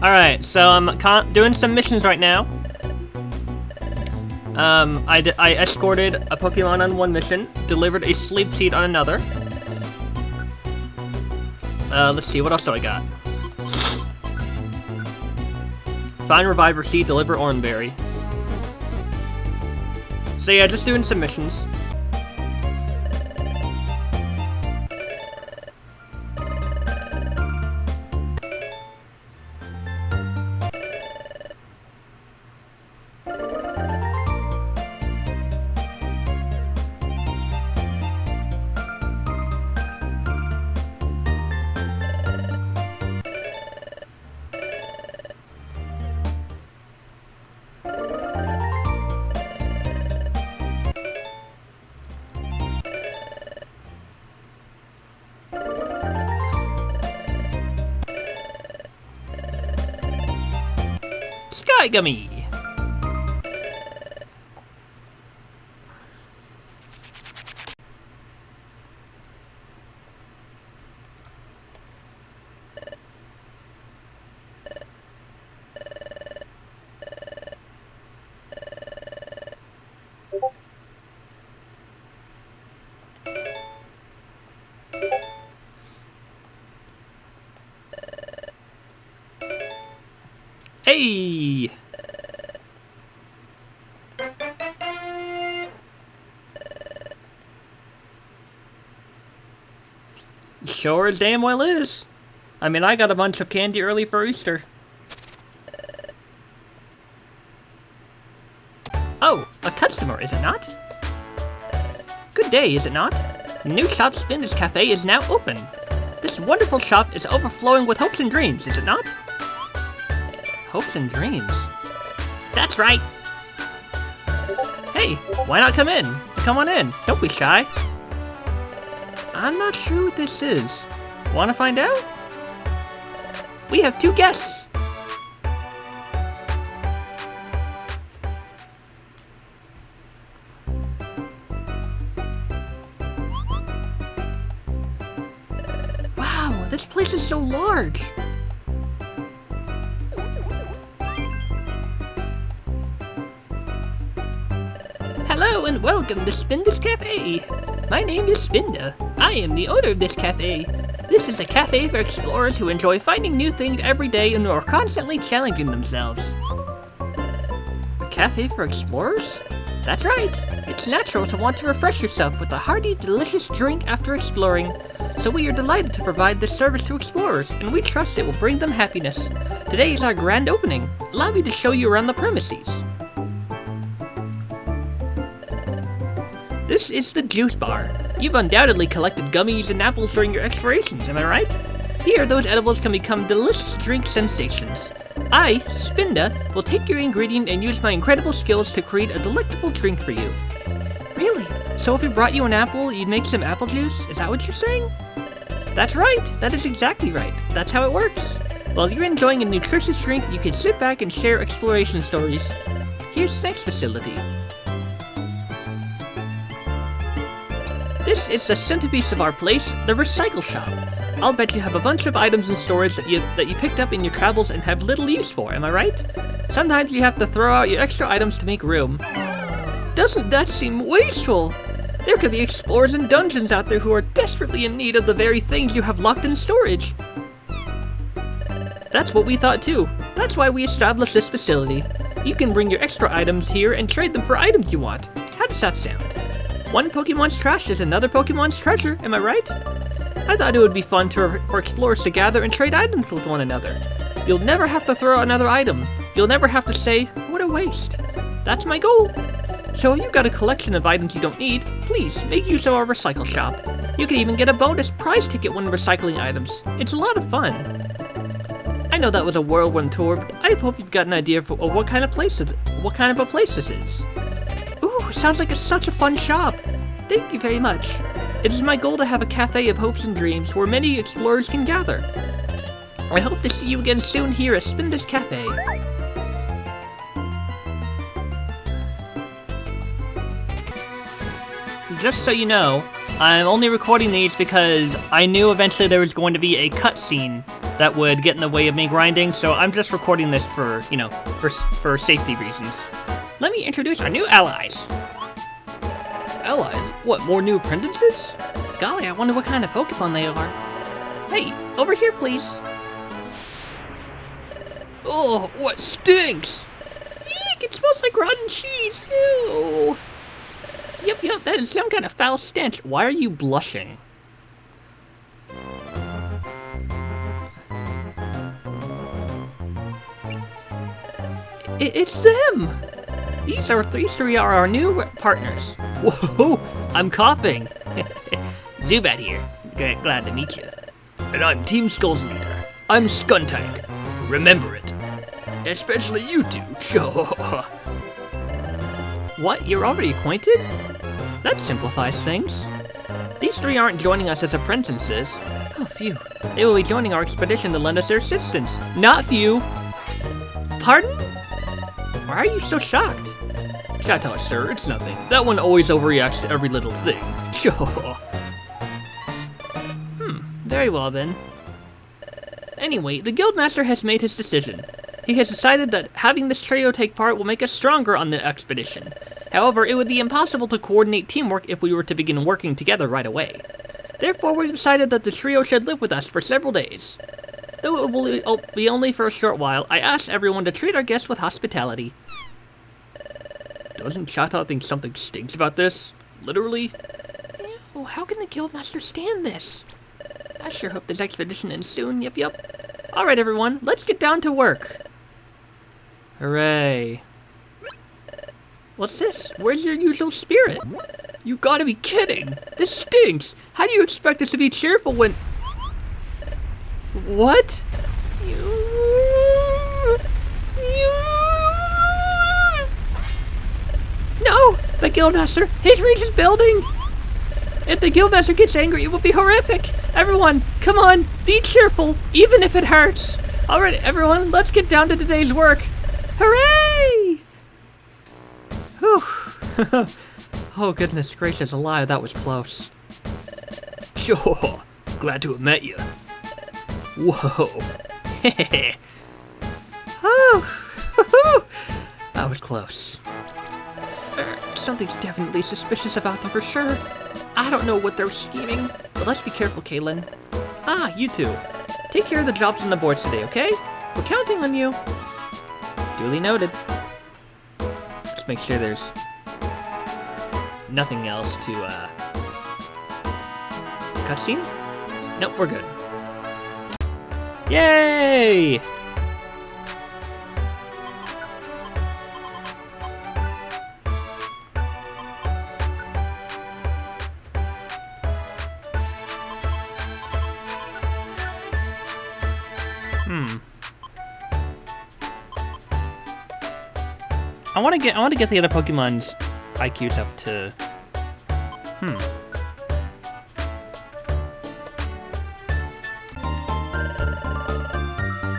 Alright, so I'm doing some missions right now. I escorted a Pokemon on one mission, delivered a sleep seed on another. Let's see, what else do I got? Find Reviver Seed, deliver Oranberry. So yeah, just doing some missions. Sky Gummy! Hey! Sure as damn well is. I mean, I got a bunch of candy early for Easter. Oh, a customer, is it not? Good day, is it not? New shop Spinda's Cafe is now open. This wonderful shop is overflowing with hopes and dreams, is it not? Hopes and dreams? That's right! Hey, why not come in? Come on in, don't be shy. I'm not sure what this is. Wanna find out? We have 2 guests! Wow, this place is so large! Hello and welcome to Spinda's Cafe! My name is Spinda. I am the owner of this cafe. This is a cafe for explorers who enjoy finding new things every day and who are constantly challenging themselves. A cafe for explorers? That's right. It's natural to want to refresh yourself with a hearty, delicious drink after exploring. So we are delighted to provide this service to explorers, and we trust it will bring them happiness. Today is our grand opening. Allow me to show you around the premises. This is the juice bar. You've undoubtedly collected gummies and apples during your explorations, am I right? Here, those edibles can become delicious drink sensations. I, Spinda, will take your ingredient and use my incredible skills to create a delectable drink for you. Really? So if we brought you an apple, you'd make some apple juice? Is that what you're saying? That's right! That is exactly right. That's how it works. While you're enjoying a nutritious drink, you can sit back and share exploration stories. Here's the next facility. This is the centerpiece of our place, the recycle shop. I'll bet you have a bunch of items in storage that you picked up in your travels and have little use for, am I right? Sometimes you have to throw out your extra items to make room. Doesn't that seem wasteful? There could be explorers and dungeons out there who are desperately in need of the very things you have locked in storage. That's what we thought too. That's why we established this facility. You can bring your extra items here and trade them for items you want. How does that sound? One Pokemon's trash is another Pokemon's treasure, am I right? I thought it would be fun for explorers to gather and trade items with one another. You'll never have to throw out another item. You'll never have to say, what a waste. That's my goal. So if you've got a collection of items you don't need, please make use of our recycle shop. You can even get a bonus prize ticket when recycling items. It's a lot of fun. I know that was a whirlwind tour, but I hope you've got an idea of what kind of a place this is. Ooh, sounds like it's such a fun shop. Thank you very much. It is my goal to have a cafe of hopes and dreams where many explorers can gather. I hope to see you again soon here at Spinda's Cafe. Just so you know, I'm only recording these because I knew eventually there was going to be a cutscene that would get in the way of me grinding, so I'm just recording this for, you know, for safety reasons. Let me introduce our new allies. Allies? What, more new apprentices? Golly, I wonder what kind of Pokemon they are. Hey, over here, please. Oh, what stinks! Eek, it smells like rotten cheese. Ew. Yep, that is some kind of foul stench. Why are you blushing? It's them! These three are our new partners. Whoa, I'm coughing. Zubat here. Glad to meet you. And I'm Team Skull's leader. I'm Skuntank. Remember it. Especially you two. What, you're already acquainted? That simplifies things. These three aren't joining us as apprentices. Oh, phew. They will be joining our expedition to lend us their assistance. Not few. Pardon? Why are you so shocked? Chatot, sir, it's nothing. That one always overreacts to every little thing. Very well then. Anyway, the Guildmaster has made his decision. He has decided that having this trio take part will make us stronger on the expedition. However, it would be impossible to coordinate teamwork if we were to begin working together right away. Therefore, we've decided that the trio should live with us for several days. Though it will be only for a short while, I ask everyone to treat our guests with hospitality. Doesn't Chatot think something stinks about this? Literally? Ew, how can the Guildmaster stand this? I sure hope this expedition ends soon, yep. Alright everyone, let's get down to work. Hooray. What's this? Where's your usual spirit? You gotta be kidding! This stinks! How do you expect us to be cheerful when... What? No! The Guildmaster! His reach is building! If the Guildmaster gets angry, it will be horrific! Everyone, come on! Be cheerful, even if it hurts! Alright, everyone, let's get down to today's work! Hooray! Whew. Oh, goodness gracious alive, that was close. Sure, glad to have met you. Whoa. Oh, that was close. Something's definitely suspicious about them for sure. I don't know what they're scheming, but let's be careful, Caitlin. Ah, you two. Take care of the jobs on the boards today, okay? We're counting on you. Duly noted. Let's make sure there's nothing else to, cutscene? Nope, we're good. Yay! I want to get the other Pokemon's IQs up to.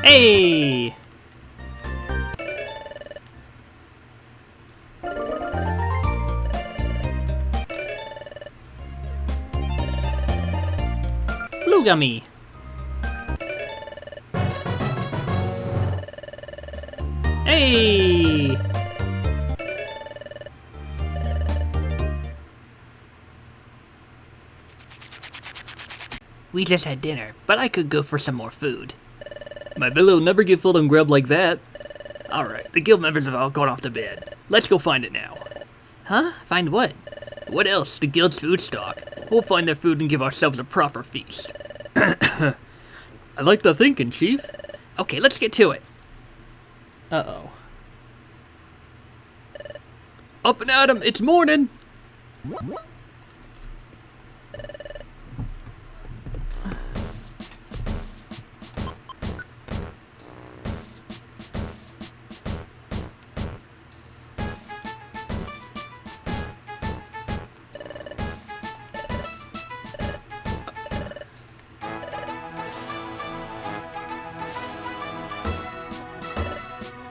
Hey! Lugami. Hey! We just had dinner, but I could go for some more food. My belly will never get filled on grub like that. Alright, the guild members have all gone off to bed. Let's go find it now. Huh? Find what? What else? The guild's food stock. We'll find their food and give ourselves a proper feast. I like the thinking, Chief. Okay, let's get to it. Uh-oh. Up and at 'em, it's morning!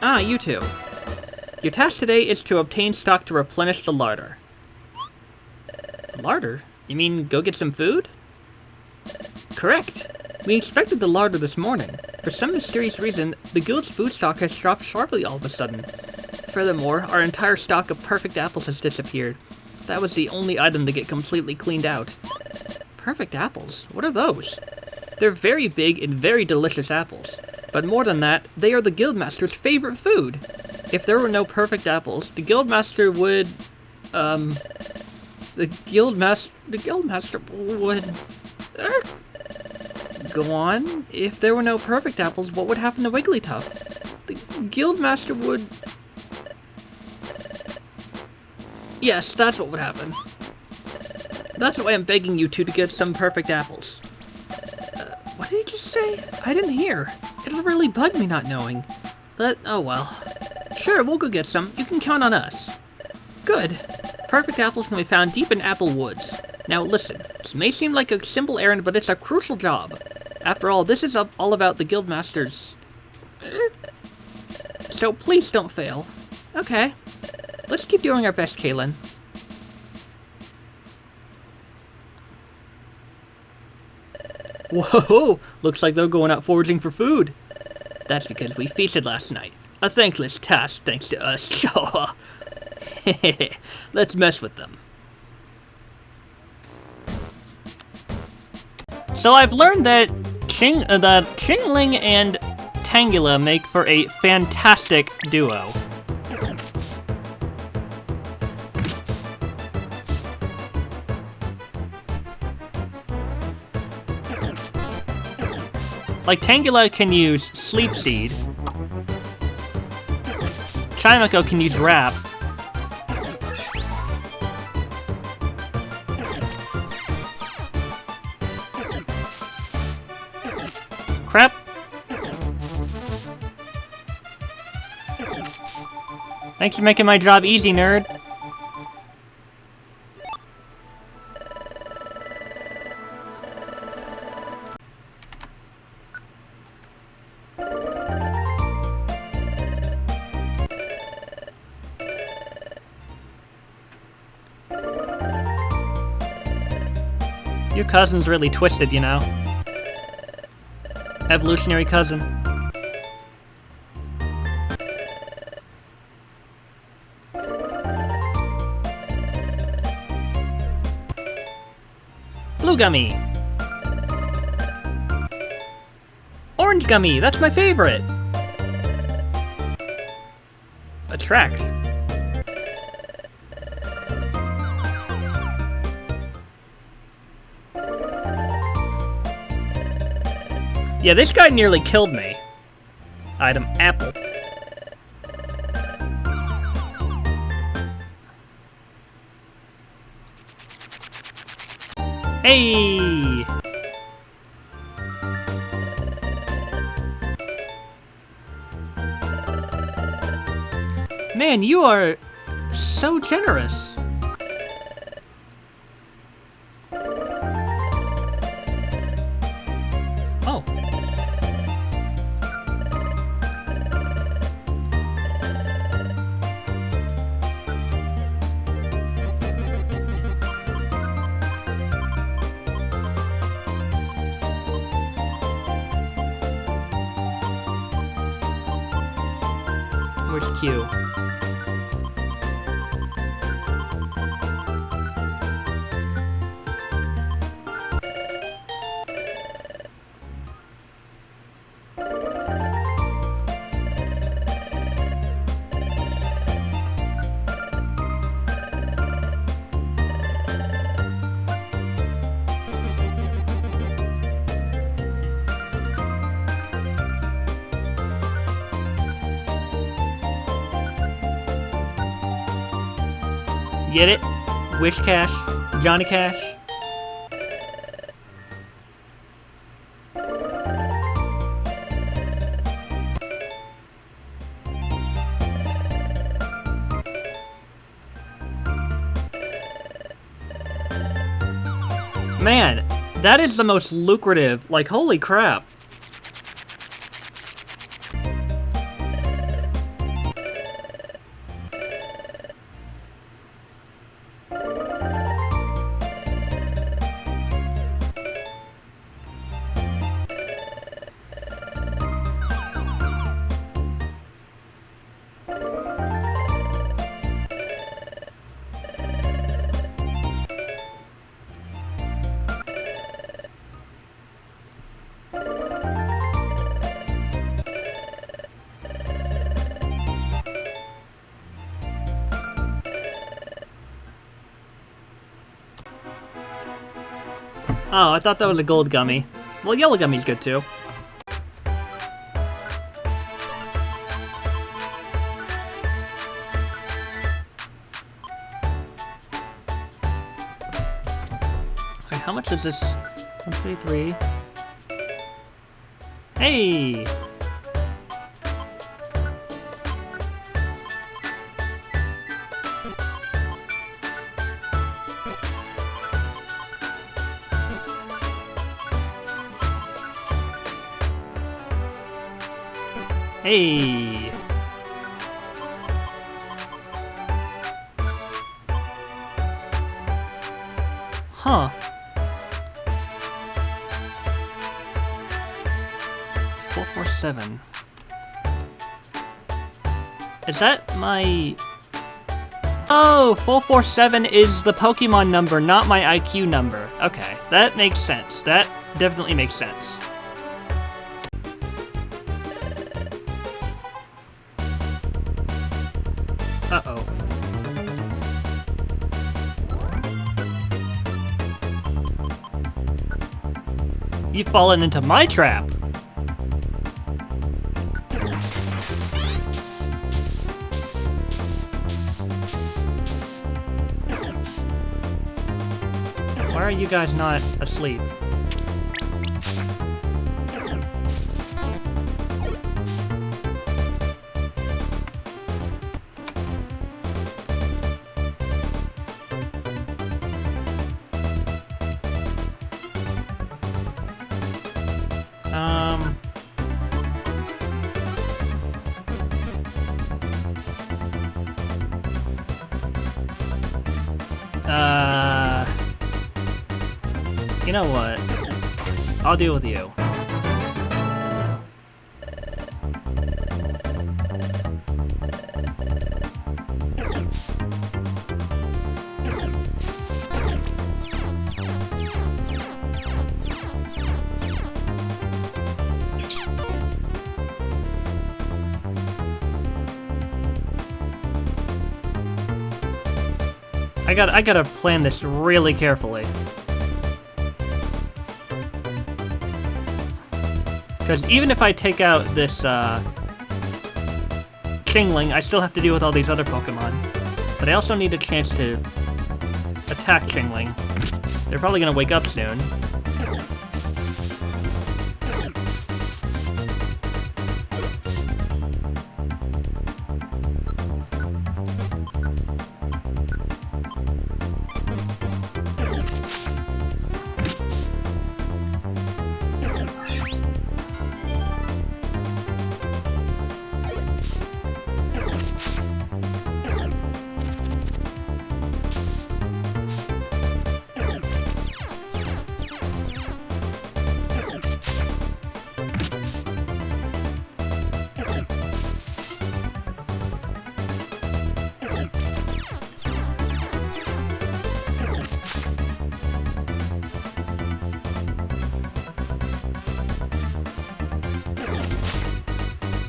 Ah, you two. Your task today is to obtain stock to replenish the larder. Larder? You mean go get some food? Correct. We inspected the larder this morning. For some mysterious reason, the guild's food stock has dropped sharply all of a sudden. Furthermore, our entire stock of perfect apples has disappeared. That was the only item to get completely cleaned out. Perfect apples? What are those? They're very big and very delicious apples. But more than that, they are the Guildmaster's favorite food. If there were no perfect apples, the Guildmaster would, the Guildmaster would, go on. If there were no perfect apples, what would happen to Wigglytuff? The Guildmaster would... Yes, that's what would happen. That's why I'm begging you two to get some perfect apples. What did he just say? I didn't hear. It'll really bug me not knowing. But, oh well. Sure, we'll go get some. You can count on us. Good. Perfect apples can be found deep in Apple Woods. Now listen, this may seem like a simple errand, but it's a crucial job. After all, this is all about the Guildmaster's... So please don't fail. Okay. Let's keep doing our best, Kaylin. Whoa! Looks like they're going out foraging for food. That's because we feasted last night. A thankless task thanks to us. Let's mess with them. So I've learned that Chingling and Tangela make for a fantastic duo. Like, Tangela can use Sleep Seed. Chimako can use Wrap. Crap. Thanks for making my job easy, nerd. Your cousin's really twisted, you know. Evolutionary cousin. Blue gummy. Orange gummy, that's my favorite. Attract. Yeah, this guy nearly killed me. Item apple. Hey! Man, you are so generous. Oh. Where's Q? Get it? Wish Cash? Johnny Cash? Man, that is the most lucrative. Like, holy crap. Oh, I thought that was a gold gummy. Well, yellow gummy's good too. Alright, how much is this? 123. Hey! Hey! Huh. $447. Is that my... Oh, 447 is the Pokemon number, not my IQ number. Okay, that makes sense. That definitely makes sense. Uh-oh. You've fallen into my trap! Why are you guys not asleep? You know what? I'll deal with you. I gotta plan this really carefully. Because even if I take out this, Kingling, I still have to deal with all these other Pokemon. But I also need a chance to attack Kingling. They're probably gonna wake up soon.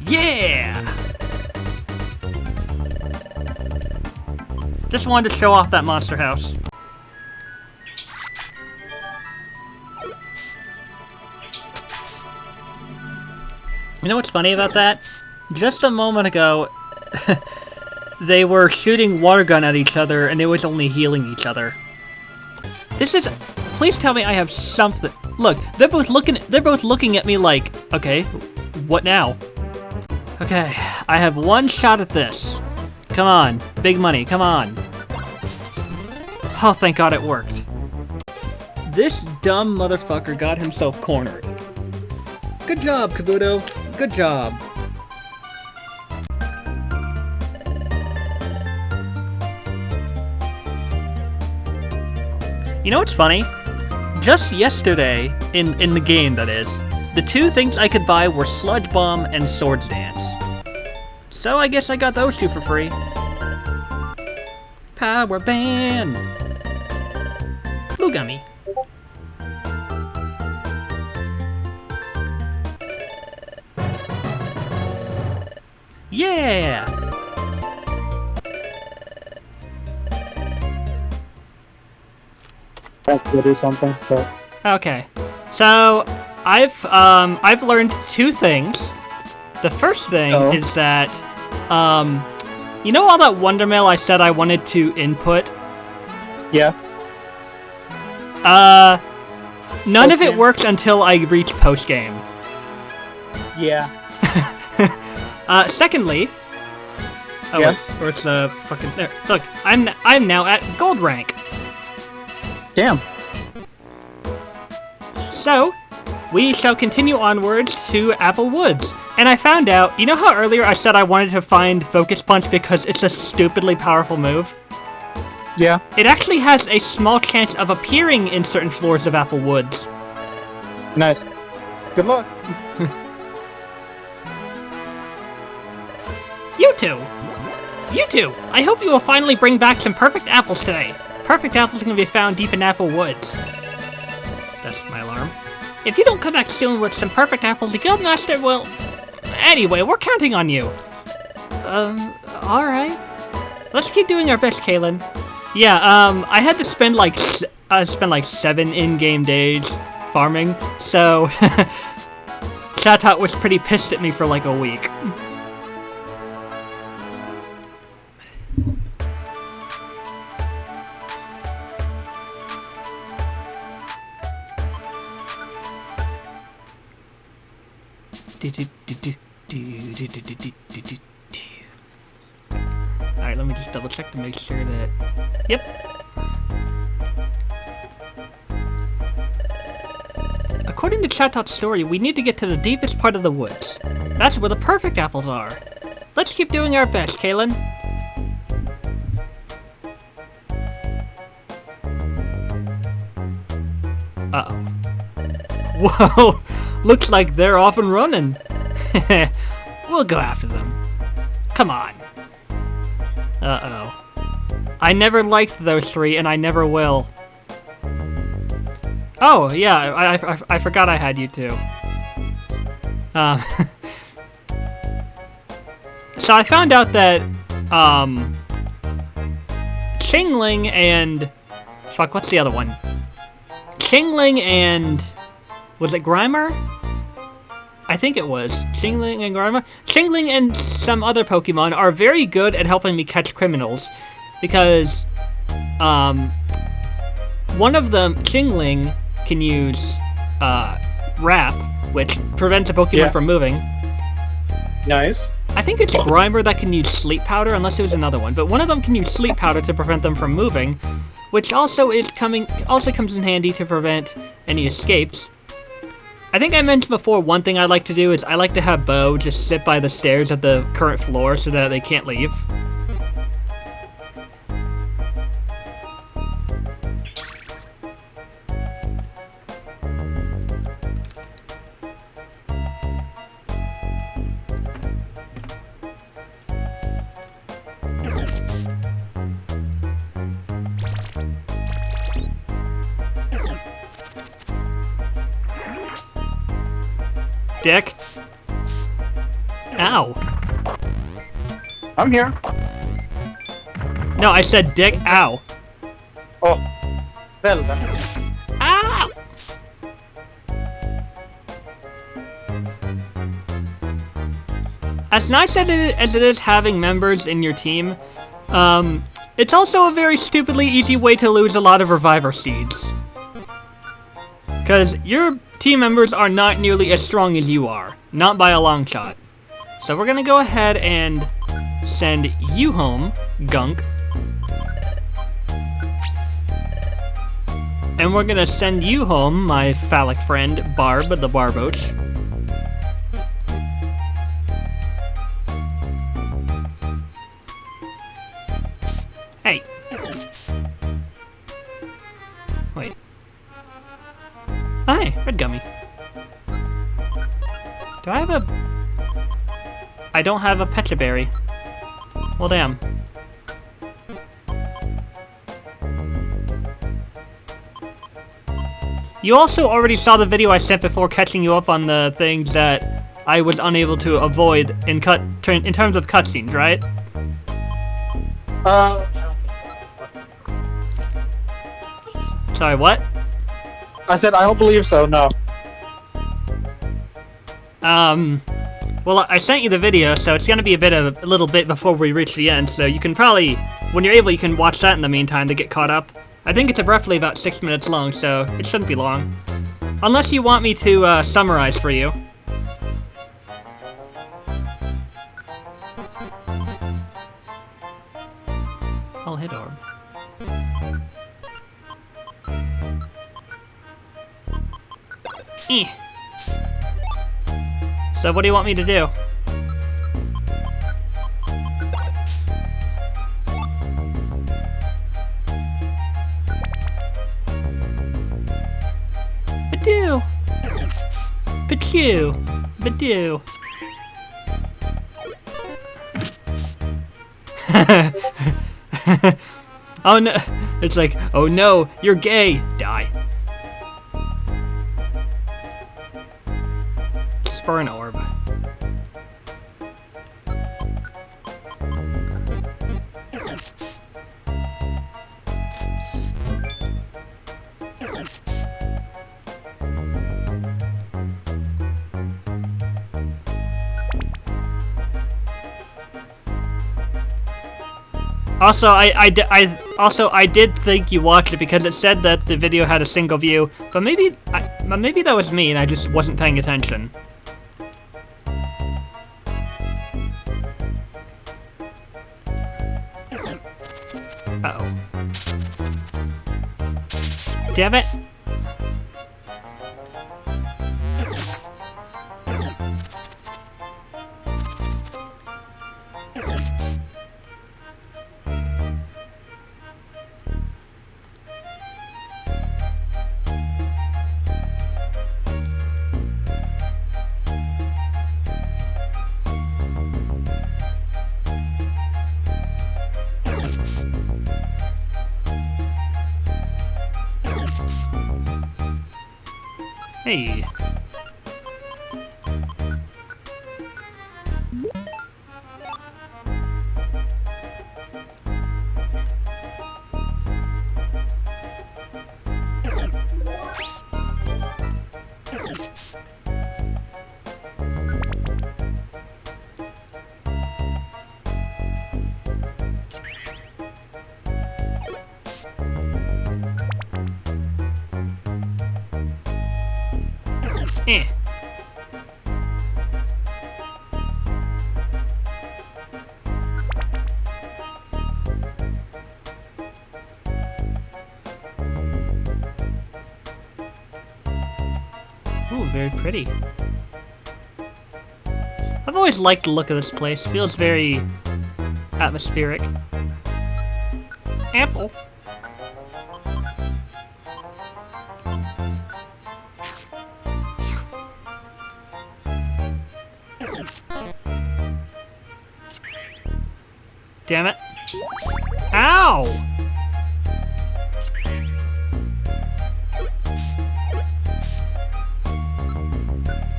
Yeah! Just wanted to show off that monster house. You know what's funny about that? Just a moment ago, they were shooting water gun at each other and it was only healing each other. This is... Please tell me I have something... Look, they're both looking at me like, okay, what now? Okay, I have one shot at this. Come on, big money, come on. Oh, thank God it worked. This dumb motherfucker got himself cornered. Good job, Kabuto. Good job. You know what's funny? Just yesterday, in the game that is, the two things I could buy were Sludge Bomb and Swords Dance. So I guess I got those two for free. Power Band! Blue Gummy. Yeah! I have to do something, but Okay. So, I've learned two things. The first thing is that, you know all that Wonder Mail I said I wanted to input? Yeah. None of it works until I reach post-game. Yeah. Secondly... Oh, yeah. wait, where's the fucking... There. Look, I'm now at gold rank. Damn. So, we shall continue onwards to Apple Woods. And I found out, you know how earlier I said I wanted to find Focus Punch because it's a stupidly powerful move? Yeah. It actually has a small chance of appearing in certain floors of Apple Woods. Nice. Good luck. You two, I hope you will finally bring back some perfect apples today. Perfect apples can be found deep in Apple Woods. That's my alarm. If you don't come back soon with some perfect apples, the Guildmaster will... Anyway, we're counting on you. Alright. Let's keep doing our best, Kaylin. Yeah, I had to spend like 7 in-game days farming, so... Chatot was pretty pissed at me for like a week. Alright, let me just double check to make sure that... Yep. According to Chatot's story, we need to get to the deepest part of the woods. That's where the perfect apples are. Let's keep doing our best, Kaylin. Uh-oh. Whoa! Looks like they're off and running. We'll go after them. Come on. Uh-oh. I never liked those three, and I never will. Oh, yeah, I forgot I had you too. So I found out that, Qingling and... Fuck, what's the other one? Qingling and... Was it Grimer? I think it was. Qingling and Grimer? Qingling and some other Pokemon are very good at helping me catch criminals. Because, one of them, Qingling, can use, Wrap, which prevents a Pokemon from moving. Nice. I think it's Grimer that can use Sleep Powder, unless it was another one. But one of them can use Sleep Powder to prevent them from moving, which also comes in handy to prevent any escapes. I think I mentioned before, one thing I like to do is I like to have Bo just sit by the stairs at the current floor so that they can't leave. Dick. Ow. I'm here. No, I said dick. Ow. Oh. Well then. Ow! As nice as it is having members in your team, it's also a very stupidly easy way to lose a lot of Reviver Seeds. Because your team members are not nearly as strong as you are. Not by a long shot. So we're gonna go ahead and send you home, Gunk. And we're gonna send you home, my phallic friend, Barb, the Barboach. Hey. Wait. Hi, Red Gummy. Do I have a... I don't have a Pecha Berry. Well, damn. You also already saw the video I sent before catching you up on the things that I was unable to avoid in terms of cutscenes, right? I don't think so. Sorry, what? I said I don't believe so. No. Well, I sent you the video, so it's gonna be a little bit before we reach the end, so you can probably, when you're able, you can watch that in the meantime to get caught up. I think it's roughly about 6 minutes long, so it shouldn't be long. Unless you want me to, summarize for you. I'll hit orb. Eh. So what do you want me to do? Badoo! Pachoo! Badoo! Oh no! It's like, oh no, you're gay! Die. Spur an orb. Also, I did think you watched it because it said that the video had a single view, but maybe that was me and I just wasn't paying attention. Uh-oh. Damn it! Hey. Eh. Ooh, very pretty. I've always liked the look of this place. Feels very atmospheric. Apple. Damn it. Ow!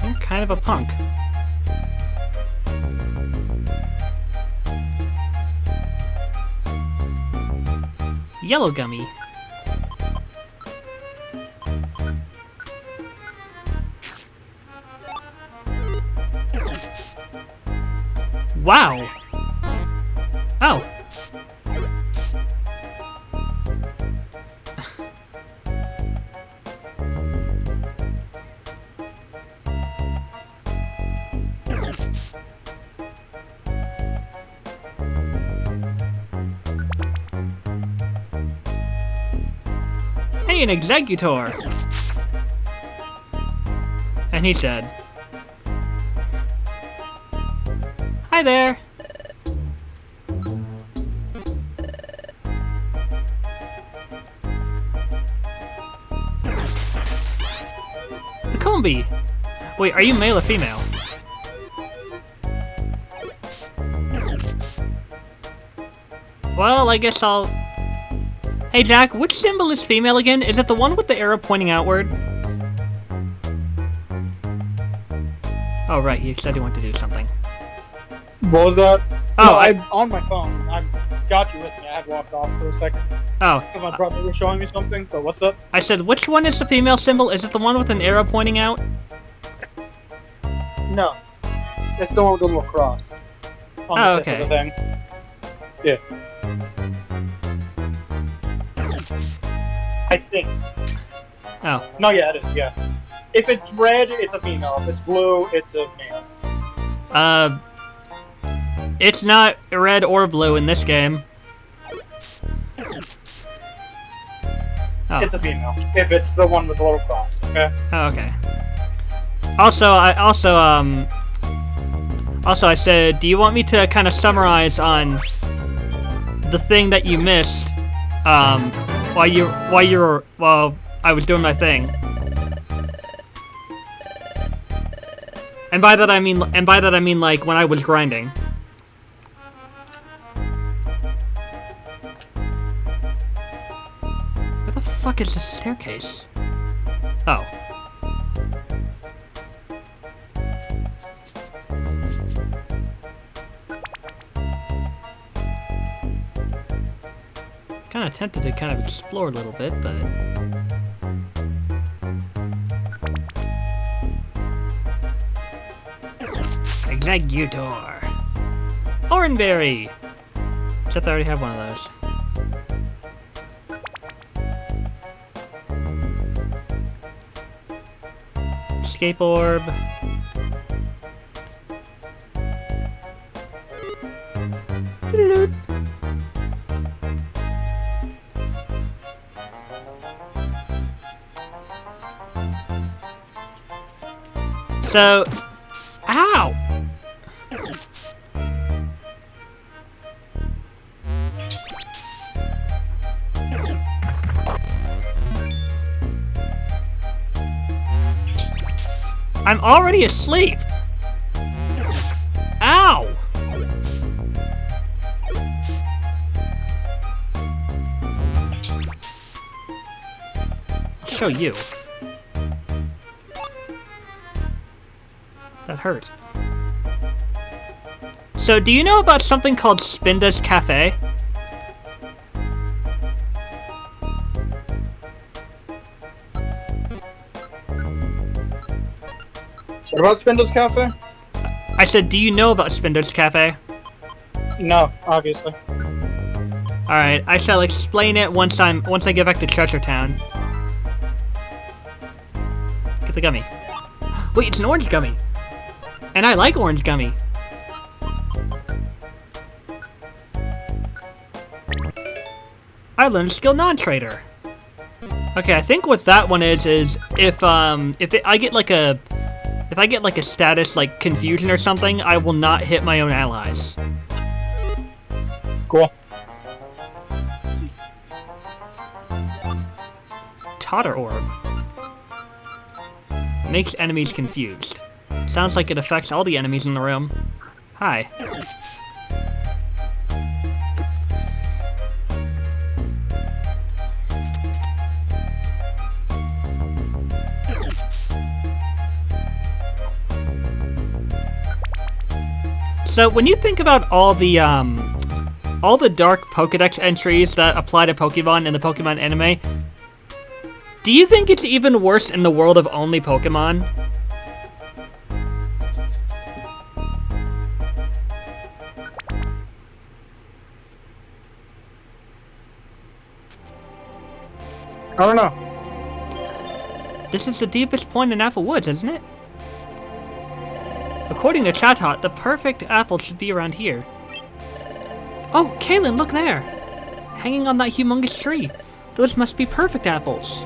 You're kind of a punk. Yellow gummy. Wow! Oh. Hey, an executor! And he's dead. Hi there! Combi! Wait, are you male or female? Well, I guess I'll... Hey Jack, which symbol is female again? Is it the one with the arrow pointing outward? Oh right, he said he wanted to do something. What was that? Oh, no, I'm on my phone. got you with me. I had walked off for a second Oh, because my brother was showing me something. But what's up? I said, which one is the female symbol? Is it the one with an arrow pointing out? No, it's the one with the little cross on Oh, the tip okay. of the thing. Yeah. I think. Oh, No, yeah, it is. Yeah. If it's red, it's a female. If it's blue, it's a male. it's not red or blue in this game. Oh, It's a female. If it's the one with the little cross. Okay. oh okay. Also, I said, do you want me to kind of summarize on the thing that you missed, while I was doing my thing? And by that I mean like when I was grinding. Where the fuck is the staircase? Oh. Kind of tempted to kind of explore a little bit, but... Executor! Oranberry! Except I already have one of those. Escape orb. Doot. So, ow! I'm already asleep. Ow! I'll show you. That hurt. So, do you know about something called Spinda's Cafe? What about Spindle's Cafe? I said, do you know about Spinda's Cafe? No, obviously. Alright, I shall explain it once I get back to Treasure Town. Get the gummy. Wait, it's an orange gummy! And I like orange gummy. I learned skill non-trader. Okay, I think what that one is if I get like a status like confusion or something, I will not hit my own allies. Cool. Totter orb. Makes enemies confused. Sounds like it affects all the enemies in the room. Hi. So when you think about all the dark Pokédex entries that apply to Pokemon in the Pokemon anime, do you think it's even worse in the world of only Pokemon? I don't know. This is the deepest point in Apple Woods, isn't it? According to Chatot, the perfect apple should be around here. Oh, Kaylin, look there! Hanging on that humongous tree. Those must be perfect apples.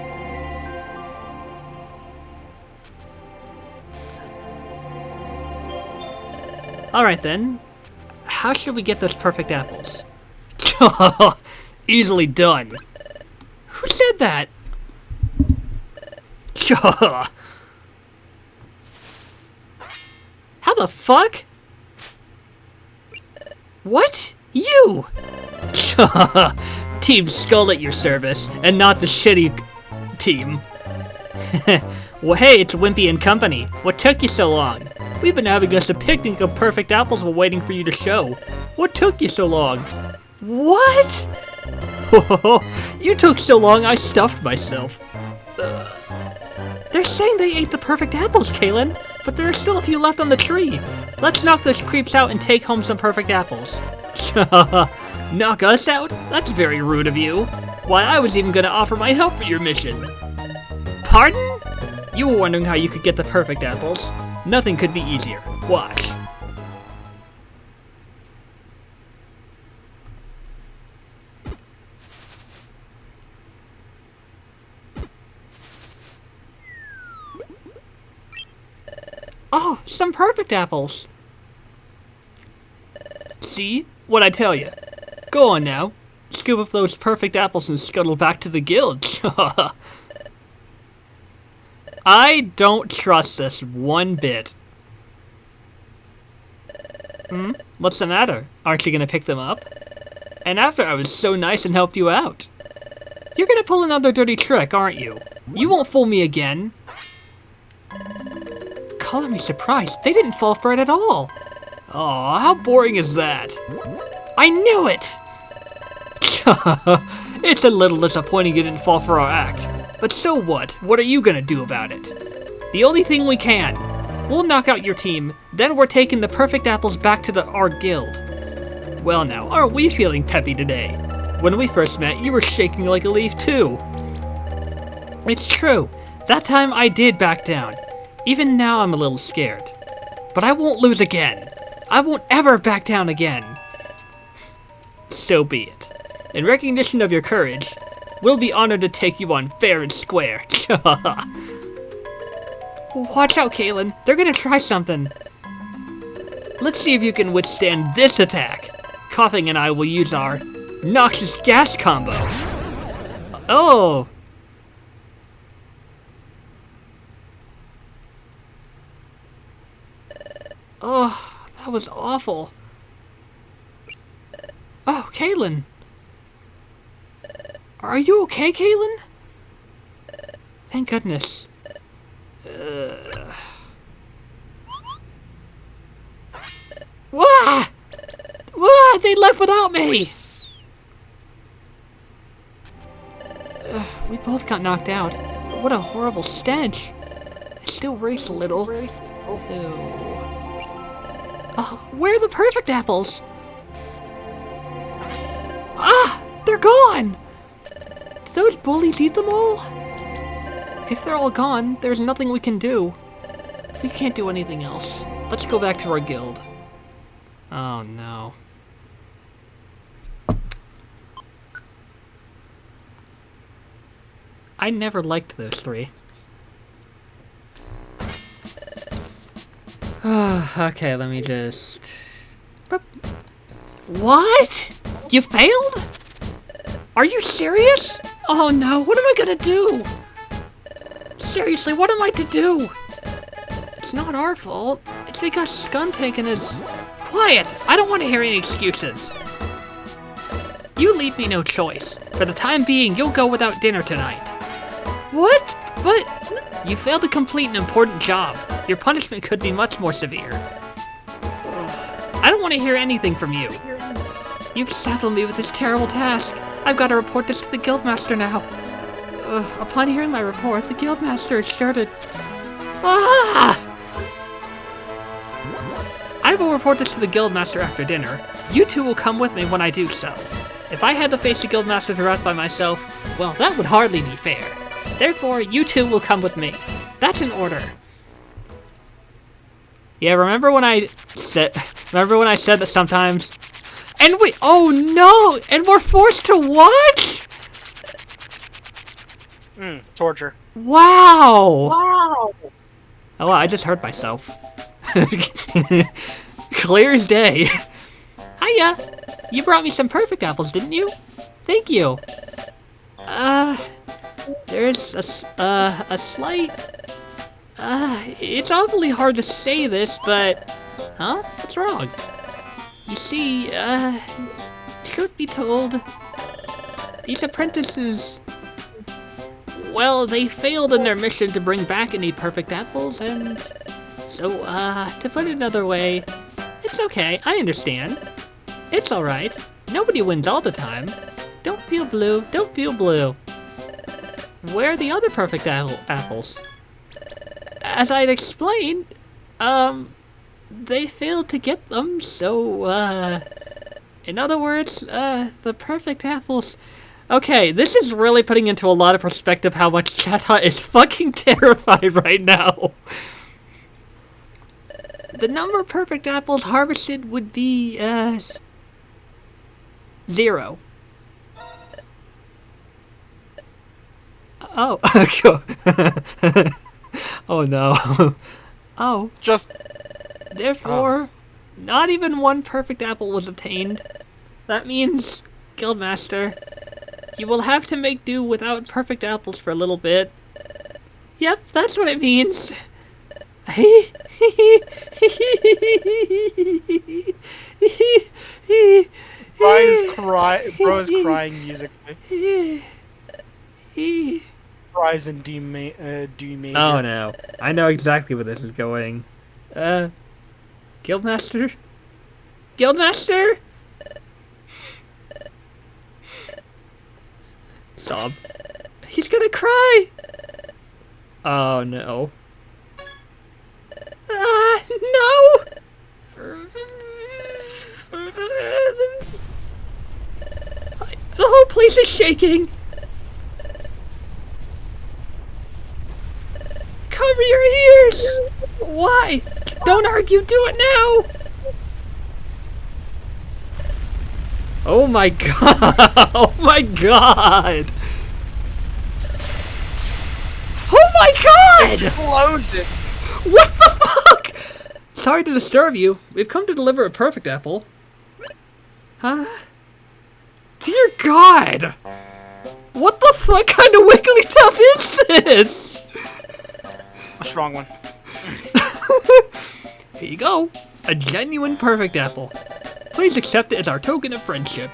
Alright then. How should we get those perfect apples? Easily done. Who said that? How the fuck? What? You! Team Skull at your service, and not the shitty team. Well, hey, it's Wimpy and company. What took you so long? We've been having us a picnic of perfect apples while waiting for you to show. What took you so long? What? You took so long I stuffed myself. They're saying they ate the perfect apples, Kaylin, but there are still a few left on the tree. Let's knock those creeps out and take home some perfect apples. Knock us out? That's very rude of you. Why, I was even gonna offer my help for your mission. Pardon? You were wondering how you could get the perfect apples. Nothing could be easier. Watch. Oh, some perfect apples. See? What'd I tell you? Go on now. Scoop up those perfect apples and scuttle back to the guild. I don't trust this one bit. What's the matter? Aren't you gonna pick them up? And after I was so nice and helped you out. You're gonna pull another dirty trick, aren't you? You won't fool me again. Color me surprised. They didn't fall for it at all. Aw, how boring is that? I knew it! It's a little disappointing you didn't fall for our act. But so what? What are you gonna do about it? The only thing we can. We'll knock out your team, then we're taking the perfect apples back to our guild. Well now, aren't we feeling peppy today? When we first met, you were shaking like a leaf too. It's true. That time I did back down. Even now I'm a little scared. But I won't lose again. I won't ever back down again. So be it. In recognition of your courage, we'll be honored to take you on fair and square. Watch out, Kaylin. They're gonna try something. Let's see if you can withstand this attack. Coughing and I will use our noxious gas combo. Oh. Oh, that was awful. Oh, Kaylin. Are you okay, Kaylin? Thank goodness. Wah! Wah! They left without me! We both got knocked out. But what a horrible stench. I still race a little. Ew. Oh, where are the perfect apples? Ah! They're gone! Did those bullies eat them all? If they're all gone, there's nothing we can do. We can't do anything else. Let's go back to our guild. Oh no. I never liked those three. Okay, let me just... What? You failed? Are you serious? Oh no, what am I gonna do? Seriously, what am I to do? It's not our fault. It's because Skuntank and his... Quiet! I don't want to hear any excuses. You leave me no choice. For the time being, you'll go without dinner tonight. What? But... You failed to complete an important job. Your punishment could be much more severe. I don't want to hear anything from you. You've saddled me with this terrible task. I've got to report this to the Guildmaster now. Upon hearing my report, the Guildmaster is sure to... Ah! I will report this to the Guildmaster after dinner. You two will come with me when I do so. If I had to face the Guildmaster's wrath by myself, well, that would hardly be fair. Therefore, you two will come with me. That's an order. Yeah, remember when I said that sometimes... And we... Oh no! And we're forced to watch? Torture. Wow! Wow! Oh, I just hurt myself. Clear as day. Hiya! You brought me some perfect apples, didn't you? Thank you. There's a slight... it's awfully hard to say this, but... Huh? What's wrong? You see, truth be told, these apprentices... Well, they failed in their mission to bring back any perfect apples, and... So, to put it another way, it's okay, I understand. It's alright. Nobody wins all the time. Don't feel blue, don't feel blue. Where are the other perfect apples? As I'd explained, they failed to get them, so, in other words, the perfect apples... Okay, this is really putting into a lot of perspective how much Chatot is fucking terrified right now. The number of perfect apples harvested would be, 0. Oh, oh no. Oh. Just... Therefore, not even one perfect apple was obtained. That means, Guildmaster, you will have to make do without perfect apples for a little bit. Yep, that's what it means. Bro is crying musically. Cries in D major. Oh no, I know exactly where this is going. Guildmaster? Guildmaster? Stop. He's gonna cry! Oh no. No! The whole place is shaking! Cover your ears! Why? Don't argue, do it now! Oh my god! Oh my god! Oh my god! Exploded! What the fuck? Sorry to disturb you. We've come to deliver a perfect apple. Huh? Dear God! What the fuck kind of Wigglytuff is this? A strong one. Here you go. A genuine perfect apple. Please accept it as our token of friendship.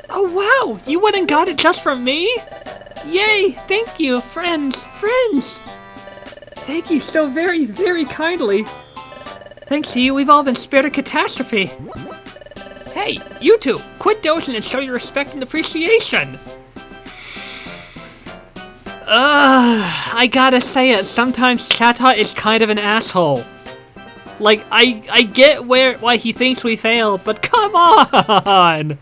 Oh wow! You went and got it just from me? Yay! Thank you, friends! Friends! Thank you so very, very kindly. Thanks to you, we've all been spared a catastrophe. Hey, you two! Quit dozing and show your respect and appreciation! I gotta say it, sometimes Chatot is kind of an asshole. Like, I get why he thinks we failed, but come on!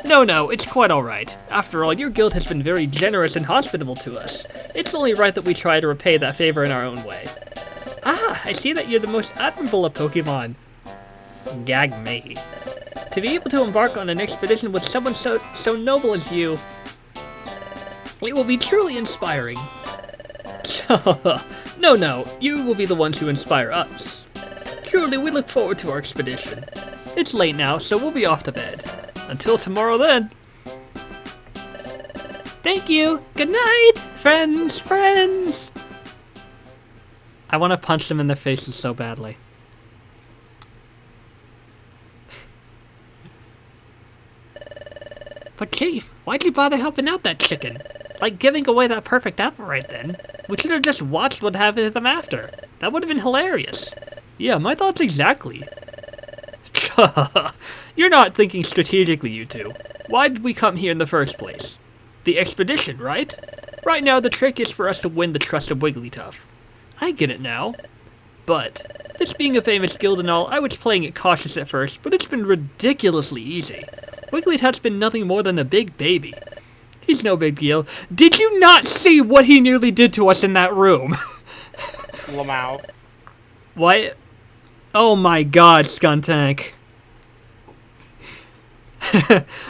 No, it's quite alright. After all, your guild has been very generous and hospitable to us. It's only right that we try to repay that favor in our own way. Ah, I see that you're the most admirable of Pokemon. Gag me. To be able to embark on an expedition with someone so noble as you, it will be truly inspiring. No, you will be the ones who inspire us. Truly, we look forward to our expedition. It's late now, so we'll be off to bed. Until tomorrow then. Thank you. Good night, friends. I want to punch them in their faces so badly. But Chief, why'd you bother helping out that chicken? Like giving away that perfect apple right then. We should have just watched what happened to them after. That would have been hilarious. Yeah, my thoughts exactly. You're not thinking strategically, you two. Why did we come here in the first place? The expedition, right? Right now, the trick is for us to win the trust of Wigglytuff. I get it now. But, this being a famous guild and all, I was playing it cautious at first, but it's been ridiculously easy. Wigglytuff's been nothing more than a big baby. He's no big deal. Did you not see what he nearly did to us in that room? Lamau. What? Oh my god, Skuntank.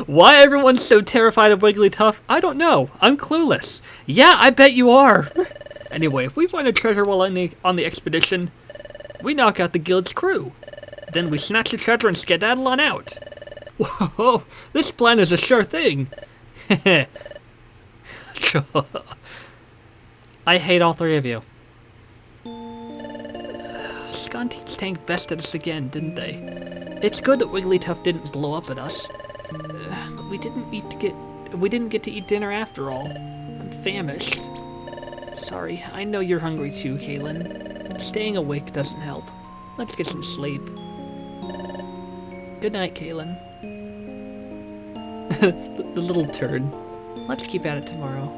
Why everyone's so terrified of Wigglytuff, I don't know. I'm clueless. Yeah, I bet you are. Anyway, if we find a treasure while on the expedition, we knock out the guild's crew. Then we snatch the treasure and skedaddle on out. Whoa, this plan is a sure thing. I hate all three of you. Skuntank bested us again, didn't they? It's good that Wigglytuff didn't blow up at us. But we didn't get to eat dinner after all. I'm famished. Sorry, I know you're hungry too, Kaylin. Staying awake doesn't help. Let's get some sleep. Good night, Kaylin. the little turd. Let's keep at it tomorrow.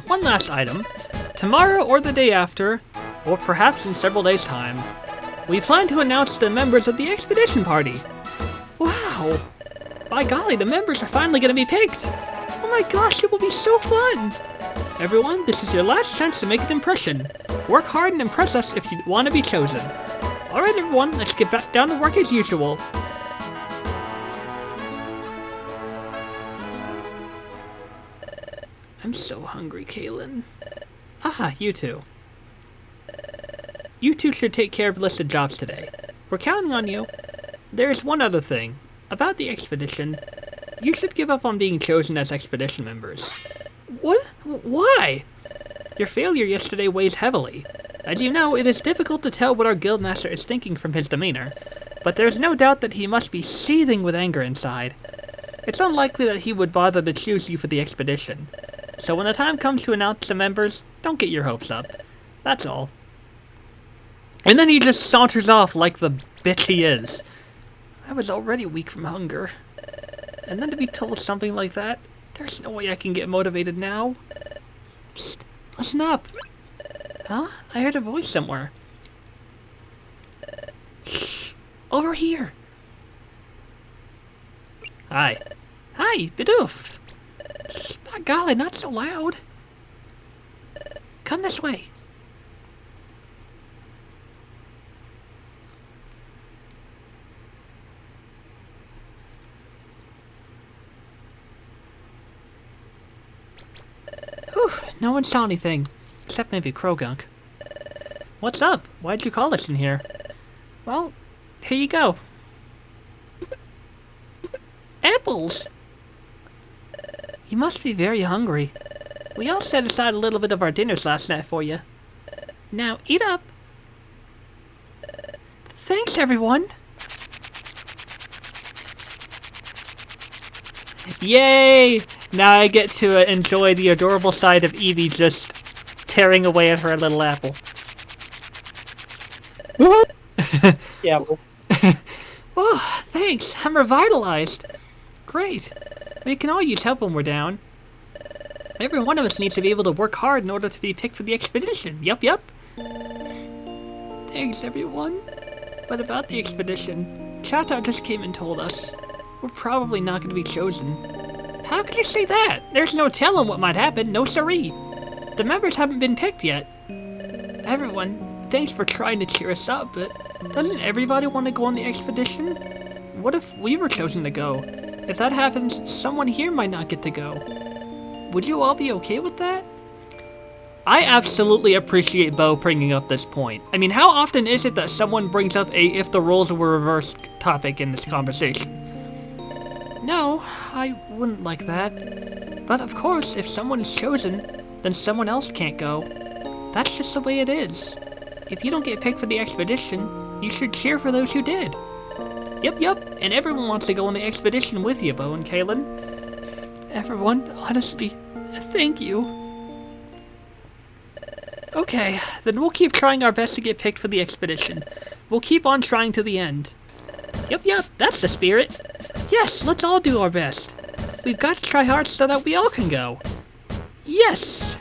One last item. Tomorrow or the day after, or perhaps in several days' time, we plan to announce the members of the expedition party. Wow! By golly, the members are finally going to be picked! Oh my gosh, it will be so fun! Everyone, this is your last chance to make an impression. Work hard and impress us if you want to be chosen. Alright everyone, let's get back down to work as usual. I'm so hungry, Kaylin. Ah, you two. You two should take care of listed jobs today. We're counting on you. There's one other thing. About the expedition, you should give up on being chosen as expedition members. What? Why? Your failure yesterday weighs heavily. As you know, it is difficult to tell what our guildmaster is thinking from his demeanor, but there's no doubt that he must be seething with anger inside. It's unlikely that he would bother to choose you for the expedition. So when the time comes to announce the members, don't get your hopes up. That's all. And then he just saunters off like the bitch he is. I was already weak from hunger. And then to be told something like that, there's no way I can get motivated now. Psst, listen up. Huh? I heard a voice somewhere. Shh, over here. Hi. Hi, Bidoof. By golly, not so loud. Come this way. Whew, no one saw anything. Except maybe Krogunk. What's up? Why'd you call us in here? Well, here you go. Apples! You must be very hungry. We all set aside a little bit of our dinners last night for you. Now, eat up. Thanks, everyone. Yay! Now I get to enjoy the adorable sight of Evie just tearing away at her little apple. Yeah. Well, Oh, thanks. I'm revitalized. Great. We can all use help when we're down. Every one of us needs to be able to work hard in order to be picked for the expedition. Yup. Thanks, everyone. But about the expedition, Chata just came and told us we're probably not going to be chosen. How could you say that? There's no telling what might happen, no siree. The members haven't been picked yet. Everyone, thanks for trying to cheer us up, but doesn't everybody want to go on the expedition? What if we were chosen to go? If that happens, someone here might not get to go. Would you all be okay with that? I absolutely appreciate Bo bringing up this point. I mean, how often is it that someone brings up a if the roles were reversed topic in this conversation? No, I wouldn't like that. But of course, if someone is chosen, then someone else can't go. That's just the way it is. If you don't get picked for the expedition, you should cheer for those who did. Yup, and everyone wants to go on the expedition with you, Bo and Kaylin. Everyone, honestly, thank you. Okay, then we'll keep trying our best to get picked for the expedition. We'll keep on trying to the end. Yup, that's the spirit. Yes, let's all do our best. We've got to try hard so that we all can go. Yes!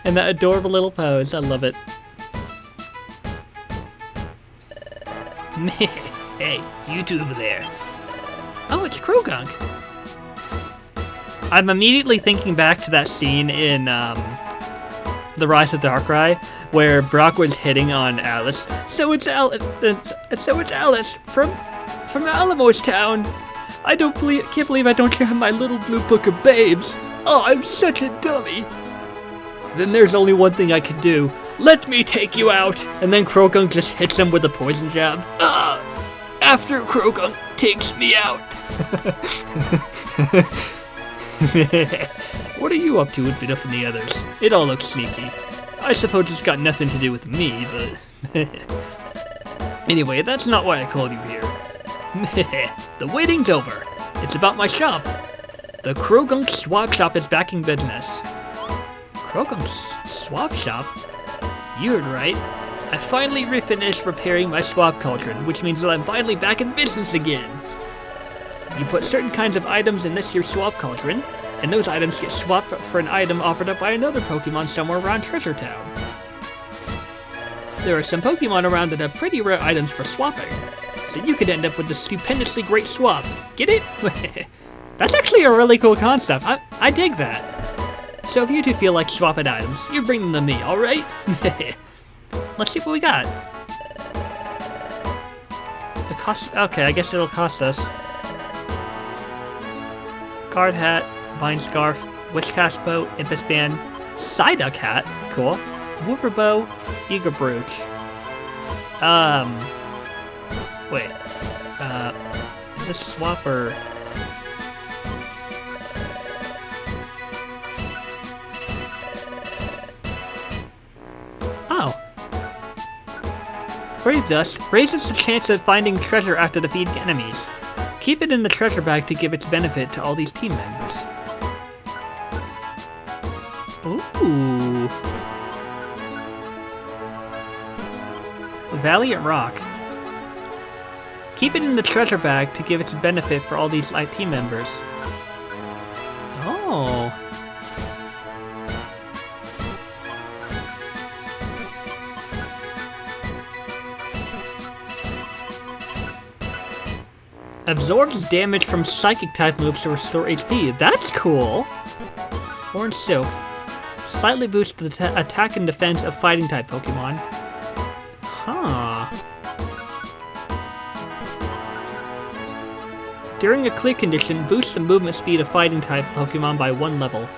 And that adorable little pose, I love it. Hey, you two over there. Oh, it's Krogunk. I'm immediately thinking back to that scene in The Rise of Darkrai, where Brock was hitting on Alice. So it's Alice from Alamo's Town. Can't believe I don't have my little blue book of babes. Oh, I'm such a dummy. Then there's only one thing I can do. Let me take you out. And then Krogunk just hits him with a poison jab. After Krogunk takes me out. What are you up to with Bidoof and the others? It all looks sneaky. I suppose it's got nothing to do with me, but... Anyway, that's not why I called you here. The waiting's over. It's about my shop. The Krogunk Swap Shop is back in business. Krogunk Swap Shop? You heard right. I finally finished repairing my swap cauldron, which means that I'm finally back in business again. You put certain kinds of items in this year's swap cauldron, and those items get swapped for an item offered up by another Pokemon somewhere around Treasure Town. There are some Pokemon around that have pretty rare items for swapping, so you could end up with a stupendously great swap. Get it? That's actually a really cool concept. I dig that. So if you two feel like swapping items, you bring them to me, alright? Let's see what we got. It costs... Okay, I guess it'll cost us. Guard hat, vine scarf, witchcast bow, impus band, Psyduck hat, cool. Whooper bow, eager brooch. Wait. This swapper. Oh. Brave Dust raises the chance of finding treasure after defeating enemies. Keep it in the treasure bag to give its benefit to all these team members. Ooh. Valiant Rock. Keep it in the treasure bag to give its benefit for all these team members. Oh. Absorbs damage from psychic type moves to restore HP. That's cool. Orange Silk. Slightly boosts the attack and defense of fighting type Pokemon. Huh. During a clear condition, boosts the movement speed of fighting type Pokemon by 1 level.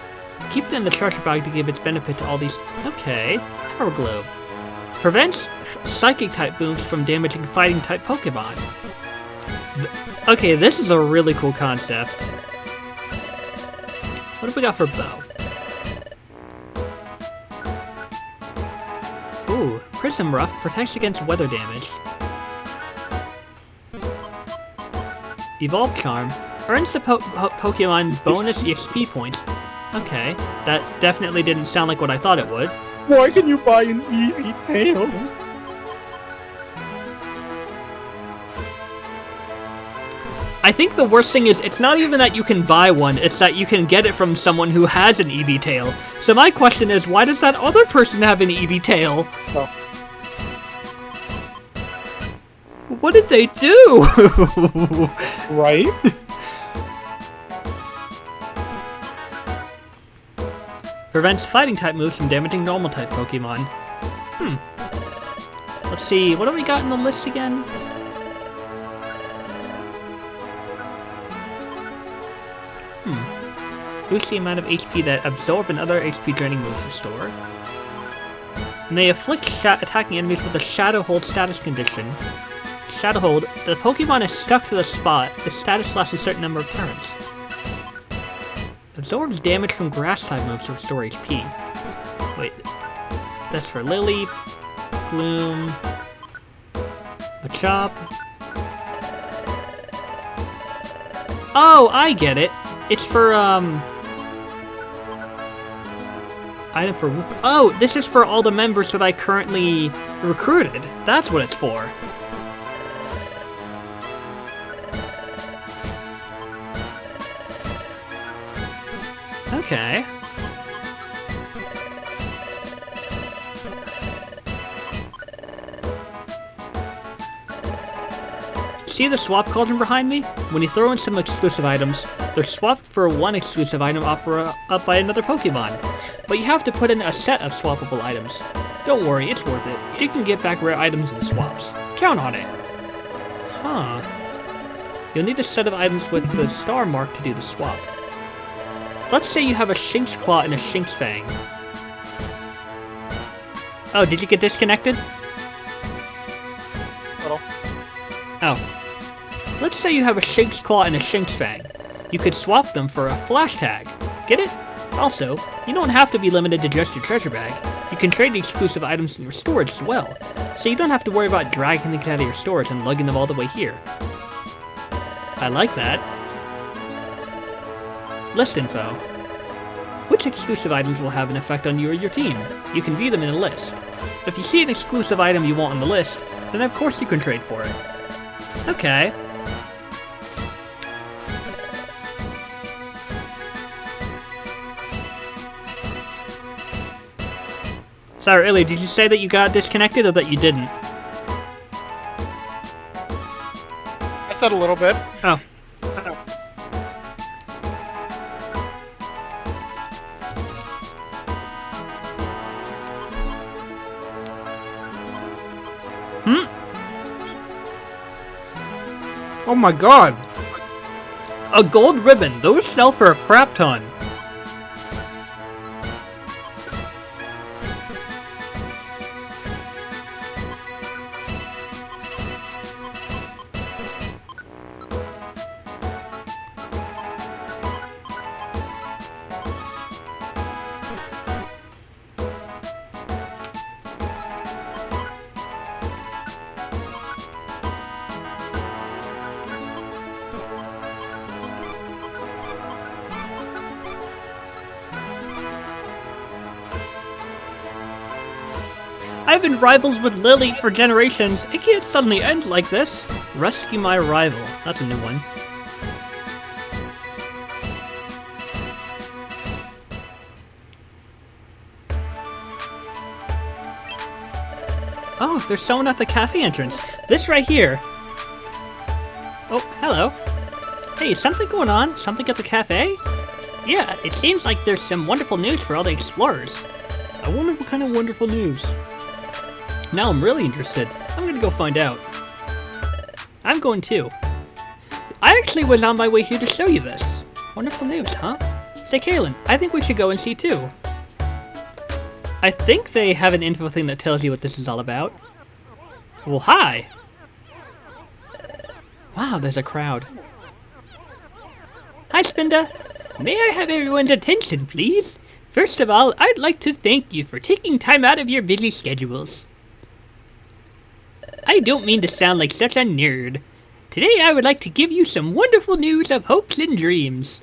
Keep it in the treasure bag to give its benefit to all these. Okay. Power Globe. Prevents psychic type moves from damaging fighting type Pokemon. Okay, this is a really cool concept. What have we got for bow? Ooh, Prism Ruff protects against weather damage. Evolve Charm earns the Pokemon bonus EXP points. Okay, that definitely didn't sound like what I thought it would. Why can you buy an Eevee tail? I think the worst thing is, it's not even that you can buy one, it's that you can get it from someone who has an Eevee tail. So my question is, why does that other person have an Eevee tail? Oh. What did they do? Right? Prevents fighting type moves from damaging normal type Pokemon. Let's see, what do we got in the list again? Boost the amount of HP that absorb and other HP draining moves restore. And they afflict attacking enemies with a Shadow Hold status condition. Shadow Hold, the Pokemon is stuck to the spot. The status lasts a certain number of turns. Absorbs damage from grass type moves to restore HP. Wait, that's for Lily, Gloom, Machop. Oh, I get it. It's for, item for... Oh, this is for all the members that I currently recruited. That's what it's for. Okay. See the swap cauldron behind me? When you throw in some exclusive items, they're swapped for one exclusive item up by another Pokemon. But you have to put in a set of swappable items. Don't worry, it's worth it. You can get back rare items in swaps. Count on it. Huh. You'll need a set of items with the star mark to do the swap. Let's say you have a Shinx Claw and a Shinx Fang. Oh, did you get disconnected? Little. Oh. Let's say you have a Shank's Claw and a Shank's Fang. You could swap them for a flash tag. Get it? Also, you don't have to be limited to just your treasure bag. You can trade the exclusive items in your storage as well, so you don't have to worry about dragging things out of your storage and lugging them all the way here. I like that. List info. Which exclusive items will have an effect on you or your team? You can view them in a list. If you see an exclusive item you want on the list, then of course you can trade for it. Okay. Sorry, Illy, did you say that you got disconnected or that you didn't? I said a little bit. Oh. Oh my god! A gold ribbon! Those sell for a crap ton! I've been rivals with Lily for generations. It can't suddenly end like this. Rescue my rival. That's a new one. Oh, there's someone at the cafe entrance. This right here. Oh, hello. Hey, is something going on? Something at the cafe? Yeah, it seems like there's some wonderful news for all the explorers. I wonder what kind of wonderful news. Now I'm really interested. I'm gonna go find out. I'm going too. I actually was on my way here to show you this. Wonderful news, huh? Say, Kaylin, I think we should go and see too. I think they have an info thing that tells you what this is all about. Well, hi! Wow, there's a crowd. Hi, Spinda. May I have everyone's attention, please? First of all, I'd like to thank you for taking time out of your busy schedules. I don't mean to sound like such a nerd. Today I would like to give you some wonderful news of hopes and dreams.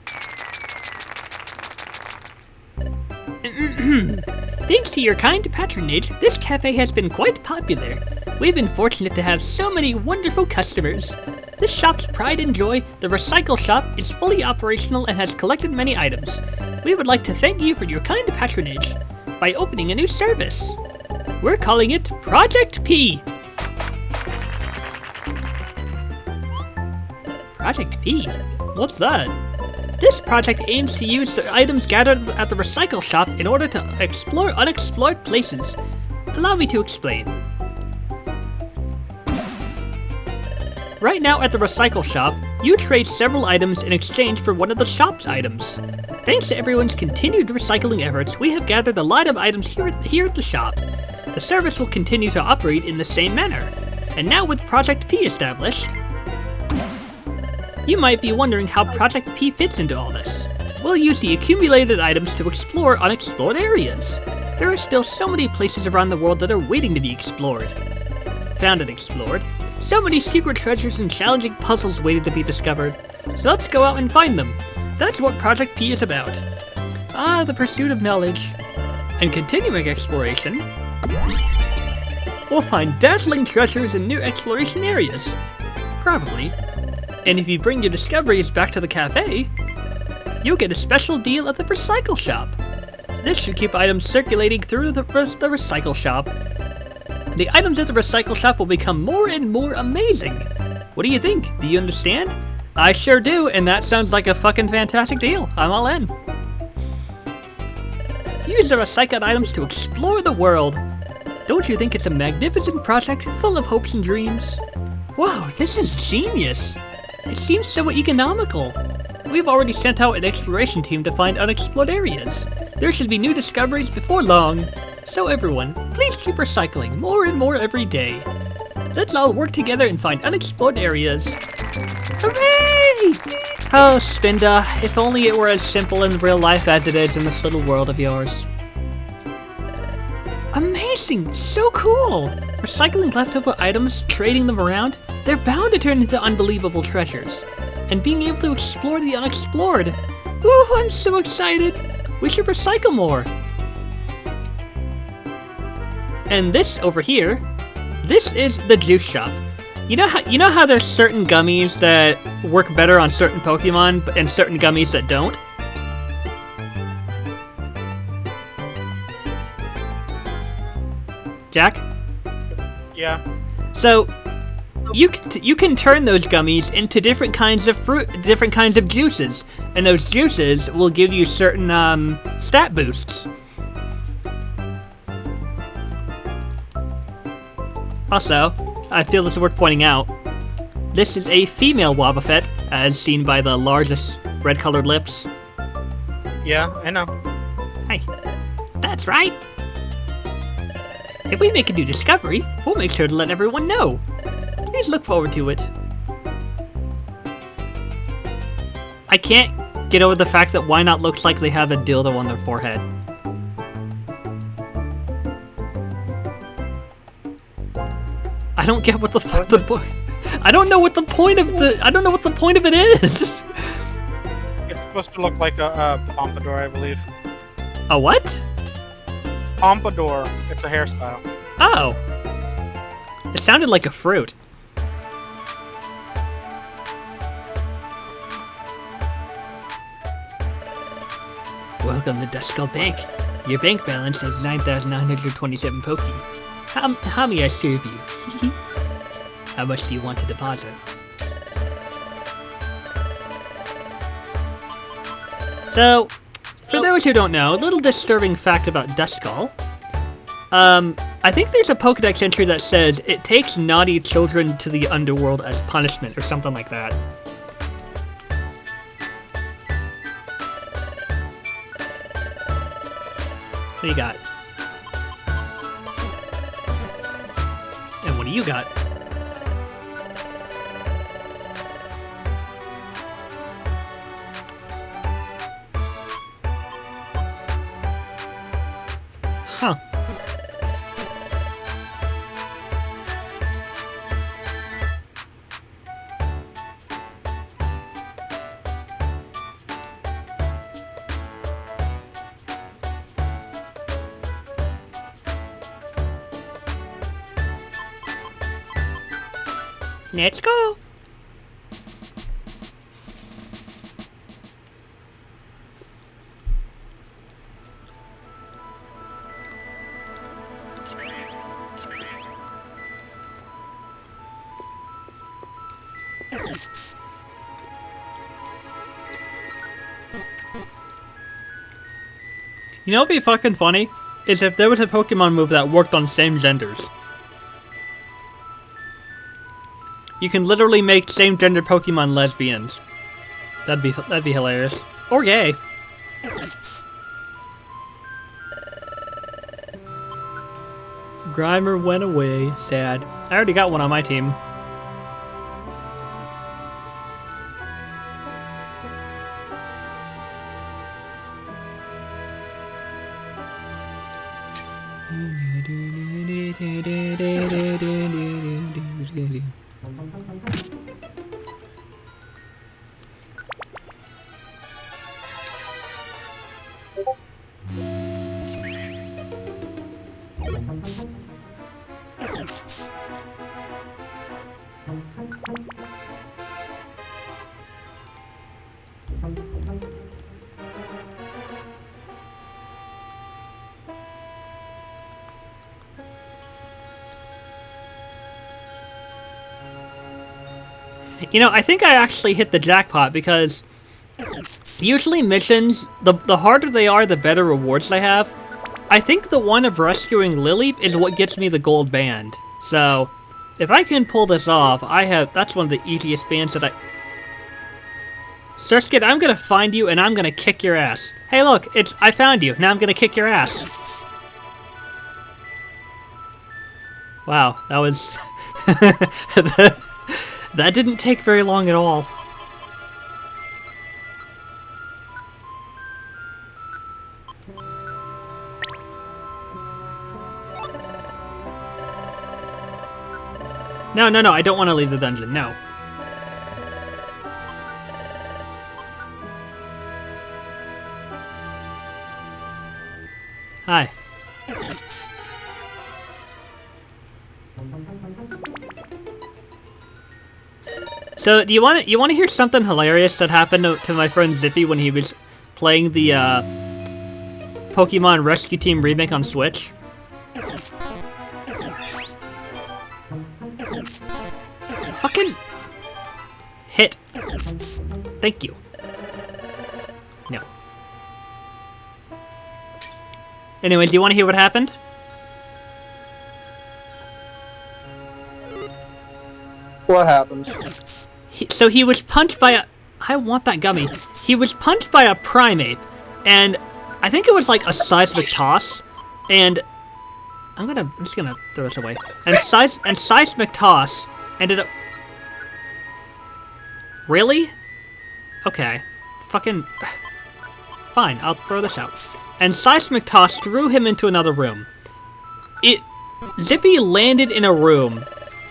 Thanks to your kind patronage, this cafe has been quite popular. We've been fortunate to have so many wonderful customers. This shop's pride and joy, the Recycle Shop, is fully operational and has collected many items. We would like to thank you for your kind patronage by opening a new service. We're calling it Project P. Project P? What's that? This project aims to use the items gathered at the Recycle Shop in order to explore unexplored places. Allow me to explain. Right now at the Recycle Shop, you trade several items in exchange for one of the shop's items. Thanks to everyone's continued recycling efforts, we have gathered a lot of items here at the shop. The service will continue to operate in the same manner. And now with Project P established, you might be wondering how Project P fits into all this. We'll use the accumulated items to explore unexplored areas. There are still so many places around the world that are waiting to be explored. Found and explored. So many secret treasures and challenging puzzles waiting to be discovered. So let's go out and find them. That's what Project P is about. Ah, the pursuit of knowledge. And continuing exploration, we'll find dazzling treasures in new exploration areas. Probably. And if you bring your discoveries back to the cafe, you'll get a special deal at the Recycle Shop. This should keep items circulating through the Recycle Shop. The items at the Recycle Shop will become more and more amazing. What do you think? Do you understand? I sure do, and that sounds like a fucking fantastic deal. I'm all in. Use the recycled items to explore the world. Don't you think it's a magnificent project full of hopes and dreams? Wow, this is genius. It seems so economical. We've already sent out an exploration team to find unexplored areas. There should be new discoveries before long. So everyone, please keep recycling more and more every day. Let's all work together and find unexplored areas. Hooray! Oh, Spinda, if only it were as simple in real life as it is in this little world of yours. Amazing! So cool! Recycling leftover items, trading them around, they're bound to turn into unbelievable treasures. And being able to explore the unexplored. Ooh, I'm so excited! We should recycle more! And this over here, this is the juice shop. You know how there's certain gummies that work better on certain Pokemon and certain gummies that don't? Jack? Yeah. So, you can turn those gummies into different kinds of fruit, different kinds of juices, and those juices will give you certain stat boosts. Also, I feel this is worth pointing out. This is a female Wobbuffet, as seen by the largest red-colored lips. Yeah, I know. Hey, that's right. If we make a new discovery, we'll make sure to let everyone know. Please look forward to it. I can't get over the fact that Wynot looks like they have a dildo on their forehead. I don't get what the fuck I don't know what the point of it is. It's supposed to look like a pompadour, I believe. A what? Pompadour. It's a hairstyle. Oh. It sounded like a fruit. Welcome to Duskull Bank. Your bank balance is 9,927 Poke. How may I serve you? How much do you want to deposit? So, for those who don't know, a little disturbing fact about Duskull. I think there's a Pokedex entry that says it takes naughty children to the underworld as punishment or something like that. What do you got? And what do you got? Huh. Let's go. You know what'd be fucking funny? Is if there was a Pokemon move that worked on same genders. You can literally make same-gender Pokemon lesbians. That'd be hilarious. Or gay. Grimer went away. Sad. I already got one on my team. You know, I think I actually hit the jackpot because usually missions, the harder they are, the better rewards they have. I think the one of rescuing Lily is what gets me the gold band. So, if I can pull this off, that's one of the easiest bands that Surskit, I'm gonna find you and I'm gonna kick your ass. Hey look, I found you, now I'm gonna kick your ass. Wow, that was... That didn't take very long at all. No, no, no, I don't want to leave the dungeon, no. Hi. So, do you want to hear something hilarious that happened to my friend Zippy when he was playing the Pokemon Rescue Team remake on Switch? Fucking hit. Thank you. No. Anyways, you want to hear what happened? What happened? So he was punched by a... I want that gummy. He was punched by a Primeape, and I think it was like a seismic toss, and I'm just gonna throw this away. And seismic toss ended up... Really? Okay. Fucking... Fine, I'll throw this out. And seismic toss threw him into another room. Zippy landed in a room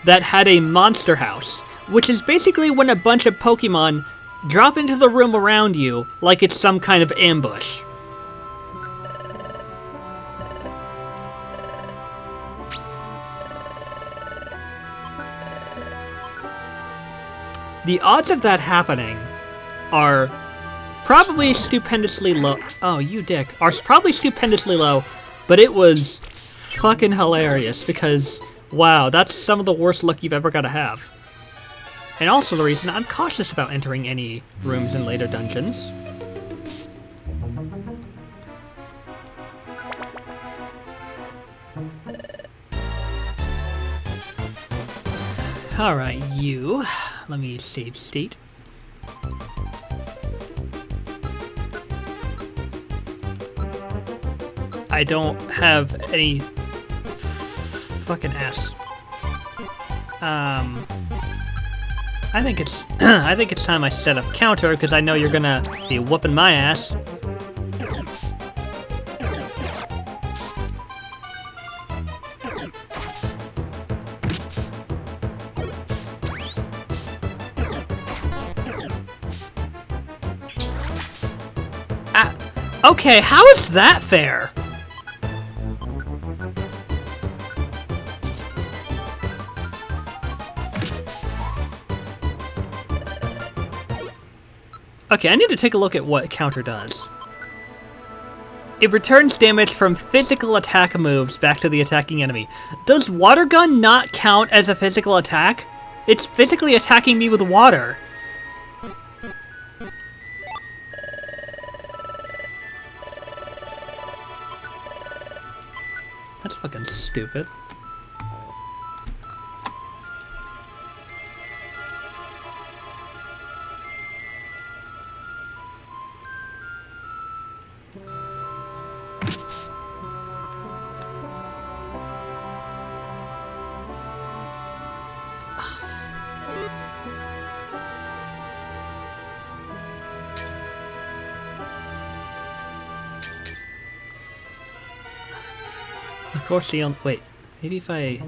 that had a monster house, which is basically when a bunch of Pokemon drop into the room around you like it's some kind of ambush. The odds of that happening are probably stupendously low. Oh, you dick. Are probably stupendously low, but it was fucking hilarious because, wow, that's some of the worst luck you've ever got to have. And also the reason I'm cautious about entering any rooms in later dungeons. Alright, you. Let me save state. I don't have any fucking ass. I think it's I think it's time I set up counter because I know you're gonna be whooping my ass. Okay, how is that fair? Okay, I need to take a look at what counter does. It returns damage from physical attack moves back to the attacking enemy. Does Water Gun not count as a physical attack? It's physically attacking me with water. That's fucking stupid. Of course, wait. Maybe if I...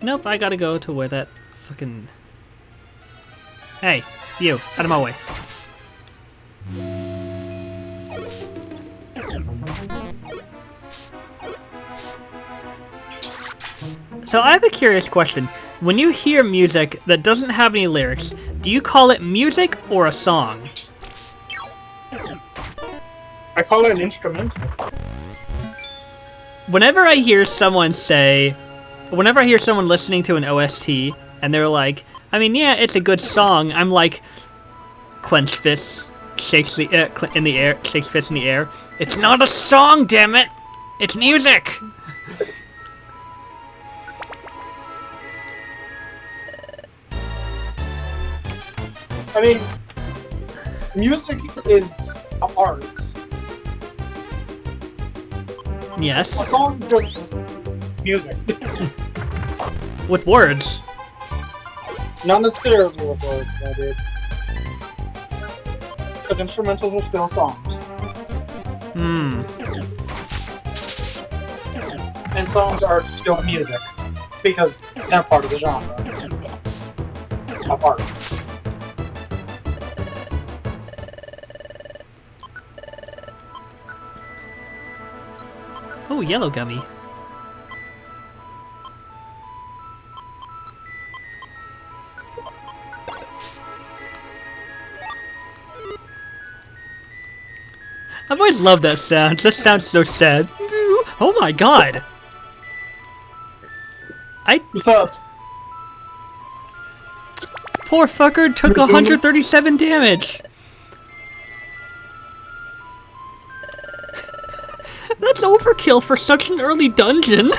Nope, I gotta go to where that fucking... Hey, you, out of my way. So I have a curious question. When you hear music that doesn't have any lyrics, do you call it music or a song? I call it an instrument. Whenever I hear someone listening to an OST, and they're like, I mean, yeah, it's a good song, I'm like, clench fists, shakes in the air, shakes fists in the air. It's not a song, damn it! It's music! I mean, music is art. Yes. A song is just music. With words. Not necessarily a word, I did. Because instrumentals are still songs. And songs are still music. Because they're part of the genre. A part of it. Oh, yellow gummy. I've always loved that sound. That sounds so sad. Oh my god! What's up? Poor fucker took 137 damage! That's overkill for such an early dungeon!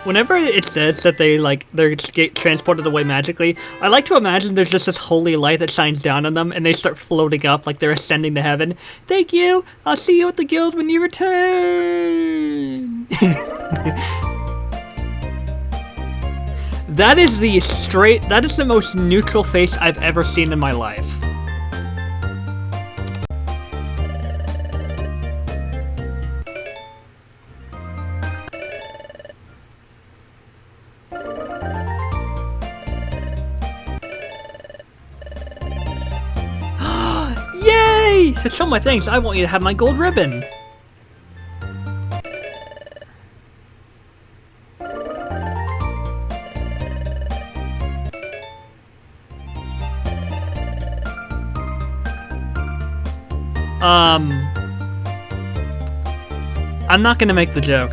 Whenever it says that they're transported away magically, I like to imagine there's just this holy light that shines down on them and they start floating up like they're ascending to heaven. Thank you! I'll see you at the guild when you return! That is the most neutral face I've ever seen in my life. Yay! To show my thanks, I want you to have my gold ribbon. I'm not gonna make the joke.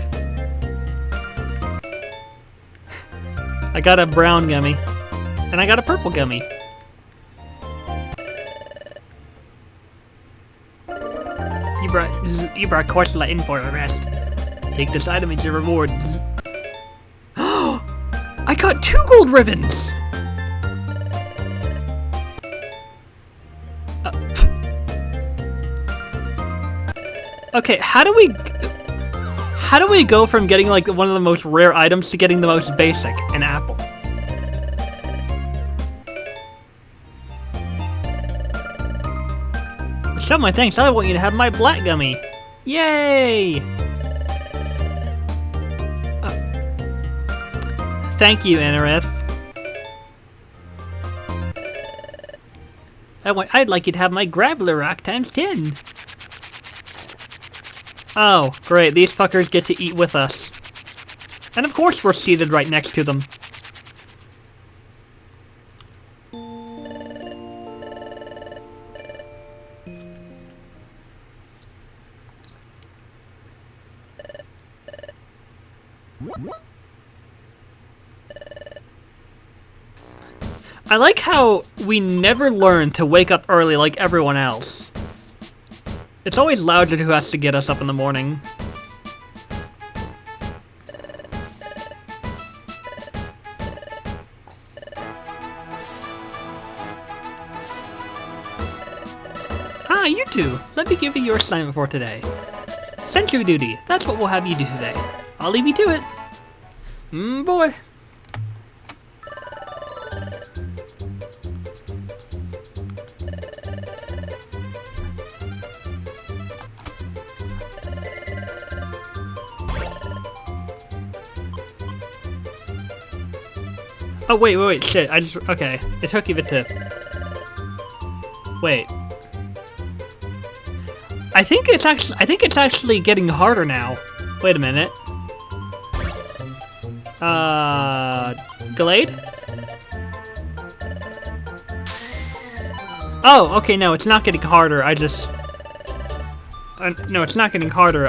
I got a brown gummy, and I got a purple gummy. You brought Corsola in for a rest. Take this item as your rewards. I got 2 gold ribbons! Okay, how do we go from getting like one of the most rare items to getting the most basic, an apple? Show my thanks, I want you to have my black gummy. Yay! Thank you, Anorith. I'd like you to have my Graveler Rock times 10. Oh, great, these fuckers get to eat with us. And of course we're seated right next to them. I like how we never learn to wake up early like everyone else. It's always Loudred who has to get us up in the morning. Ah, you two! Let me give you your assignment for today. Sentry duty, that's what we'll have you do today. I'll leave you to it. Boy. Oh, wait, shit, okay. It took you a bit to... Wait. I think it's actually getting harder now. Wait a minute. Glade? Oh, okay, no, it's not getting harder, no, it's not getting harder,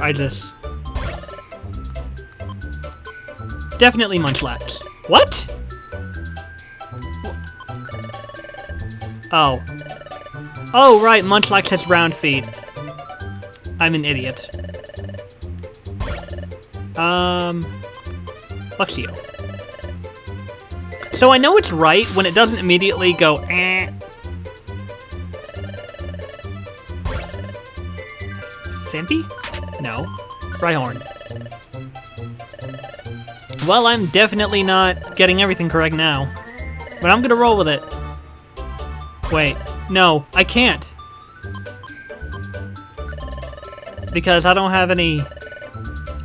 Definitely Munchlax. What? Oh. Oh, right, Munchlax has round feet. I'm an idiot. Luxio. So I know it's right when it doesn't immediately go, eh. Stampy? No. Rhyhorn. Well, I'm definitely not getting everything correct now. But I'm gonna roll with it. Wait. No, I can't. Because I don't have any...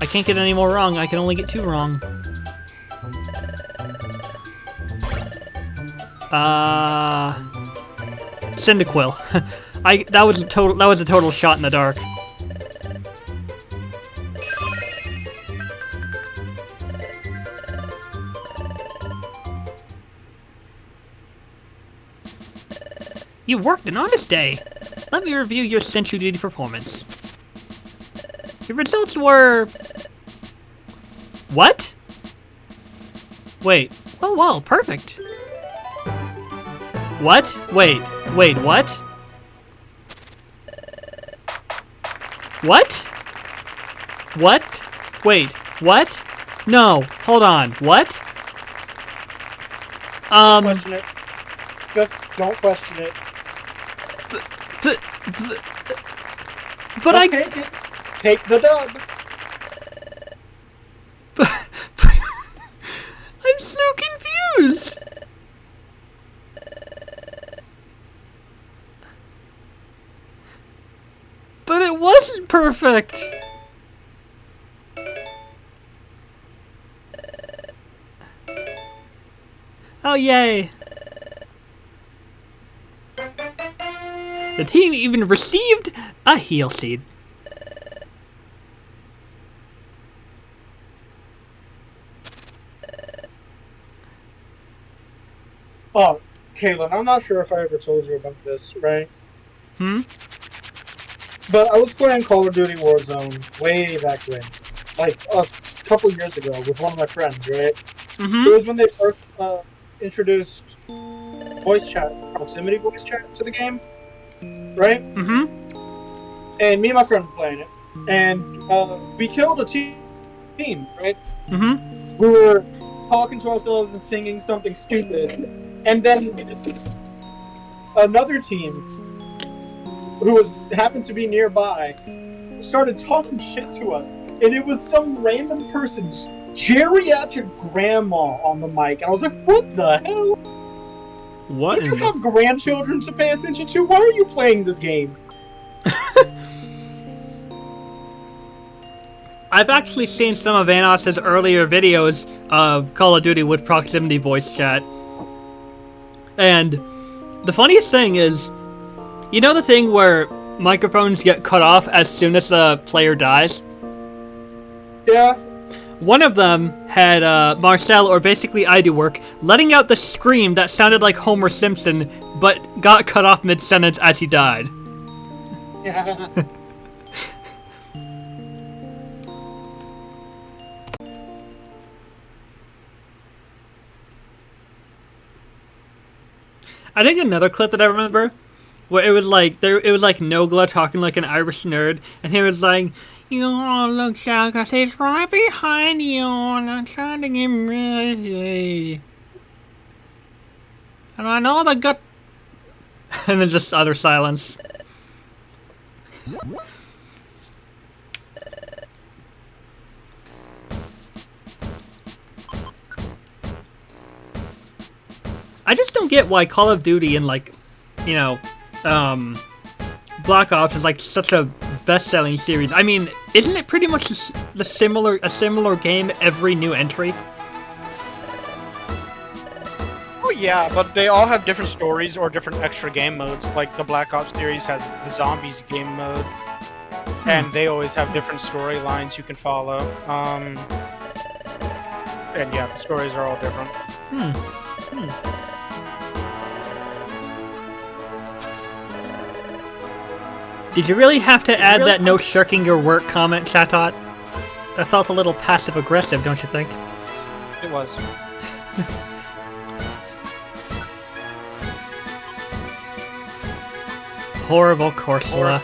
I can't get any more wrong. I can only get 2 wrong. Cyndaquil. That was a total shot in the dark. You worked an honest day. Let me review your Sentry Duty performance. Your results were... What? Wait. Oh, well, perfect. What? Wait, what? What? What? Wait, what? No, hold on, what? Question it. Just don't question it. But Just take it. Take the dub. I'm so confused. But it wasn't perfect. Oh, yay. The team even received a heal seed. Oh, Caitlin, I'm not sure if I ever told you about this, right? But I was playing Call of Duty Warzone way back when. Like, a couple years ago with one of my friends, right? It was when they first introduced voice chat, proximity voice chat to the game, right? And me and my friend were playing it, and we killed a team, right? We were talking to ourselves and singing something stupid, and then another team who happened to be nearby started talking shit to us, and it was some random person's geriatric grandma on the mic, and I was like, what the hell? What? Don't you have grandchildren to pay attention to? Why are you playing this game? I've actually seen some of Anos's earlier videos of Call of Duty with proximity voice chat. And the funniest thing is, you know the thing where microphones get cut off as soon as a player dies? Yeah. One of them had Marcel, or basically IDWork, letting out the scream that sounded like Homer Simpson, but got cut off mid-sentence as he died. Yeah. I think another clip that I remember, where it was like Nogla talking like an Irish nerd, and he was like, "You all look shocked, 'cause he's right behind you, and I'm trying to get ready. And I know the gut." And then just utter silence. I just don't get why Call of Duty and, like, you know, Black Ops is like such a best-selling series. I mean, isn't it pretty much a similar game every new entry? Oh yeah, but they all have different stories or different extra game modes. Like the Black Ops series has the Zombies game mode, and they always have different storylines you can follow. And yeah, the stories are all different. Did you really have to add that no shirking your work comment, Chatot? That felt a little passive-aggressive, don't you think? It was. Horrible Corsola.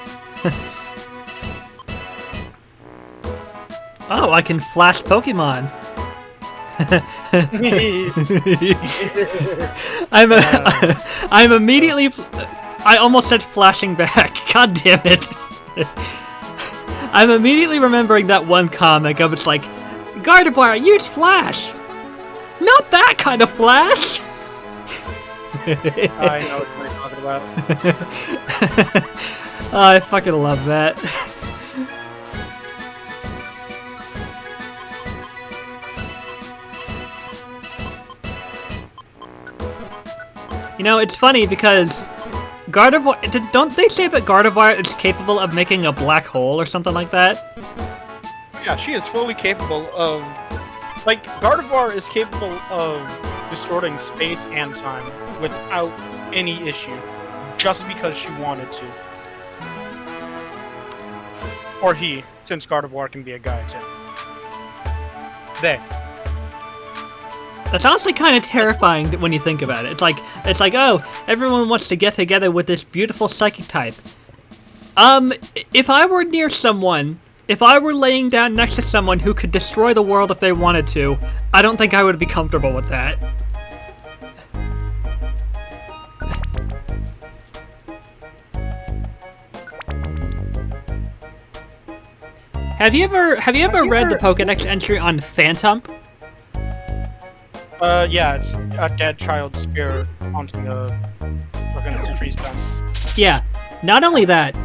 Oh, I can flash Pokemon. I'm immediately... I almost said flashing back. God damn it. I'm immediately remembering that one comic of it's like, Gardevoir, use Flash! Not that kind of Flash! I know what you're talking about. Oh, I fucking love that. You know, it's funny because Gardevoir... Don't they say that Gardevoir is capable of making a black hole or something like that? Yeah, she is fully capable of... Like, Gardevoir is capable of distorting space and time without any issue, just because she wanted to. Or he, since Gardevoir can be a guy too. They. That's honestly kind of terrifying when you think about it. It's like, oh, everyone wants to get together with this beautiful psychic type. If I were near someone, if I were laying down next to someone who could destroy the world if they wanted to, I don't think I would be comfortable with that. Have you ever read the Pokédex entry on Phantom? Yeah, it's a dead child's spirit haunting a fucking tree stump. Yeah. Not only that,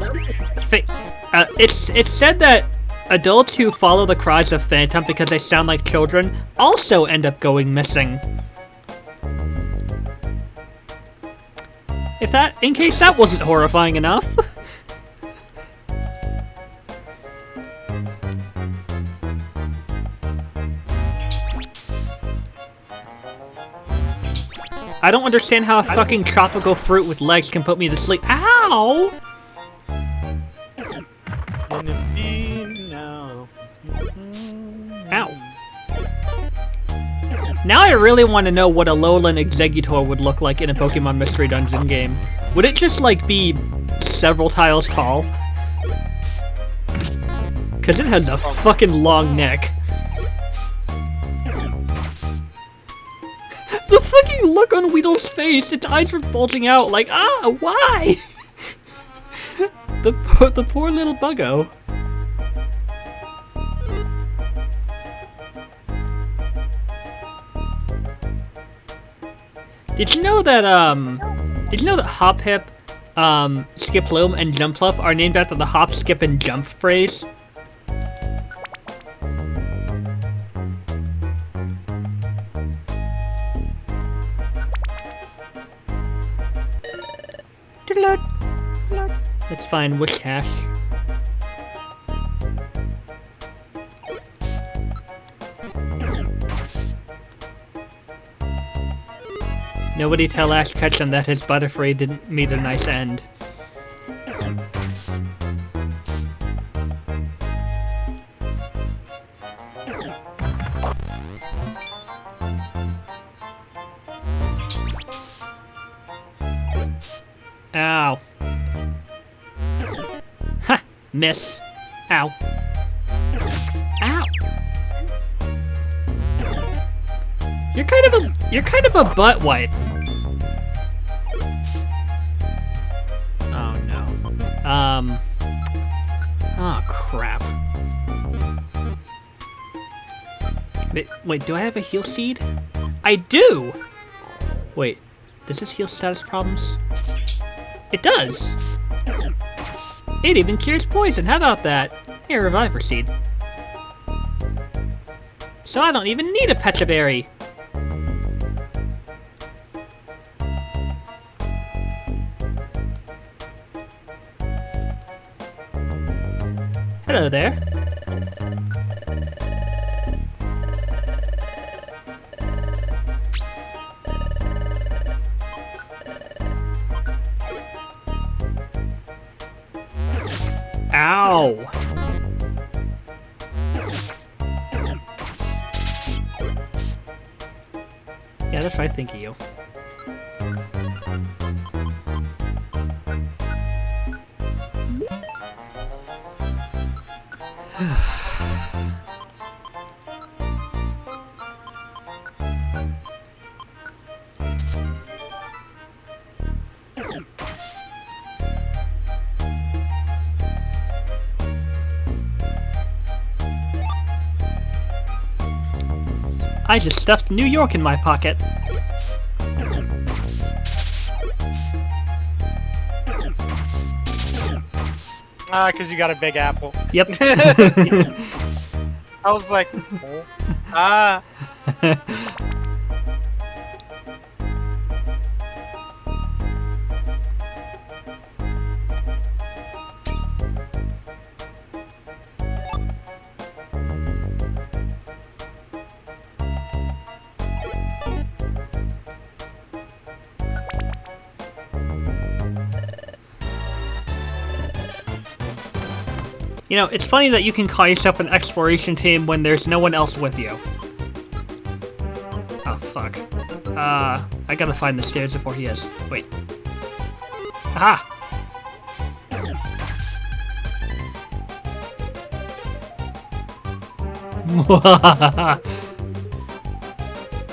it's said that adults who follow the cries of Phantom because they sound like children also end up going missing. In case that wasn't horrifying enough. I don't understand how a fucking tropical fruit with legs can put me to sleep. Ow! Ow. Now I really want to know what a Alolan Exeggutor would look like in a Pokemon Mystery Dungeon game. Would it just, like, be several tiles tall? Because it has a fucking long neck. The fucking look on Weedle's face, its eyes were bulging out like, why? the poor little buggo. Did you know that Hoppip, Skiploom, and Jumpluff are named after the hop, skip, and jump phrase? Let's find Wish Cache. Nobody tell Ash Ketchum that his Butterfree didn't meet a nice end. Ow. Ha! Miss. Ow. Ow. You're kind of a butt wipe. Oh no. Oh crap. Wait, do I have a heal seed? I do! Wait, does this heal status problems? It does! It even cures poison, how about that? Here, Reviver Seed. So I don't even need a Pecha Berry! Hello there. Ow! Yeah, that's right, thank you. I just stuffed New York in my pocket. Because you got a big apple. Yep. I was like, ah. You know, it's funny that you can call yourself an exploration team when there's no one else with you. Oh, fuck. I gotta find the stairs before he is. Wait. Aha!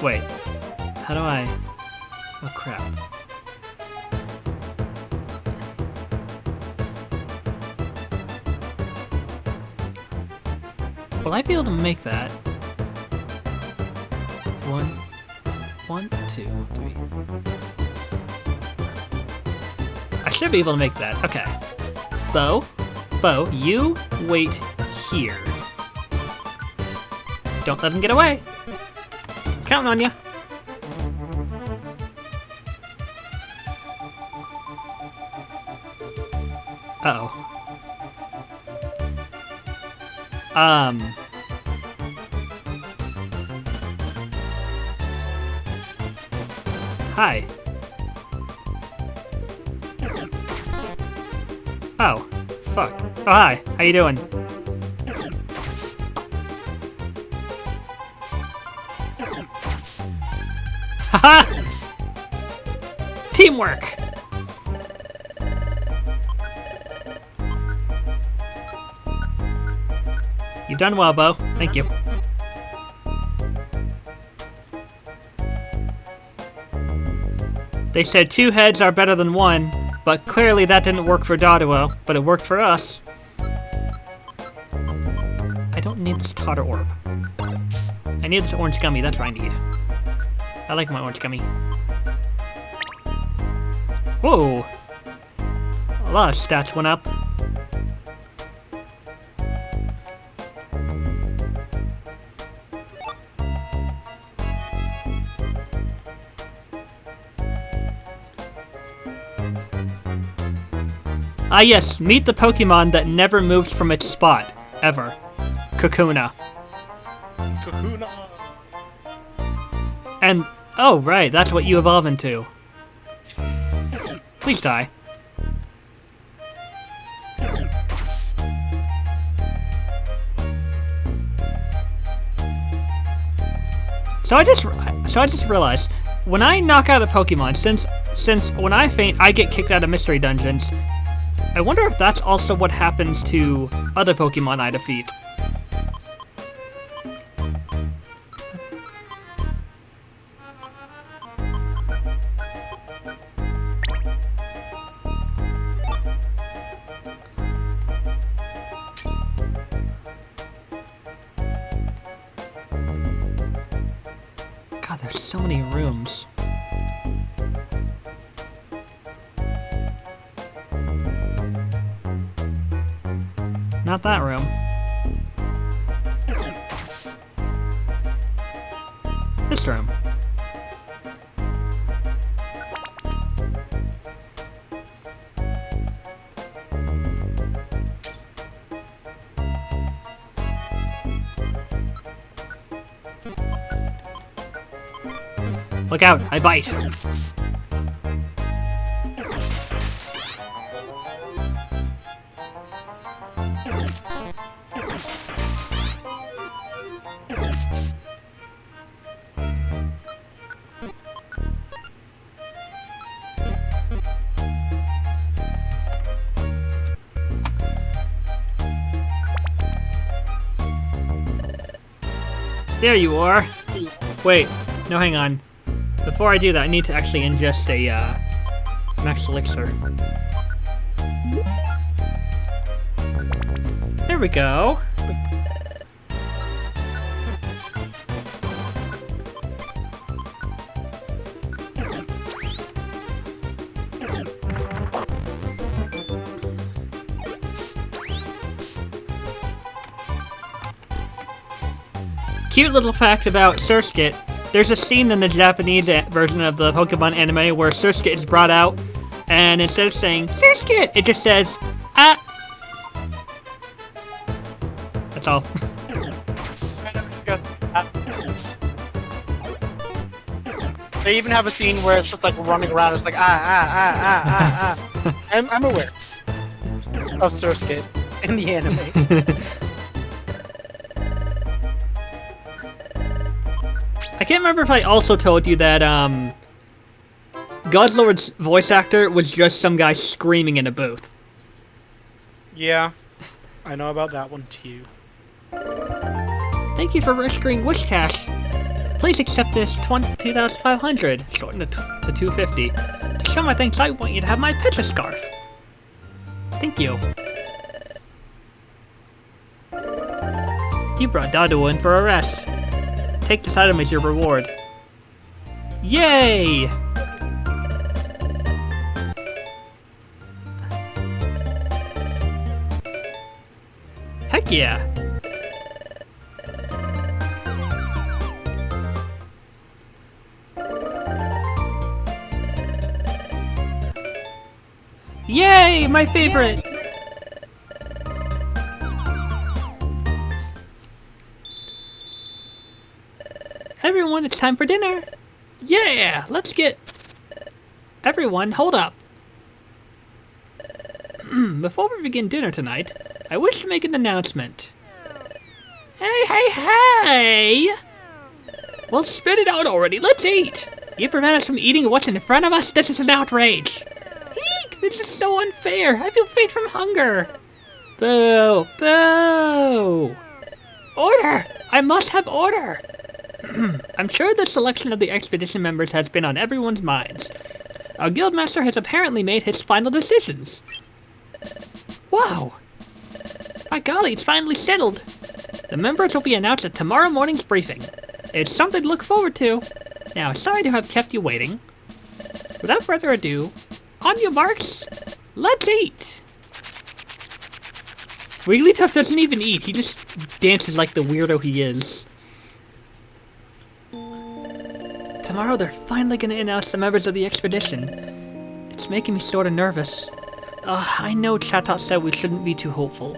Wait. How do I... Oh, crap. Will I be able to make that? 1, 2, 3. I should be able to make that. Okay. Bo, you wait here. Don't let him get away. Counting on you. Uh-oh. Hi. Oh, fuck. Oh, hi. How you doing? Haha! Teamwork! You've done well, Bo. Thank you. They said 2 heads are better than 1, but clearly that didn't work for Doduo, but it worked for us. I don't need this Totter Orb. I need this orange gummy, that's what I need. I like my orange gummy. Whoa! A lot of stats went up. Ah yes, meet the Pokemon that never moves from its spot, ever. Kakuna. Kakuna. And, oh right, that's what you evolve into. Please die. So I just realized, when I knock out a Pokemon, since when I faint, I get kicked out of mystery dungeons, I wonder if that's also what happens to other Pokemon I defeat. God, there's so many rooms. Not that room. This room. Look out, I bite. There you are. Wait, no, hang on. Before I do that, I need to actually ingest a max elixir. There we go. Cute little fact about Surskit. There's a scene in the Japanese version of the Pokemon anime where Surskit is brought out, and instead of saying, Surskit, it just says, ah. That's all. They even have a scene where it's just like running around. It's like I'm aware of Surskit in the anime. I can't remember if I also told you that Guzzlord's voice actor was just some guy screaming in a booth. Yeah, I know about that one too. Thank you for registering Wish Cash. Please accept this 2,500, shortened to 250. To show my thanks, I want you to have my picture scarf. Thank you. You brought Dadu in for a rest. Take this item as your reward. Yay! Heck yeah! Yay! My favorite! Everyone, it's time for dinner! Yeah! Let's get... Everyone, hold up! Before we begin dinner tonight, I wish to make an announcement. Hey! Well, spit it out already, let's eat! You prevent us from eating what's in front of us? This is an outrage! Eek! This is so unfair! I feel faint from hunger! Boo! Boo! Order! I must have order! I'm sure the selection of the expedition members has been on everyone's minds. Our guildmaster has apparently made his final decisions. Wow! By golly, it's finally settled! The members will be announced at tomorrow morning's briefing. It's something to look forward to. Now, sorry to have kept you waiting. Without further ado, on your marks, let's eat! Wigglytuff doesn't even eat, he just dances like the weirdo he is. Tomorrow they're finally gonna announce the members of the expedition. It's making me sorta nervous. I know Chatot said we shouldn't be too hopeful.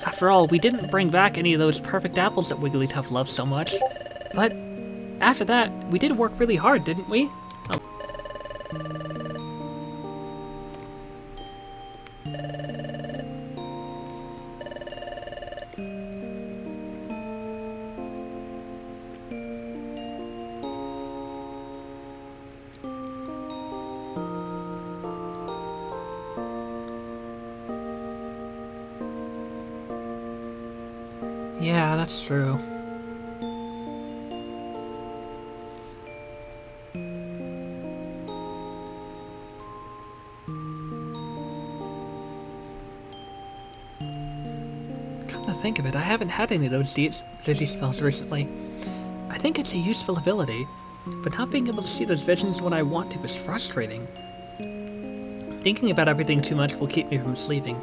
After all, we didn't bring back any of those perfect apples that Wigglytuff loves so much. But after that, we did work really hard, didn't we? Yeah, that's true. Come to think of it, I haven't had any of those dizzy spells recently. I think it's a useful ability, but not being able to see those visions when I want to is frustrating. Thinking about everything too much will keep me from sleeping.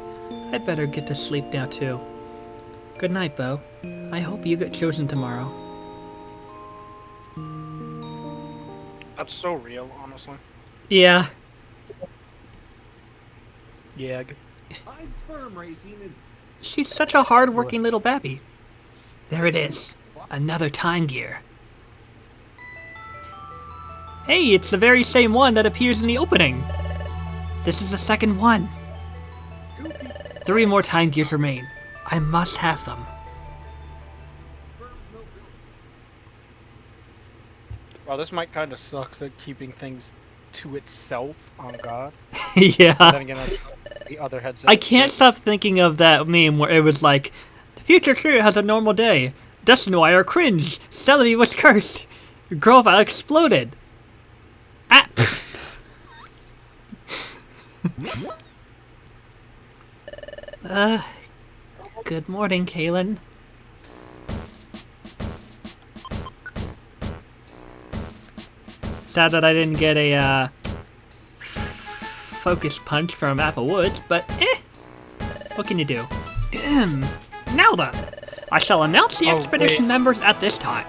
I'd better get to sleep now too. Good night, Bo. I hope you get chosen tomorrow. That's so real, honestly. Yeah. Yeah. I'm sperm racing is She's such a hard-working little babby. There it is. Another time gear. Hey, it's the very same one that appears in the opening. This is the second one. 3 more time gears remain. I must have them. Well, this might kind of suck, like keeping things to itself on God. Yeah. Then again, the other headset. I can't stop thinking of that meme where it was like, the future sure has a normal day. Dustin and I are cringe. Celery was cursed. Grovile exploded. Ah! Good morning, Kaylin. Sad that I didn't get a, focus punch from Apple Woods, but what can you do? Now then, I shall announce the Oh, expedition wait. members at this time.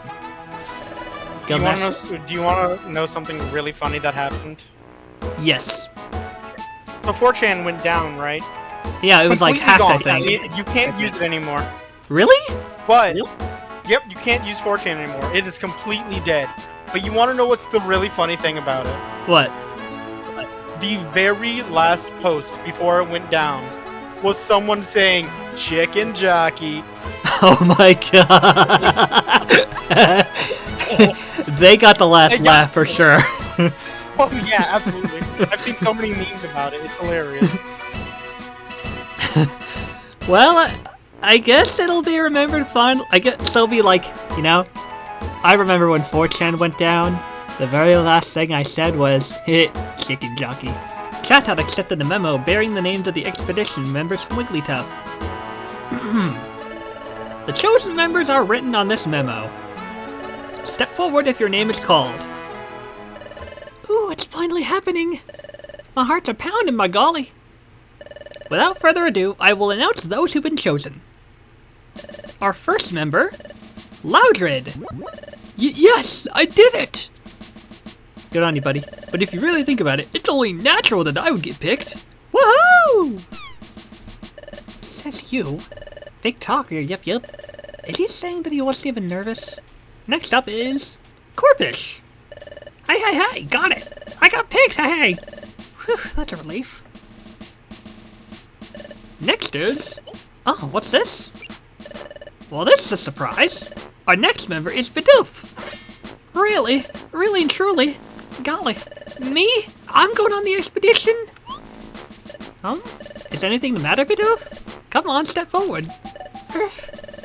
Do you want Guildmaster? to know something really funny that happened? Yes. So 4chan went down, right? Yeah, it was like Completely hacked, gone. I think. You can't use it anymore. Really? But, yep, you can't use 4chan anymore. It is completely dead. But you want to know what's the really funny thing about it? What? The very last post before it went down was someone saying, "Chicken jockey." Oh my god. They got the last laugh for sure. Oh yeah, absolutely. I've seen so many memes about it. It's hilarious. Well, I guess it'll be remembered fondly. I guess it'll be like, you know, I remember when 4chan went down, the very last thing I said was, hit chicken jockey. Chat had accepted the memo bearing the names of the expedition members from Wigglytuff. The chosen members are written on this memo. Step forward if your name is called. Ooh, it's finally happening. My heart's a pounding, my golly. Without further ado, I will announce those who've been chosen. Our first member, Loudred. Yes, I did it! Good on you, buddy. But if you really think about it, it's only natural that I would get picked. Woohoo! Says you. Big talker, yep. Is he saying that he wasn't even nervous? Next up is Corpish. Hey, got it. I got picked, hey. Whew, that's a relief. Next is... Oh, what's this? Well, this is a surprise. Our next member is Bidoof. Really? Really and truly? Golly. Me? I'm going on the expedition? Is anything the matter, Bidoof? Come on, step forward.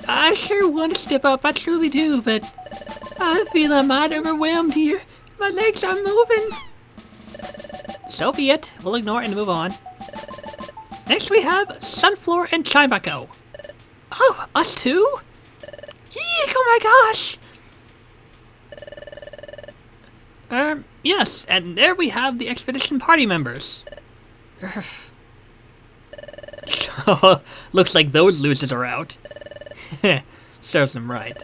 I sure want to step up, I truly do, but I feel a mite overwhelmed here. My legs are moving. So be it. We'll ignore it and move on. Next we have Sunfloor and Chimako. Oh, us too? Eek, oh my gosh! Yes, and there we have the expedition party members. Looks like those losers are out. Serves them right.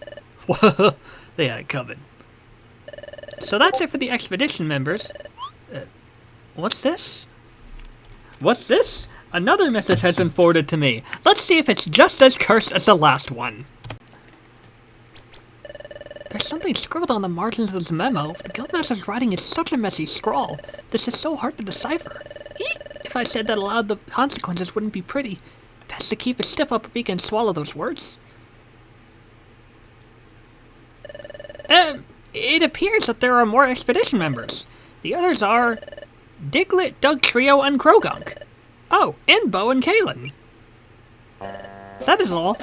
Whoa, they had it coming. So that's it for the expedition members. What's this? What's this? Another message has been forwarded to me. Let's see if it's just as cursed as the last one. There's something scribbled on the margins of this memo. The Guildmaster's writing is such a messy scrawl. This is so hard to decipher. If I said that aloud, the consequences wouldn't be pretty. Best to keep a stiff upper beak and swallow those words. It appears that there are more expedition members. The others are Diglett, Dugtrio, and Krogunk. Oh, and Bo and Kalen. That is all.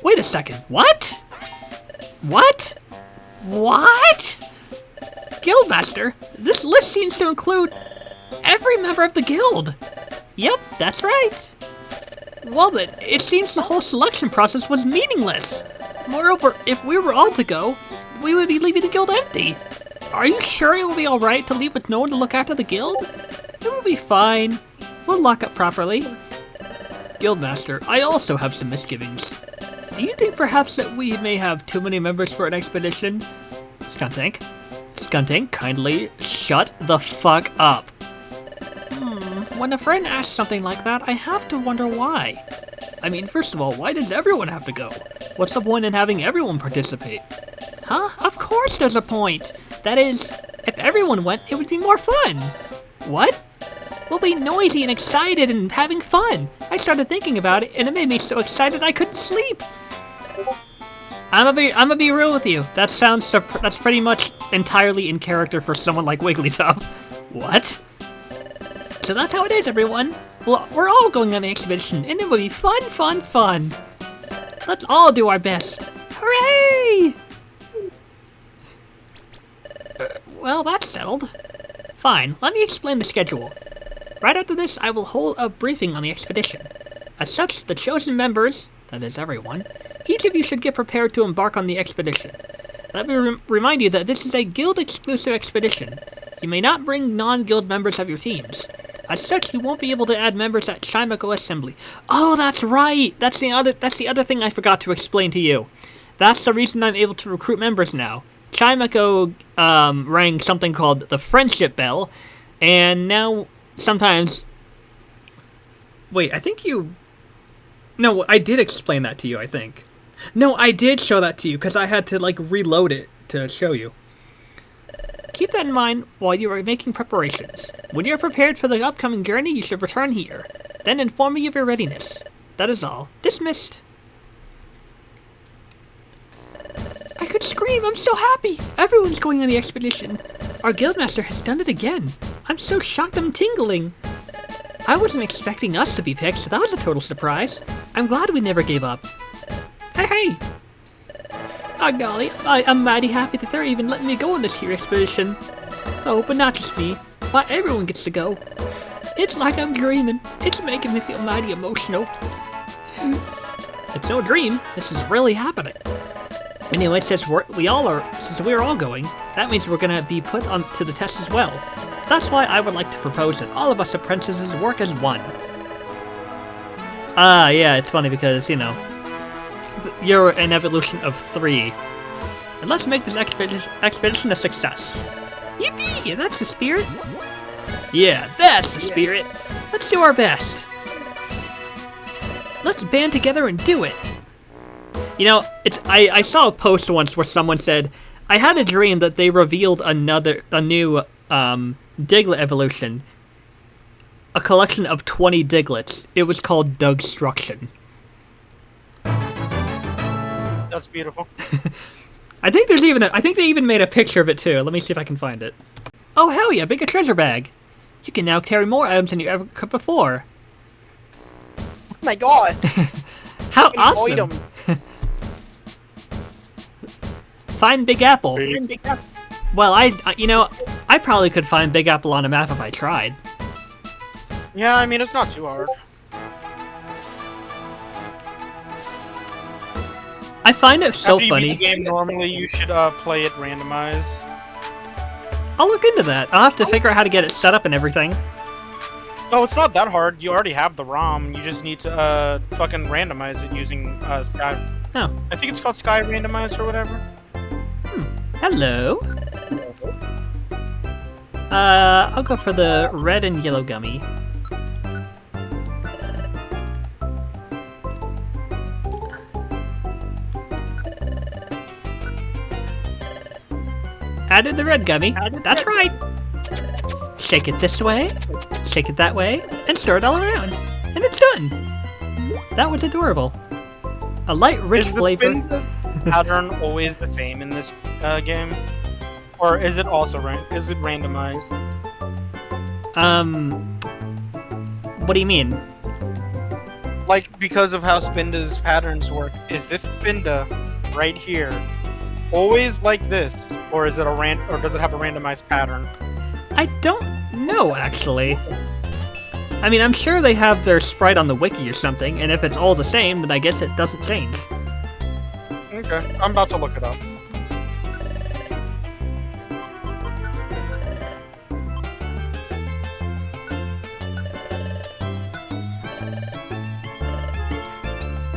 Wait a second. What? What? Guildmaster, this list seems to include every member of the guild. Yep, that's right. Well then, it seems the whole selection process was meaningless. Moreover, if we were all to go, we would be leaving the guild empty. Are you sure it will be alright to leave with no one to look after the guild? It will be fine. We'll lock up properly. Guildmaster, I also have some misgivings. Do you think perhaps that we may have too many members for an expedition? Skuntank, kindly shut the fuck up. When a friend asks something like that, I have to wonder why. I mean, first of all, why does everyone have to go? What's the point in having everyone participate? Huh? Of course there's a point! That is, if everyone went, it would be more fun! What? We'll be noisy and excited and having fun! I started thinking about it, and it made me so excited I couldn't sleep! I'm gonna be real with you. That's pretty much entirely in character for someone like Wigglytuff. What? So that's how it is, everyone. Well, we're all going on the expedition, and it will be fun, fun, fun. Let's all do our best. Hooray! Well, that's settled. Fine, let me explain the schedule. Right after this, I will hold a briefing on the expedition. As such, the chosen members, that is everyone, each of you should get prepared to embark on the expedition. Let me remind you that this is a guild-exclusive expedition. You may not bring non-guild members of your teams. As such, you won't be able to add members at Chimako Assembly. Oh, that's right! That's the other thing I forgot to explain to you. That's the reason I'm able to recruit members now. Chimako rang something called the Friendship Bell, and now sometimes... Wait, I think you... No, I did explain that to you, I think. No, I did show that to you, because I had to, like, reload it to show you. Keep that in mind while you are making preparations. When you are prepared for the upcoming journey, you should return here. Then inform me of your readiness. That is all. Dismissed. I could scream, I'm so happy! Everyone's going on the expedition. Our guildmaster has done it again. I'm so shocked I'm tingling. I wasn't expecting us to be picked, so that was a total surprise. I'm glad we never gave up. Hey! Oh golly, I'm mighty happy that they're even letting me go on this here expedition. Oh, but not just me. Why, everyone gets to go. It's like I'm dreaming. It's making me feel mighty emotional. It's no dream. This is really happening. Anyway, since we're all going, that means we're gonna be put on to the test as well. That's why I would like to propose that all of us apprentices work as one. Yeah, it's funny because, you know, you're an evolution of 3. And let's make this expedition a success. Yippee! That's the spirit. Yeah, that's the spirit. Let's do our best. Let's band together and do it. You know, I saw a post once where someone said, I had a dream that they revealed a new Diglett evolution. A collection of 20 Diglets. It was called Dugstruction. That's beautiful. I think there's even I think they even made a picture of it too. Let me see if I can find it. Oh hell yeah, bigger treasure bag. You can now carry more items than you ever could before. Oh my god. How awesome. Find Big Apple. Well, I probably could find Big Apple on a map if I tried. Yeah, I mean, it's not too hard. I find it so After you funny. beat the game, normally you should play it randomized. I'll look into that. I'll have to figure out how to get it set up and everything. No, it's not that hard. You already have the ROM. You just need to fucking randomize it using Sky. Oh. I think it's called Sky Randomize or whatever. Hello. I'll go for the red and yellow gummy. Added the red gummy. That's right. Shake it this way, shake it that way, and stir it all around. And it's done. That was adorable. A light, rich flavor. Is the spin pattern always the same in this game? Or is it also is it randomized? What do you mean? Like, because of how Spinda's patterns work, is this Spinda right here always like this, or is it or does it have a randomized pattern? I don't know, actually. I mean, I'm sure they have their sprite on the wiki or something, and if it's all the same, then I guess it doesn't change. Okay, I'm about to look it up.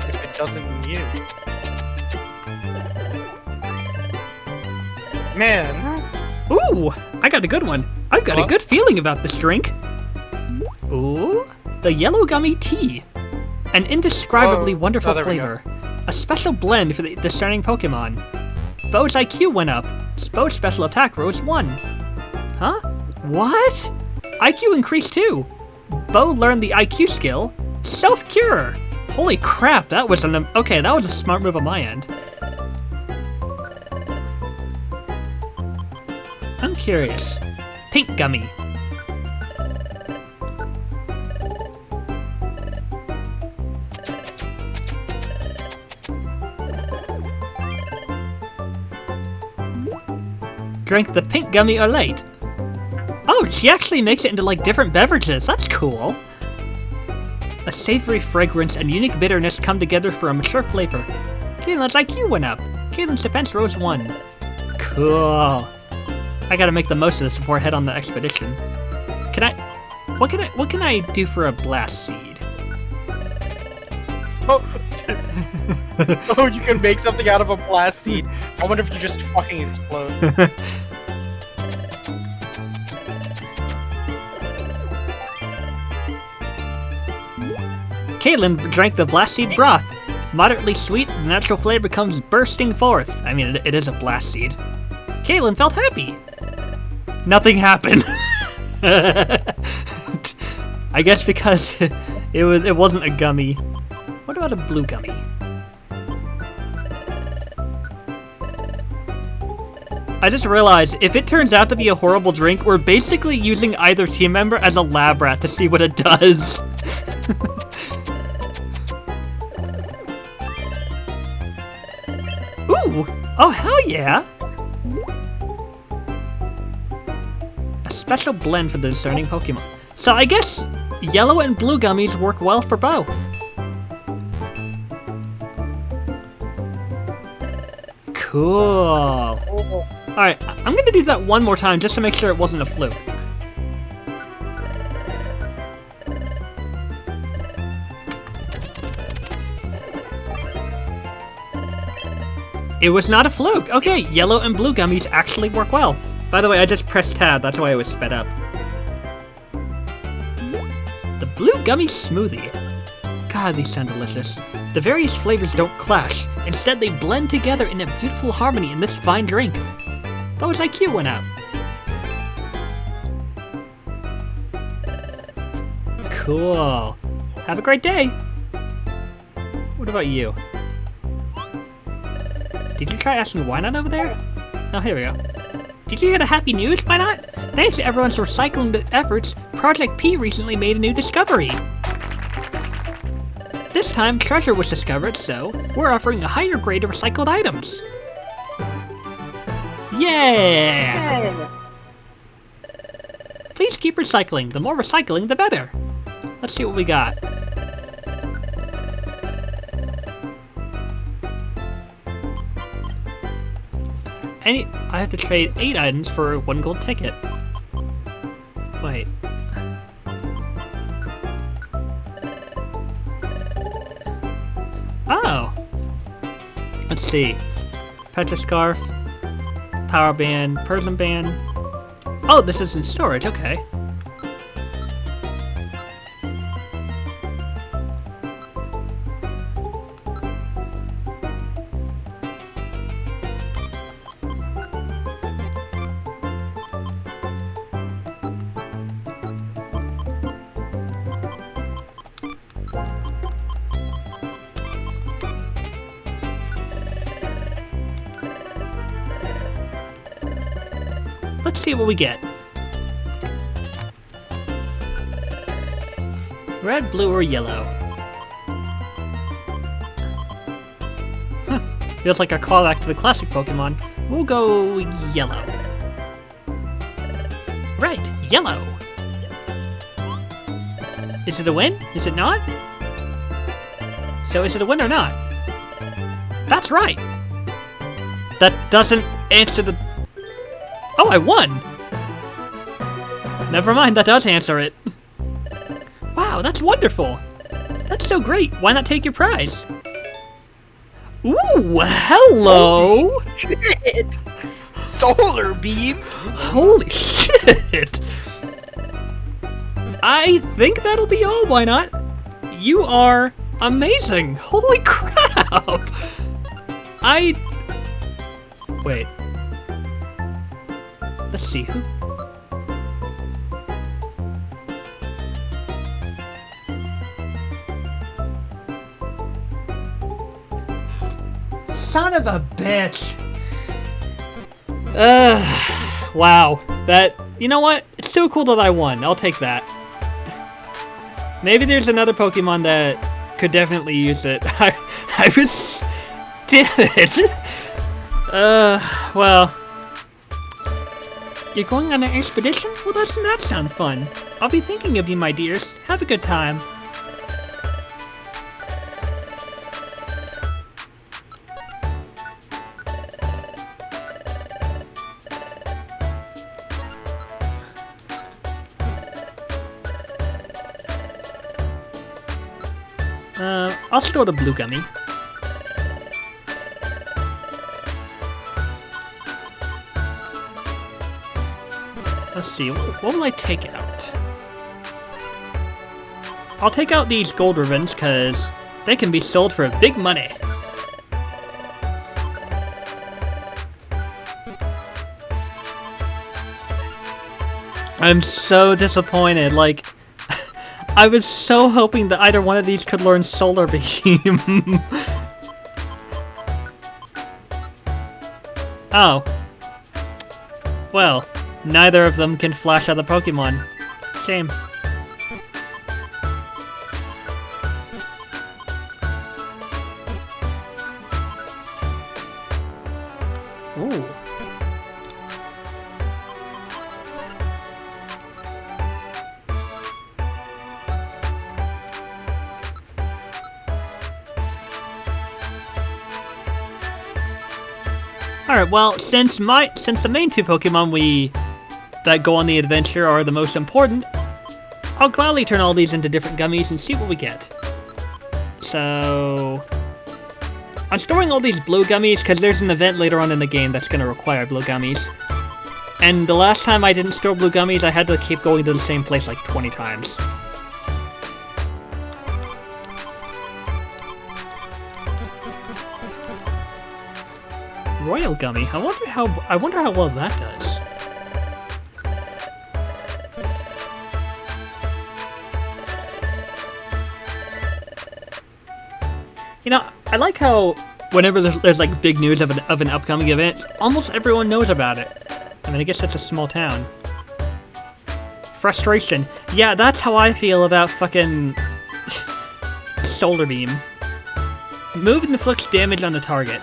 If it doesn't mute. Man. Ooh, I got a good one. I've got a good feeling about this drink. Ooh, the yellow gummy tea. An indescribably wonderful flavor. A special blend for the discerning Pokemon. Bo's IQ went up. Bo's special attack rose 1. Huh? What? IQ increased too. Bo learned the IQ skill, Self-Cure. Holy crap, that was okay, that was a smart move on my end. I'm curious. Pink gummy. Drink the pink gummy or late. Oh, she actually makes it into like different beverages. That's cool. A savory fragrance and unique bitterness come together for a mature flavor. Caitlin's IQ went up. Caitlin's defense rose 1. Cool. I gotta make the most of this before I head on the expedition. Can I... What can I do for a blast seed? Oh. Oh, you can make something out of a blast seed. I wonder if you just fucking explode. Caitlin drank the blast seed broth. Moderately sweet, the natural flavor comes bursting forth. I mean, it is a blast seed. Caitlin felt happy. Nothing happened. I guess because it wasn't a gummy. What about a blue gummy? I just realized, if it turns out to be a horrible drink, we're basically using either team member as a lab rat to see what it does. Ooh! Oh, hell yeah! A special blend for the discerning Pokemon. So I guess yellow and blue gummies work well for both. Cool. Alright, I'm gonna do that one more time just to make sure it wasn't a fluke. It was not a fluke. Okay, yellow and blue gummies actually work well. By the way, I just pressed tab, that's why it was sped up. The blue gummy smoothie. God, these sound delicious. The various flavors don't clash. Instead, they blend together in a beautiful harmony in this fine drink. Those IQ went out. Cool. Have a great day. What about you? Did you try asking why not over there? Oh, here we go. Did you hear the happy news? Why not? Thanks to everyone's recycling efforts, Project P recently made a new discovery. This time, treasure was discovered, so we're offering a higher grade of recycled items. Yeah! Please keep recycling. The more recycling, the better. Let's see what we got. I have to trade 8 items for 1 gold ticket. Wait. Oh! Let's see. Petra Scarf, Power Band, Persian Band. Oh, this is in storage, okay. Let's see what we get. Red, blue, or yellow? Feels like a callback to the classic Pokemon. We'll go yellow. Right, yellow. Is it a win? Is it not? So is it a win or not? That's right. That doesn't answer the... Oh, I won! Never mind, that does answer it. Wow, that's wonderful! That's so great, why not take your prize? Ooh, hello! Holy shit! Solar beam! Holy shit! I think that'll be all, why not? You are amazing! Holy crap! Wait. Let's see who. Son of a bitch. Wow. You know what? It's still cool that I won. I'll take that. Maybe there's another Pokemon that could definitely use it. I was... Damn it. Well... You're going on an expedition? Well, doesn't that sound fun? I'll be thinking of you, my dears. Have a good time. I'll store the blue gummy. Let's see, what will I take out? I'll take out these gold ribbons, because they can be sold for big money. I'm so disappointed, like, I was so hoping that either one of these could learn Solar Beam. Oh. Well, neither of them can flash other Pokemon. Shame. Ooh. Alright, well, since the main two Pokemon that go on the adventure are the most important, I'll gladly turn all these into different gummies and see what we get. So, I'm storing all these blue gummies because there's an event later on in the game that's going to require blue gummies. And the last time I didn't store blue gummies, I had to keep going to the same place like 20 times. Royal Gummy. I wonder how well that does. You know, I like how whenever there's like big news of an upcoming event, almost everyone knows about it. I mean, I guess it's a small town. Frustration. Yeah, that's how I feel about fucking Solar Beam. Move inflicts damage on the target.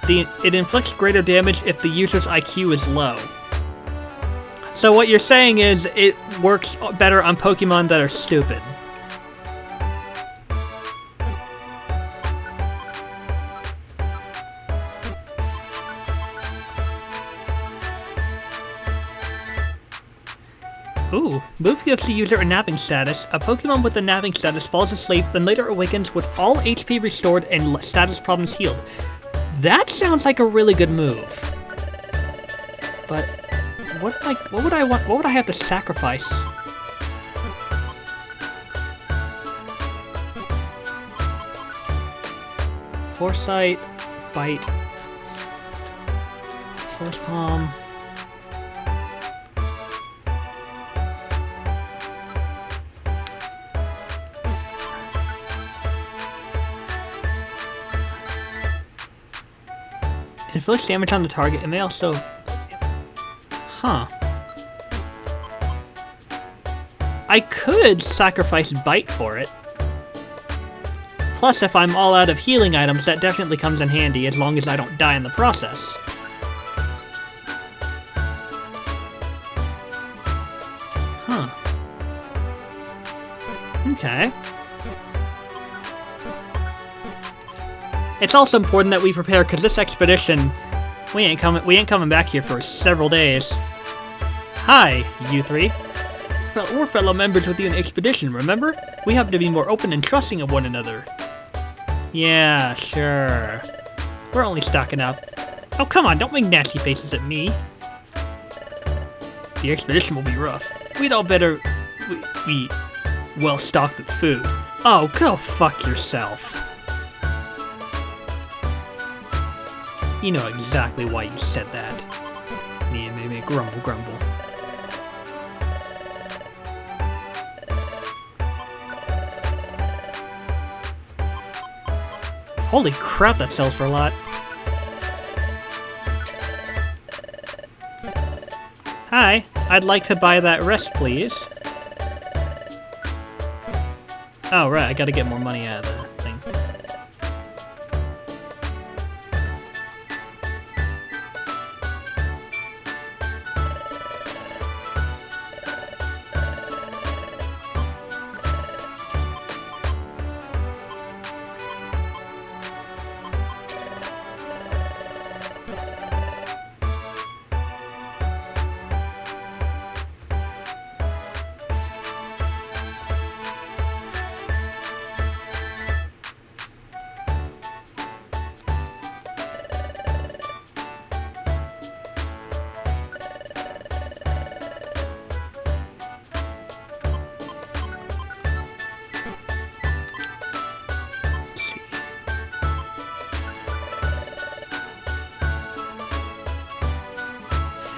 It inflicts greater damage if the user's IQ is low. So what you're saying is it works better on Pokemon that are stupid. Ooh, move gives the user a napping status. A Pokemon with a napping status falls asleep, then later awakens with all HP restored and status problems healed. That sounds like a really good move. But what would I want? What would I have to sacrifice? Foresight, Bite, Force Palm. Inflicts damage on the target. It may also... Huh. I could sacrifice Bite for it. Plus, if I'm all out of healing items, that definitely comes in handy as long as I don't die in the process. Huh. Okay. It's also important that we prepare, because this expedition, we ain't coming back here for several days. Hi, you three. We're fellow members with you in the expedition, remember? We have to be more open and trusting of one another. Yeah, sure. We're only stocking up. Oh, come on, don't make nasty faces at me. The expedition will be rough. We'd all better be well stocked with food. Oh, go fuck yourself. You know exactly why you said that. Yeah, maybe grumble, grumble. Holy crap, that sells for a lot. Hi, I'd like to buy that rest, please. Oh, right, I gotta get more money out of the thing.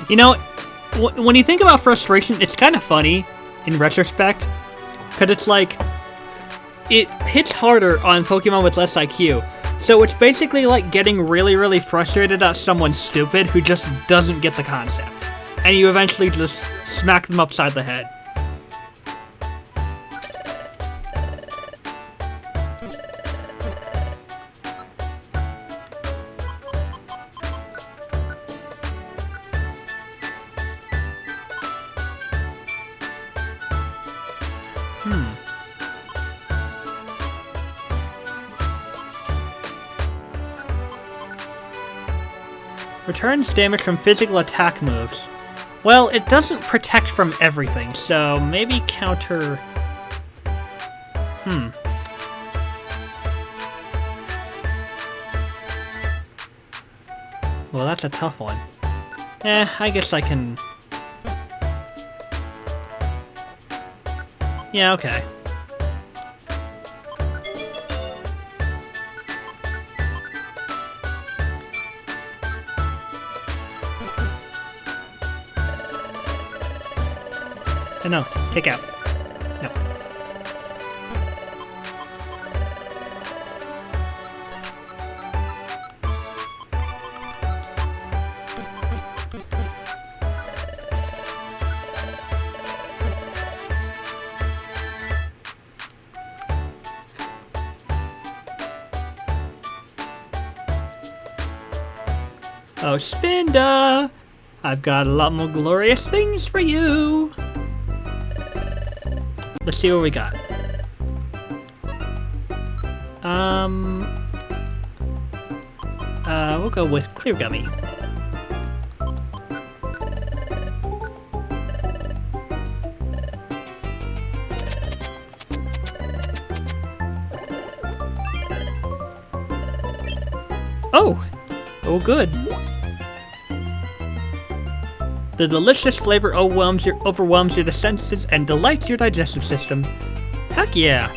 You know, when you think about frustration, it's kind of funny in retrospect, because it's like, it hits harder on Pokemon with less IQ. So it's basically like getting really, really frustrated at someone stupid who just doesn't get the concept. And you eventually just smack them upside the head. Returns damage from physical attack moves. Well, it doesn't protect from everything, so maybe counter... Well, that's a tough one. I guess I can... Yeah, okay. No, take out. No. Oh, Spinda! I've got a lot more glorious things for you! Let's see what we got. We'll go with Clear Gummy. Oh, good. The delicious flavor overwhelms your senses and delights your digestive system. Heck yeah!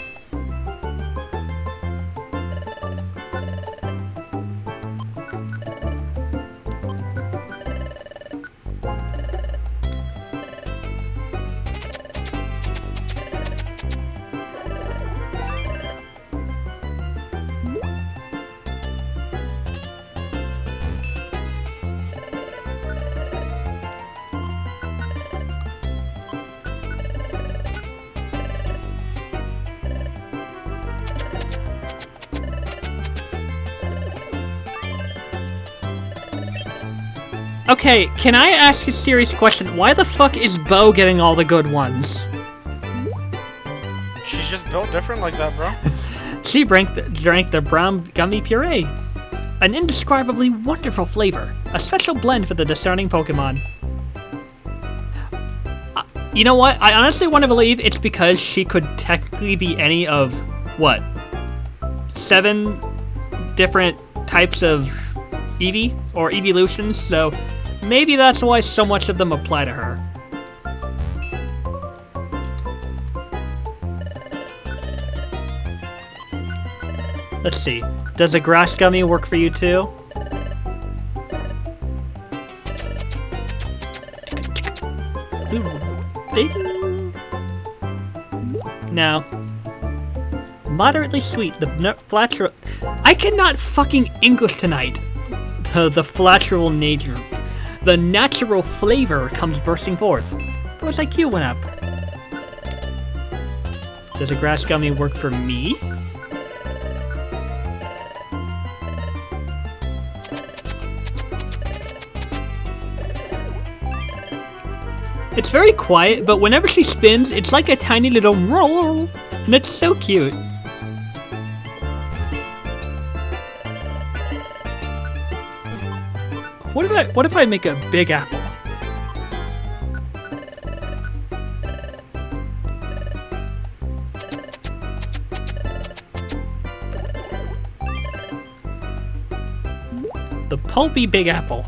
Okay, can I ask a serious question? Why the fuck is Bo getting all the good ones? She's just built different like that, bro. She drank the brown gummy puree. An indescribably wonderful flavor. A special blend for the discerning Pokemon. You know what? I honestly want to believe it's because she could technically be any of, what? 7 different types of Eevee? Or evolutions, so maybe that's why so much of them apply to her. Let's see. Does a grass gummy work for you too? No. Moderately sweet, the flatteral... I cannot fucking English tonight! The flatteral nature. The natural flavor comes bursting forth. Those IQ went up. Does a grass gummy work for me? It's very quiet, but whenever she spins, it's like a tiny little roll, and it's so cute. What if I make a big apple? The pulpy big apple.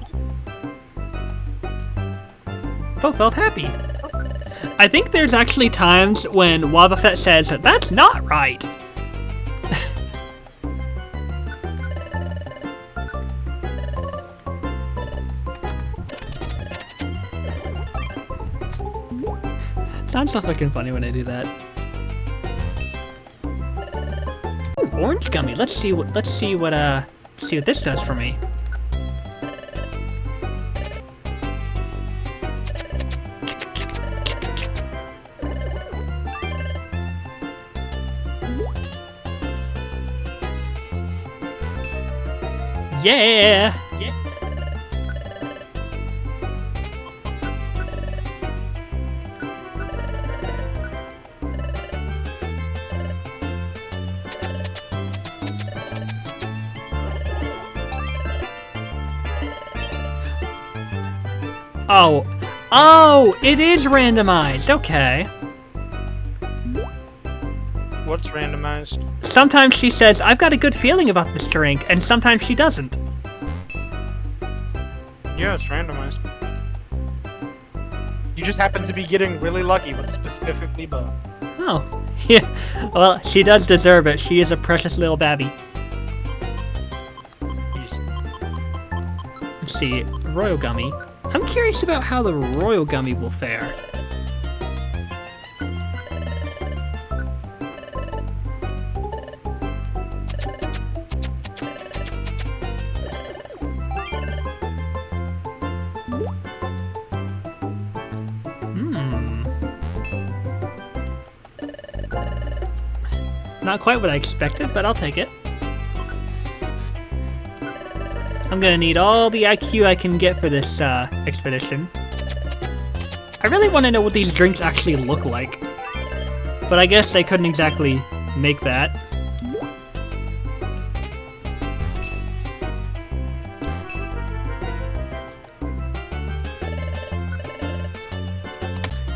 Both felt happy. I think there's actually times when Wobbuffet says, "That's not right." Sounds so fucking funny when I do that. Ooh, orange gummy. Let's see what this does for me. Yeah! Oh, it is randomized. Okay. What's randomized? Sometimes she says, I've got a good feeling about this drink, and sometimes she doesn't. Yeah, it's randomized. You just happen to be getting really lucky with specifically Bo. Oh, yeah. Well, she does deserve it. She is a precious little babby. Let's see, Royal Gummy. I'm curious about how the Royal Gummy will fare. Not quite what I expected, but I'll take it. I'm gonna need all the IQ I can get for this expedition. I really want to know what these drinks actually look like. But I guess they couldn't exactly make that.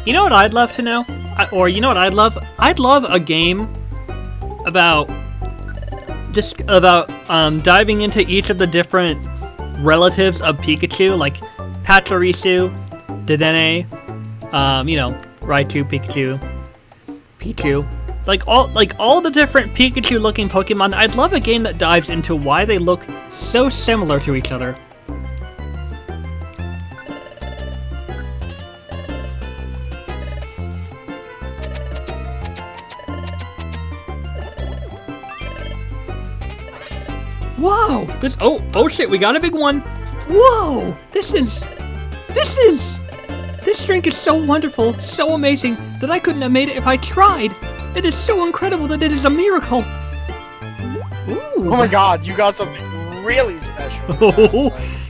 You know what I'd love to know? Or you know what I'd love? I'd love a game about diving into each of the different relatives of Pikachu, like Pachirisu, Dedenne, Raichu, Pichu, like all the different Pikachu-looking Pokemon. I'd love a game that dives into why they look so similar to each other. Whoa! Oh shit, we got a big one! Whoa! This drink is so wonderful, so amazing, that I couldn't have made it if I tried! It is so incredible that it is a miracle! Ooh. Oh my god, you got something really special.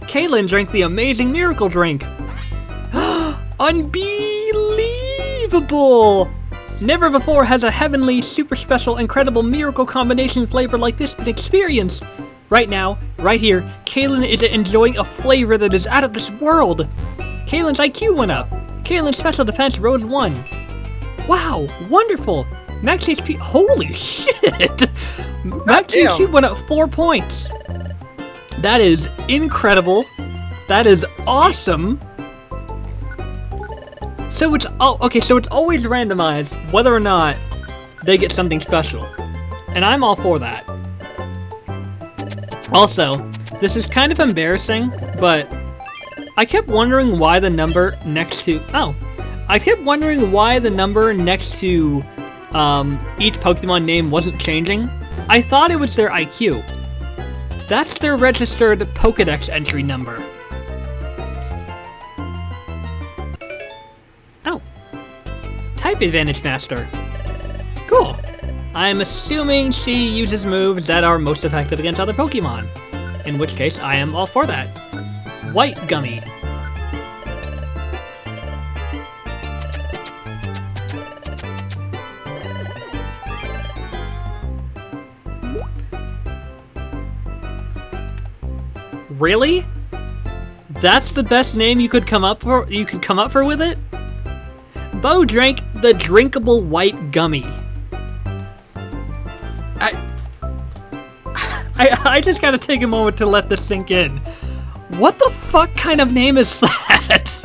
Kaylin drank the amazing miracle drink! Unbelievable! Never before has a heavenly, super special, incredible miracle combination flavor like this been experienced! Right now, right here, Kaylin is enjoying a flavor that is out of this world! Kaylin's IQ went up! Kaylin's special defense rose 1. Wow, wonderful! Max HP, holy shit! Max HP went up 4 points! That is incredible! That is awesome! So it's always randomized whether or not they get something special. And I'm all for that. Also, this is kind of embarrassing, but I kept wondering why the number next to each Pokemon name wasn't changing. I thought it was their IQ. That's their registered Pokedex entry number. Oh. Type Advantage Master. Cool. I'm assuming she uses moves that are most effective against other Pokemon. In which case, I am all for that. White Gummy. Really? That's the best name you could come up for with it? Bo drank the drinkable white gummy. I just gotta take a moment to let this sink in. What the fuck kind of name is that?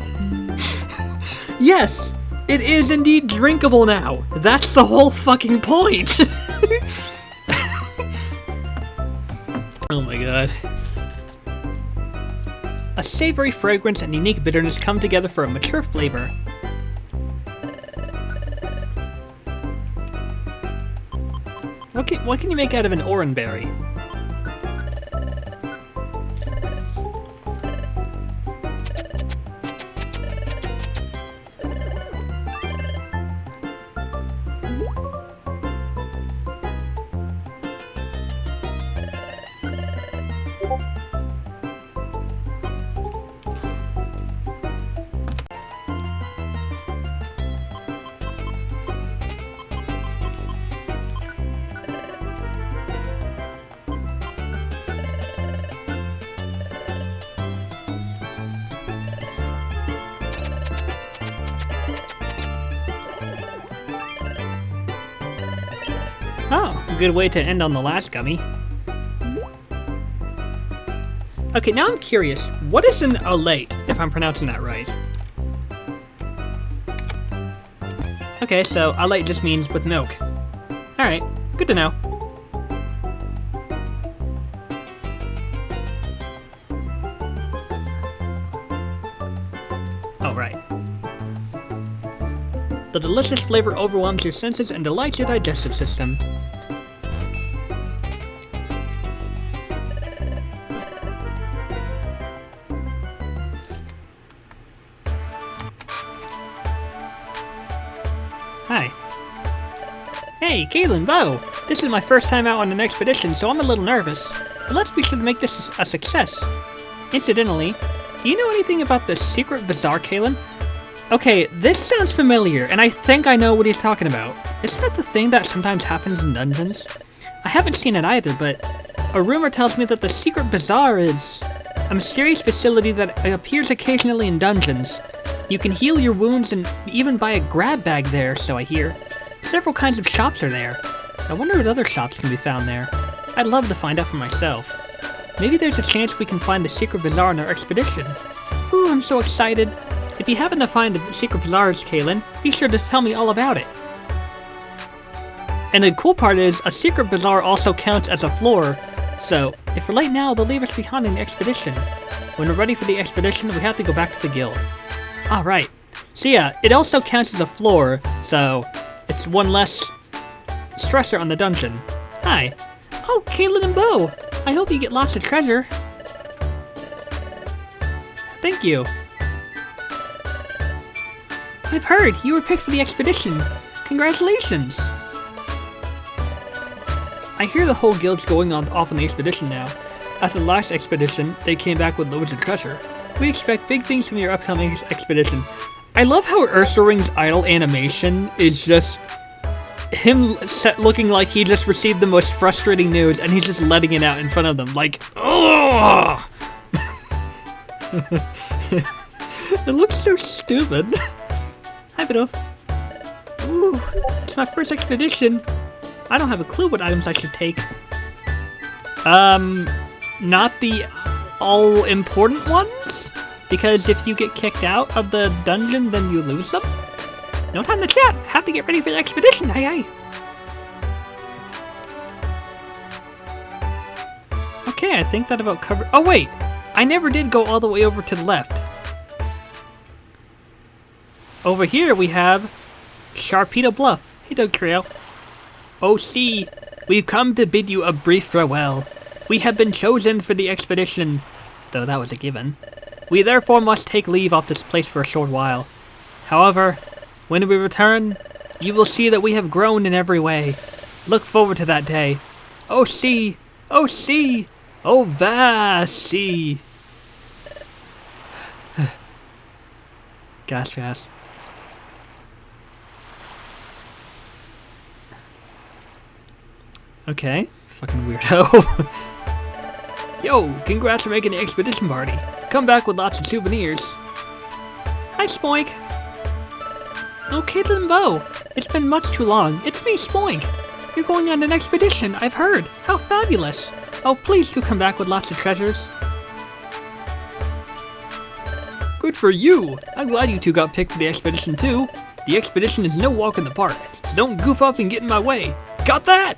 Yes, it is indeed drinkable now. That's the whole fucking point. Oh my god. A savory fragrance and unique bitterness come together for a mature flavor. What can you make out of an oran berry? Oh, a good way to end on the last gummy. Okay, now I'm curious. What is an olate, if I'm pronouncing that right? Okay, so olate just means with milk. Alright, good to know. Oh, right. The delicious flavor overwhelms your senses and delights your digestive system. Hi. Hey, Katelyn, Bo! This is my first time out on an expedition, so I'm a little nervous. But let's be sure to make this a success. Incidentally, do you know anything about the secret bazaar, Katelyn? Okay, this sounds familiar, and I think I know what he's talking about. Isn't that the thing that sometimes happens in dungeons? I haven't seen it either, but a rumor tells me that the secret bazaar is a mysterious facility that appears occasionally in dungeons. You can heal your wounds and even buy a grab bag there, so I hear. Several kinds of shops are there. I wonder what other shops can be found there. I'd love to find out for myself. Maybe there's a chance we can find the secret bazaar on our expedition. Ooh, I'm so excited. If you happen to find the secret bazaars, Katelyn, be sure to tell me all about it. And the cool part is, a secret bazaar also counts as a floor, so if we're late now, they'll leave us behind in the expedition. When we're ready for the expedition, we have to go back to the guild. Alright, so yeah, it also counts as a floor, so it's one less stressor on the dungeon. Hi. Oh, Katelyn and Bo! I hope you get lots of treasure. Thank you. I've heard you were picked for the expedition. Congratulations! I hear the whole guild's going off on the expedition now. After the last expedition, they came back with loads of treasure. We expect big things from your upcoming expedition. I love how Ursaring's idle animation is just him looking like he just received the most frustrating news and he's just letting it out in front of them, like, oh! It looks so stupid. Hi, Bidoof. Ooh, it's my first expedition. I don't have a clue what items I should take. Not the all-important ones? Because if you get kicked out of the dungeon, then you lose them? No time to chat! Have to get ready for the expedition, hey. Okay, I think that about covers... Oh wait! I never did go all the way over to the left. Over here we have Sharpedo Bluff. Hey, Dugtrio. OC, we've come to bid you a brief farewell. We have been chosen for the expedition, though that was a given. We therefore must take leave of this place for a short while. However, when we return, you will see that we have grown in every way. Look forward to that day. OC, OC, Ovasi. Gas fast. Okay, fucking weirdo. Yo, congrats on making the expedition party. Come back with lots of souvenirs. Hi, Spoink. Oh, Katelyn Bo. It's been much too long. It's me, Spoink. You're going on an expedition, I've heard. How fabulous. Oh, please do come back with lots of treasures. Good for you. I'm glad you two got picked for the expedition too. The expedition is no walk in the park, so don't goof up and get in my way. Got that?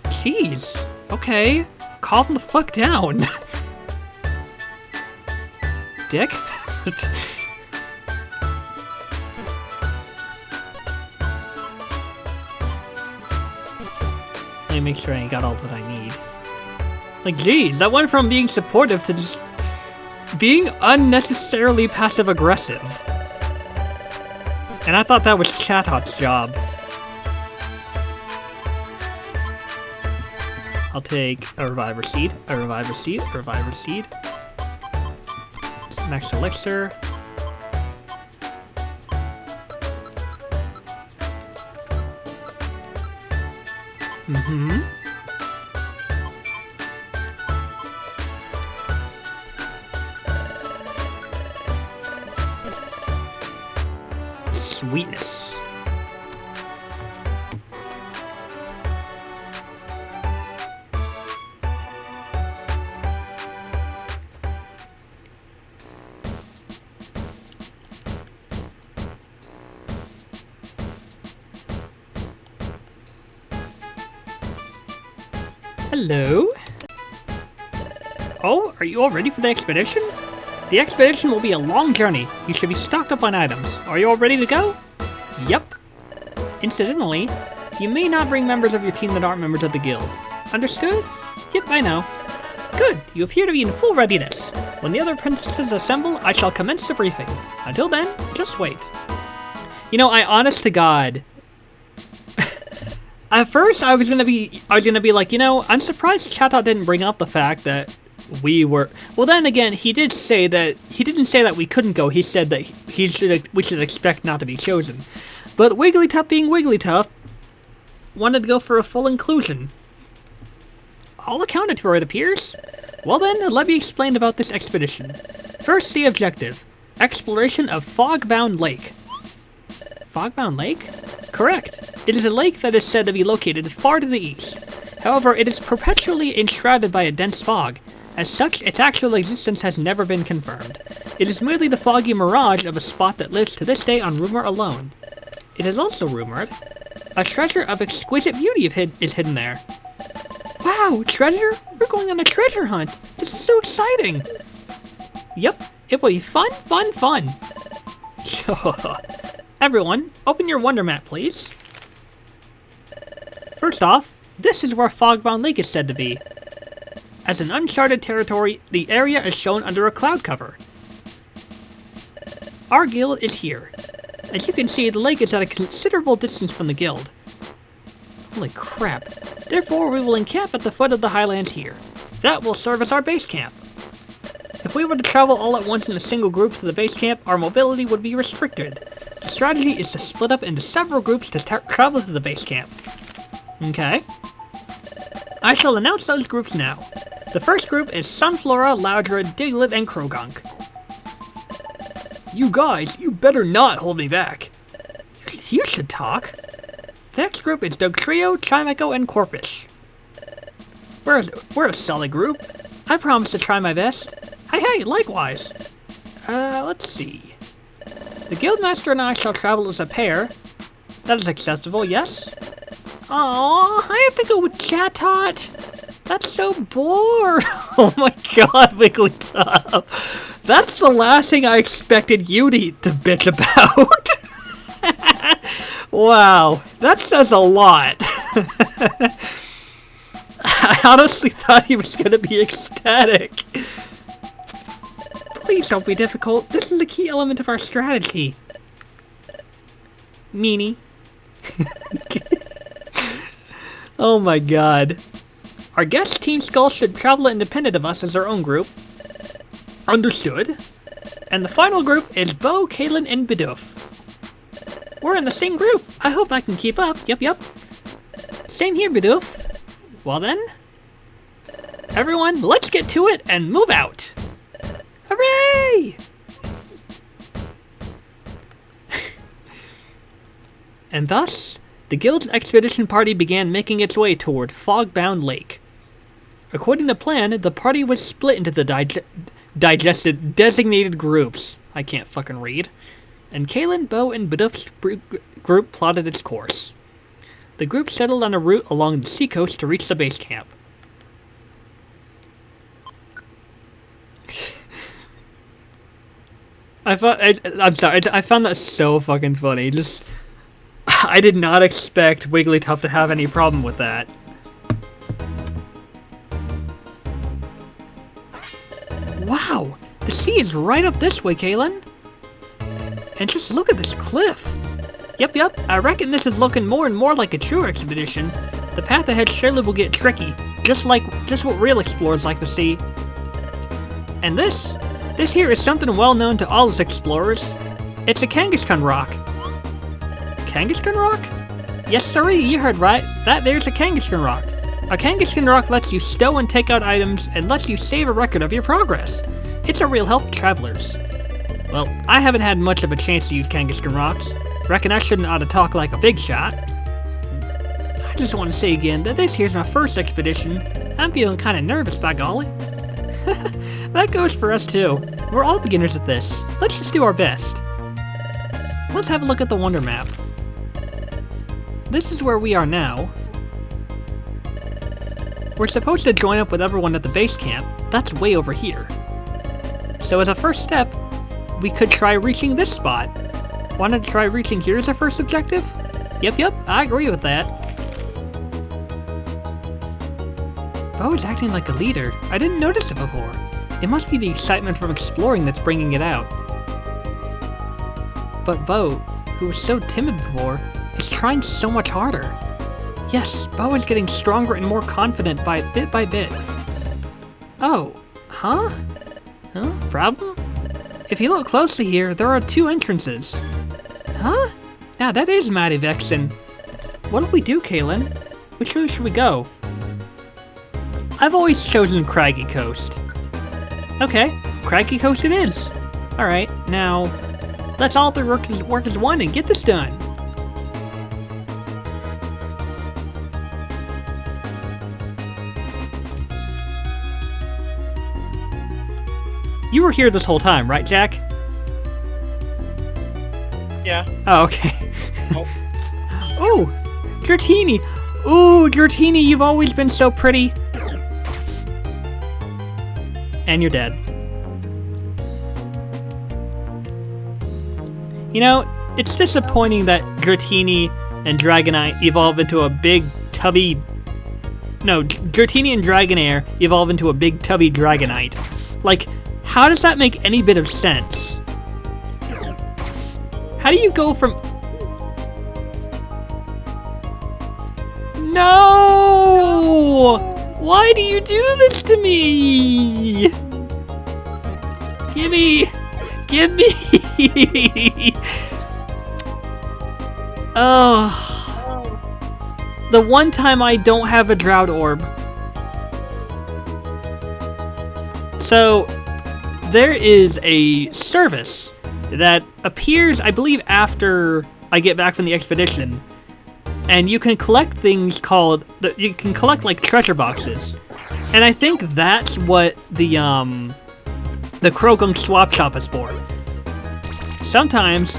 Jeez. Okay. Calm the fuck down. Dick? make sure I got all that I need. Like, geez, that went from being supportive to just being unnecessarily passive-aggressive. And I thought that was Chathot's job. I'll take a Reviver Seed, a Reviver Seed, a Reviver Seed. Max Elixir. Sweetness. Hello? Oh, are you all ready for the expedition? The expedition will be a long journey. You should be stocked up on items. Are you all ready to go? Yep. Incidentally, you may not bring members of your team that aren't members of the guild. Understood? Yep, I know. Good, you appear to be in full readiness. When the other apprentices assemble, I shall commence the briefing. Until then, just wait. You know, I honest to God... At first, I was gonna be like, you know, I'm surprised Chatot didn't bring up the fact that we were... Well, then again, he didn't say that we couldn't go. He said that we should expect not to be chosen. But Wigglytuff being Wigglytuff, wanted to go for a full inclusion. All accounted for, it appears. Well then, let me explain about this expedition. First, the objective. Exploration of Fogbound Lake. Fogbound Lake? Correct. It is a lake that is said to be located far to the east. However, it is perpetually enshrouded by a dense fog. As such, its actual existence has never been confirmed. It is merely the foggy mirage of a spot that lives to this day on rumor alone. It is also rumored a treasure of exquisite beauty is hidden there. Wow, treasure? We're going on a treasure hunt! This is so exciting! Yep, it will be fun, fun, fun! Everyone, open your Wonder Map, please. First off, this is where Fogbound Lake is said to be. As an uncharted territory, the area is shown under a cloud cover. Our guild is here. As you can see, the lake is at a considerable distance from the guild. Holy crap. Therefore, we will encamp at the foot of the highlands here. That will serve as our base camp. If we were to travel all at once in a single group to the base camp, our mobility would be restricted. The strategy is to split up into several groups to travel to the base camp. Okay. I shall announce those groups now. The first group is Sunflora, Loudra, Diglett, and Krogunk. You guys, you better not hold me back. You should talk. The next group is Dugtrio, Chimecho, and Corpus. We're a solid group. I promise to try my best. Hey, likewise. Let's see. The Guildmaster and I shall travel as a pair. That is acceptable, yes? Aww, I have to go with Chatot. That's so bored. Oh my god, Wigglytuff. That's the last thing I expected you to bitch about. Wow, that says a lot. I honestly thought he was gonna be ecstatic. Please don't be difficult. This is a key element of our strategy. Meanie. Oh my god. Our guest Team Skull should travel independent of us as their own group. Understood. And the final group is Bo, Kaylin, and Bidoof. We're in the same group. I hope I can keep up. Yep. Same here, Bidoof. Well then, everyone, let's get to it and move out. Hooray! And thus, the guild's expedition party began making its way toward Fogbound Lake. According to plan, the party was split into the designated groups. I can't fucking read. And Kaylin, Bo, and Bidoof's group plotted its course. The group settled on a route along the seacoast to reach the base camp. I'm sorry, I found that so fucking funny. I did not expect Wigglytuff to have any problem with that. is right up this way, Kaylin. And just look at this cliff. Yep, I reckon this is looking more and more like a true expedition. The path ahead surely will get tricky, just what real explorers like to see. And this here is something well known to all us explorers. It's a Kangaskhan rock. Kangaskhan rock? Yes, sirree, you heard right. That there's a Kangaskhan rock. A Kangaskhan rock lets you stow and take out items and lets you save a record of your progress. It's a real help to travelers. Well, I haven't had much of a chance to use Kangaskhan rocks. Reckon I shouldn't ought to talk like a big shot. I just want to say again that this here's my first expedition. I'm feeling kind of nervous, by golly. That goes for us too. We're all beginners at this. Let's just do our best. Let's have a look at the Wonder Map. This is where we are now. We're supposed to join up with everyone at the base camp. That's way over here. So as a first step, we could try reaching this spot. Want to try reaching here as our first objective? Yep, I agree with that. Bo is acting like a leader. I didn't notice it before. It must be the excitement from exploring that's bringing it out. But Bo, who was so timid before, is trying so much harder. Yes, Bo is getting stronger and more confident bit by bit. Oh, huh? Huh? Problem? If you look closely here, there are 2 entrances. Huh? Now that is mighty vexing. What'll we do, Kaylin? Which way should we go? I've always chosen Craggy Coast. Okay, Craggy Coast it is. Alright, now, let's all three work as one and get this done. You were here this whole time, right, Jack? Yeah. Oh, okay. Oh. Oh, Dratini. Ooh, Dratini, you've always been so pretty. And you're dead. You know, it's disappointing that Dratini and Dragonite evolve into a big tubby... No, Dratini and Dragonair evolve into a big tubby Dragonite. Like, how does that make any bit of sense? How do you go from... No! Why do you do this to me? Gimme! Oh. The one time I don't have a Drought Orb. So, there is a service that appears, I believe, after I get back from the expedition. And you can collect things called... You can collect, like, treasure boxes. And I think that's what the Croagunk Swap Shop is for. Sometimes,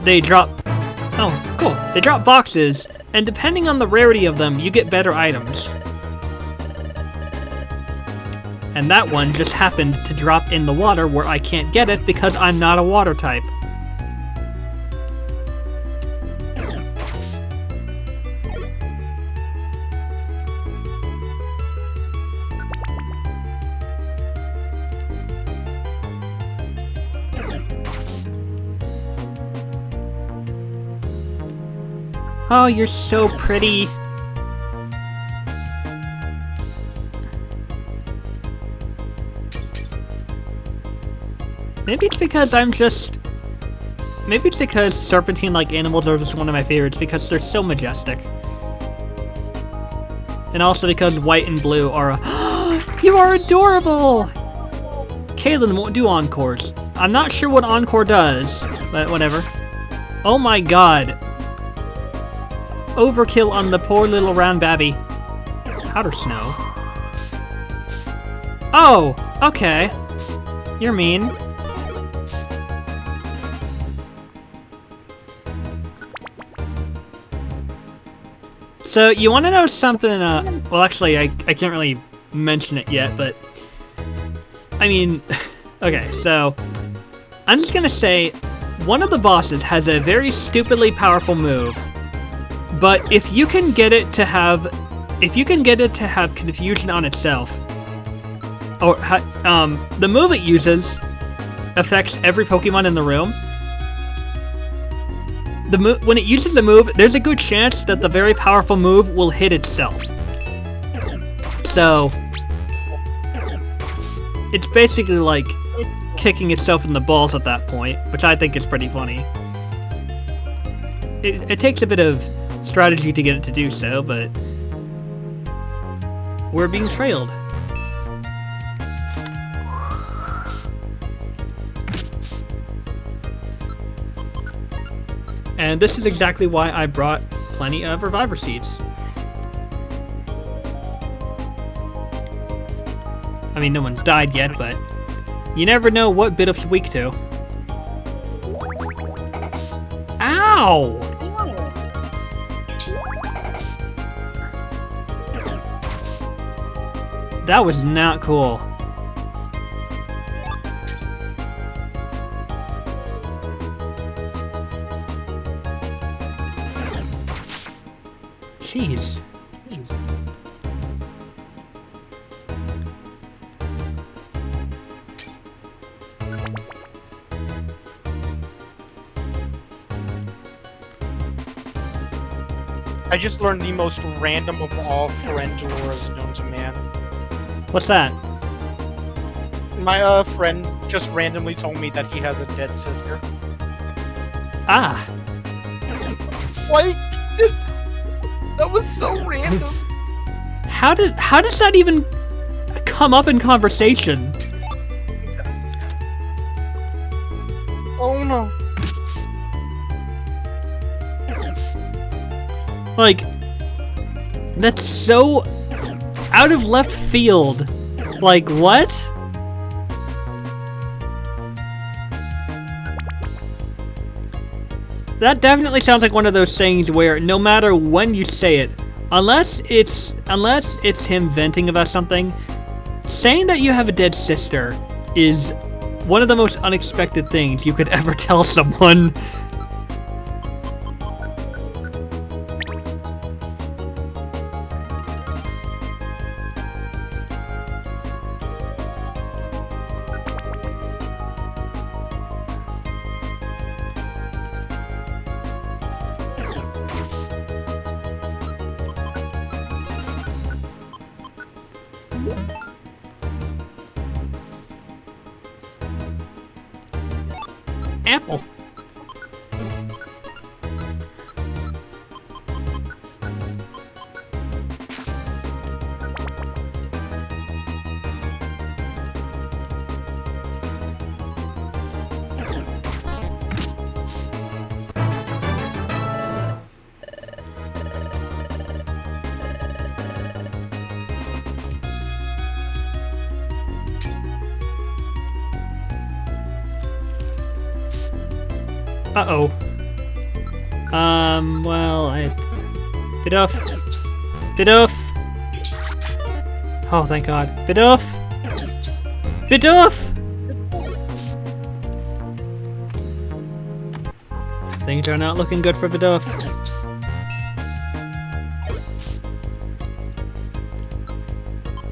they drop... Oh, cool. They drop boxes, and depending on the rarity of them, you get better items. And that one just happened to drop in the water where I can't get it because I'm not a water type. Oh, you're so pretty. Maybe it's because Maybe it's because serpentine-like animals are just one of my favorites because they're so majestic. And also because white and blue are You are adorable! Kaylin won't do encores. I'm not sure what encore does, but whatever. Oh my god. Overkill on the poor little round babby. Powder snow. Oh, okay. You're mean. So, you want to know something, well actually, I can't really mention it yet, but... I mean, okay, so... I'm just gonna say, one of the bosses has a very stupidly powerful move. But if you can get it to have confusion on itself, the move it uses affects every Pokemon in the room. When it uses the move, there's a good chance that the very powerful move will hit itself. So, it's basically like kicking itself in the balls at that point, which I think is pretty funny. It takes a bit of strategy to get it to do so, but we're being trailed. And this is exactly why I brought plenty of Reviver Seeds. I mean, no one's died yet, but you never know what Bidooff's weak to. Ow! That was not cool. Jeez. I just learned the most random of all friend lores known to man. What's that? My friend just randomly told me that he has a dead sister. Ah. Like, that was so random. How does that even come up in conversation? Oh no. Like, that's so out of left field. Like, what? That definitely sounds like one of those sayings where no matter when you say it, unless it's him venting about something, saying that you have a dead sister is one of the most unexpected things you could ever tell someone. Apple. Uh-oh. Well, Bidooff. Bidooff! Oh, thank God. Bidooff! Bidooff! Things are not looking good for Bidooff.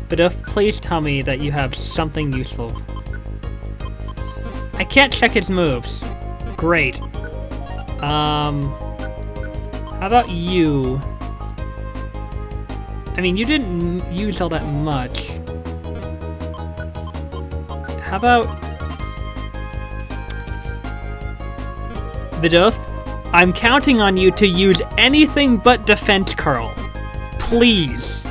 Bidooff, please tell me that you have something useful. I can't check his moves. Great. How about you? I mean, you didn't use all that much. How about... Bidooff, I'm counting on you to use anything but Defense Curl. Please.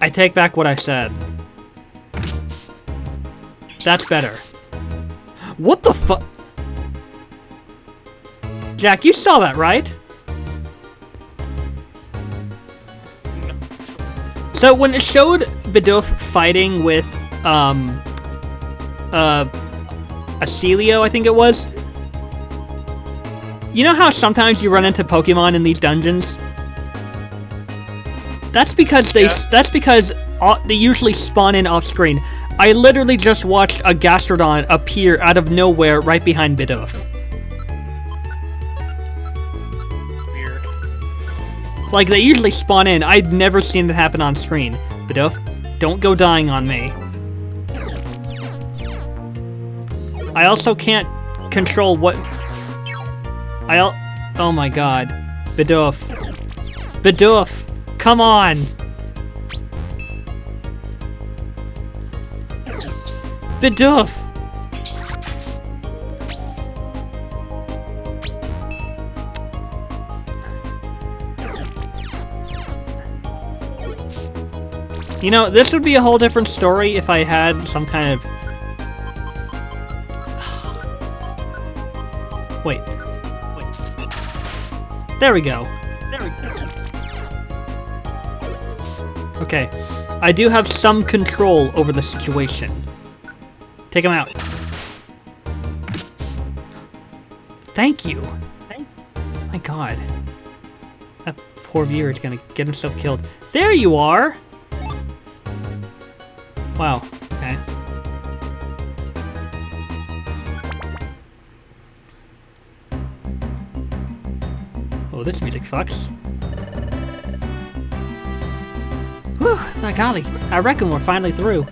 I take back what I said. That's better. What the fuck? Jack, you saw that, right? So when it showed Bidooff fighting with, Accelio, I think it was. You know how sometimes you run into Pokemon in these dungeons? That's because they usually spawn in off screen. I literally just watched a Gastrodon appear out of nowhere right behind Bidooff. Weird. Like, they usually spawn in. I'd never seen it happen on screen. Bidoof, don't go dying on me. I also can't control what... Oh my god. Bidoof. Bidoof, come on! Bidoof! You know, this would be a whole different story if I had some kind of... Wait. There we go. Okay. I do have some control over the situation. Take him out. Thank you. My god. That poor viewer is gonna get himself killed. There you are! Wow, okay. Oh, this music fucks. Whew, by golly, I reckon we're finally through.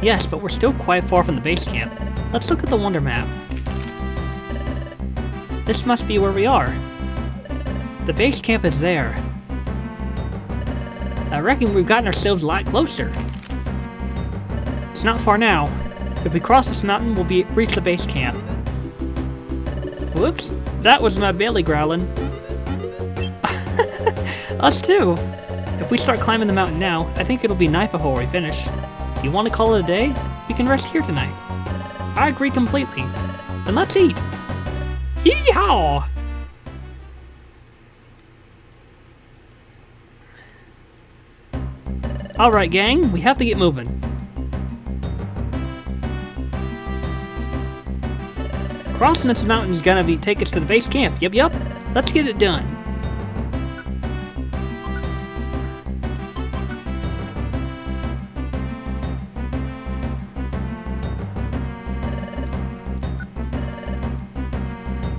Yes, but we're still quite far from the base camp. Let's look at the wonder map. This must be where we are. The base camp is there. I reckon we've gotten ourselves a lot closer. It's not far now. If we cross this mountain, we'll reach the base camp. Whoops, that was my belly growling. Us too. If we start climbing the mountain now, I think it'll be night before we finish. You want to call it a day? We can rest here tonight. I agree completely. Then let's eat. Yee-haw! Alright gang, we have to get moving. Crossing this mountain is gonna take us to the base camp. Yup. Let's get it done.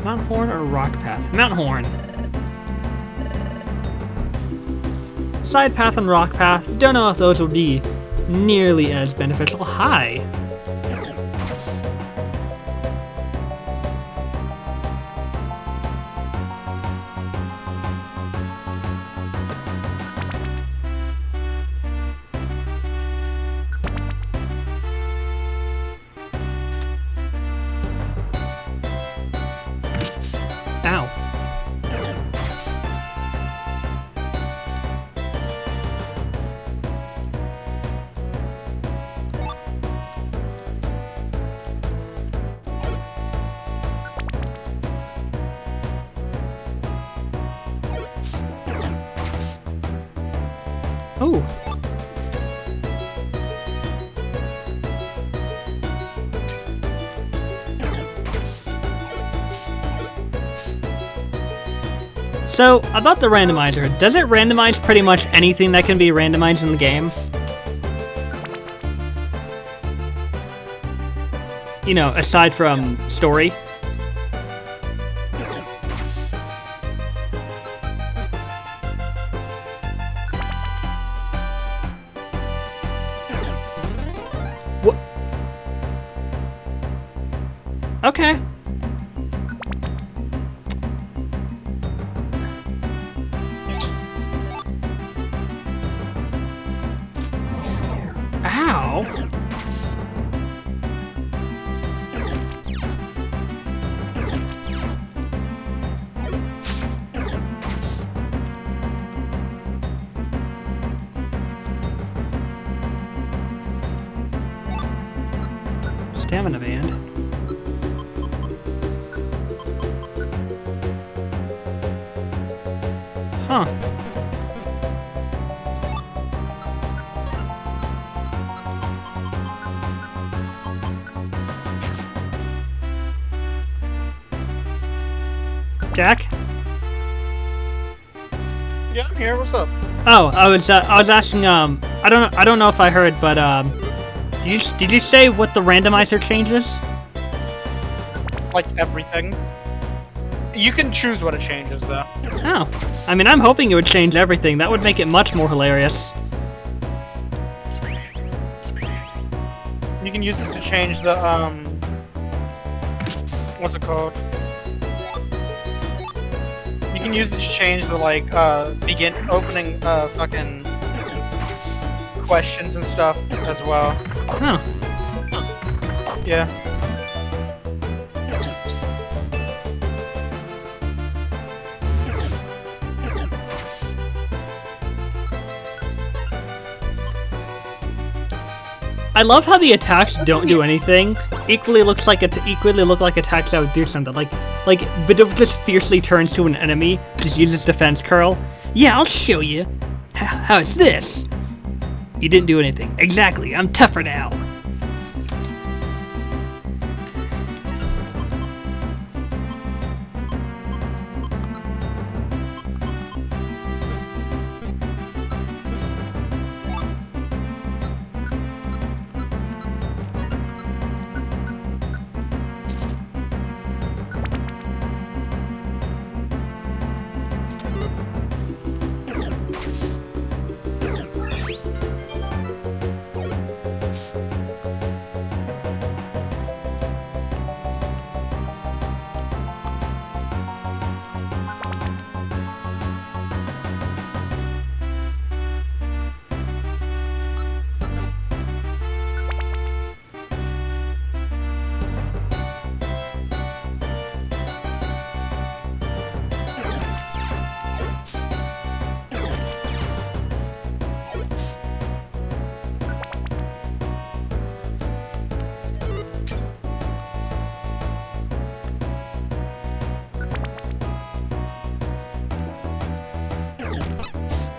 Mount Horn or Rock Path? Mount Horn. Side path and rock path. Don't know if those would be nearly as beneficial. Hi. Ow. Oh. So, about the randomizer, does it randomize pretty much anything that can be randomized in the game? You know, aside from story? What? Okay. Ow! Stamina band. Huh. Jack? Yeah, I'm here. What's up? Oh, I was asking. I don't know if I heard, but did you say what the randomizer changes? Like everything. You can choose what it changes, though. Oh. I mean, I'm hoping it would change everything. That would make it much more hilarious. You can use it to change the, what's it called? You can use it to change the, like, opening, fucking questions and stuff as well. Huh. Yeah. I love how the attacks don't do anything. Equally look like attacks that would do something. Like Bidoof just fiercely turns to an enemy, just uses defense curl. Yeah, I'll show you. How's this? You didn't do anything. Exactly. I'm tougher now.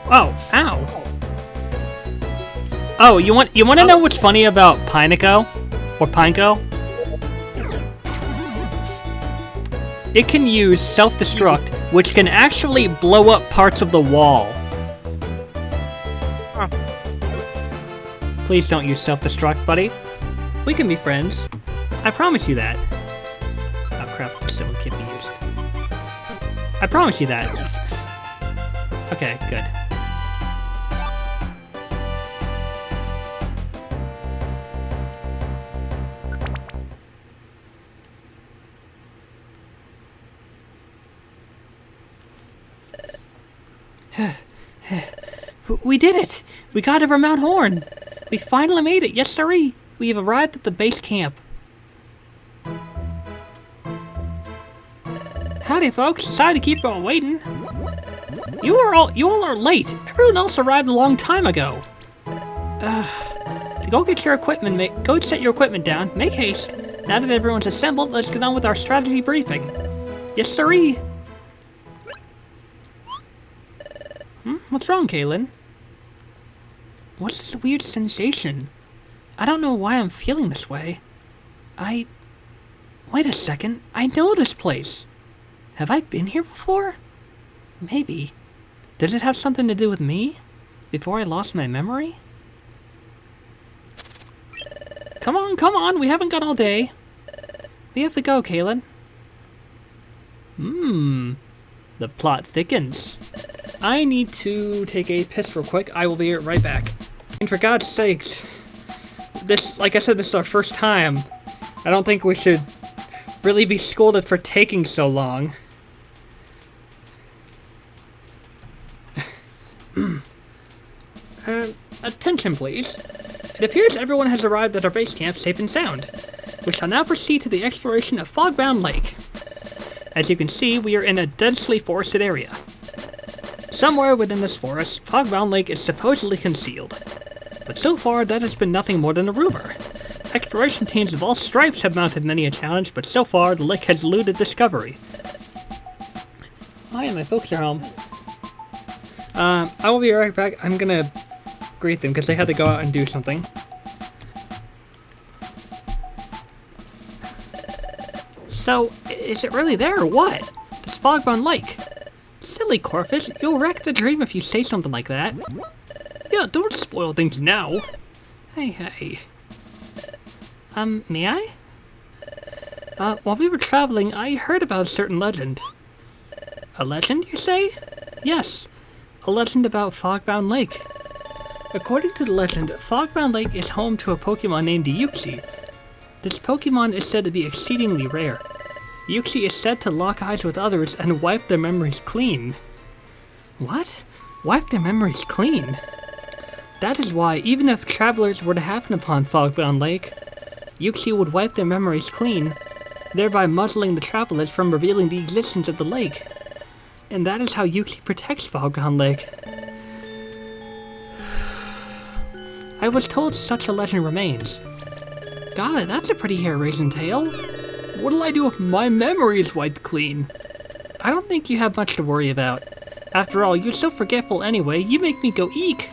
Oh, ow. Oh, you want to know what's funny about Pineco? Or Pineco? It can use self-destruct, which can actually blow up parts of the wall. Huh. Please don't use self-destruct, buddy. We can be friends. I promise you that. Oh crap, this symbol can't be used. I promise you that. Okay, good. We did it! We got over Mount Horn! We finally made it, yes sirree! We have arrived at the base camp. Howdy folks, sorry to keep you all waiting. You all are late! Everyone else arrived a long time ago. Go get your equipment, go set your equipment down, make haste. Now that everyone's assembled, let's get on with our strategy briefing. Yes sirree! What's wrong, Kaylin? What's this weird sensation? I don't know why I'm feeling this way. Wait a second, I know this place. Have I been here before? Maybe. Does it have something to do with me? Before I lost my memory? Come on, we haven't got all day. We have to go, Kaylin. The plot thickens. I need to take a piss real quick. I will be right back. And for God's sakes, like I said, this is our first time. I don't think we should really be scolded for taking so long. Attention please. It appears everyone has arrived at our base camp safe and sound. We shall now proceed to the exploration of Fogbound Lake. As you can see, we are in a densely forested area. Somewhere within this forest, Fogbound Lake is supposedly concealed. But so far, that has been nothing more than a rumor. Exploration teams of all stripes have mounted many a challenge, but so far, the lake has eluded discovery. Oh yeah, my folks are home. I will be right back. I'm gonna greet them, because they had to go out and do something. So, is it really there, or what? This Fogbound Lake? Silly Corfish, you'll wreck the dream if you say something like that. Yeah, don't spoil things now. Hey. May I? While we were traveling, I heard about a certain legend. A legend, you say? Yes, a legend about Fogbound Lake. According to the legend, Fogbound Lake is home to a Pokemon named Uxie. This Pokemon is said to be exceedingly rare. Uxie is said to lock eyes with others and wipe their memories clean. What? Wipe their memories clean? That is why, even if travelers were to happen upon Fogbound Lake, Uxie would wipe their memories clean, thereby muzzling the travelers from revealing the existence of the lake. And that is how Uxie protects Fogbound Lake. I was told such a legend remains. God, that's a pretty hair-raising tale. What'll I do if my memory is wiped clean? I don't think you have much to worry about. After all, you're so forgetful anyway, you make me go eek.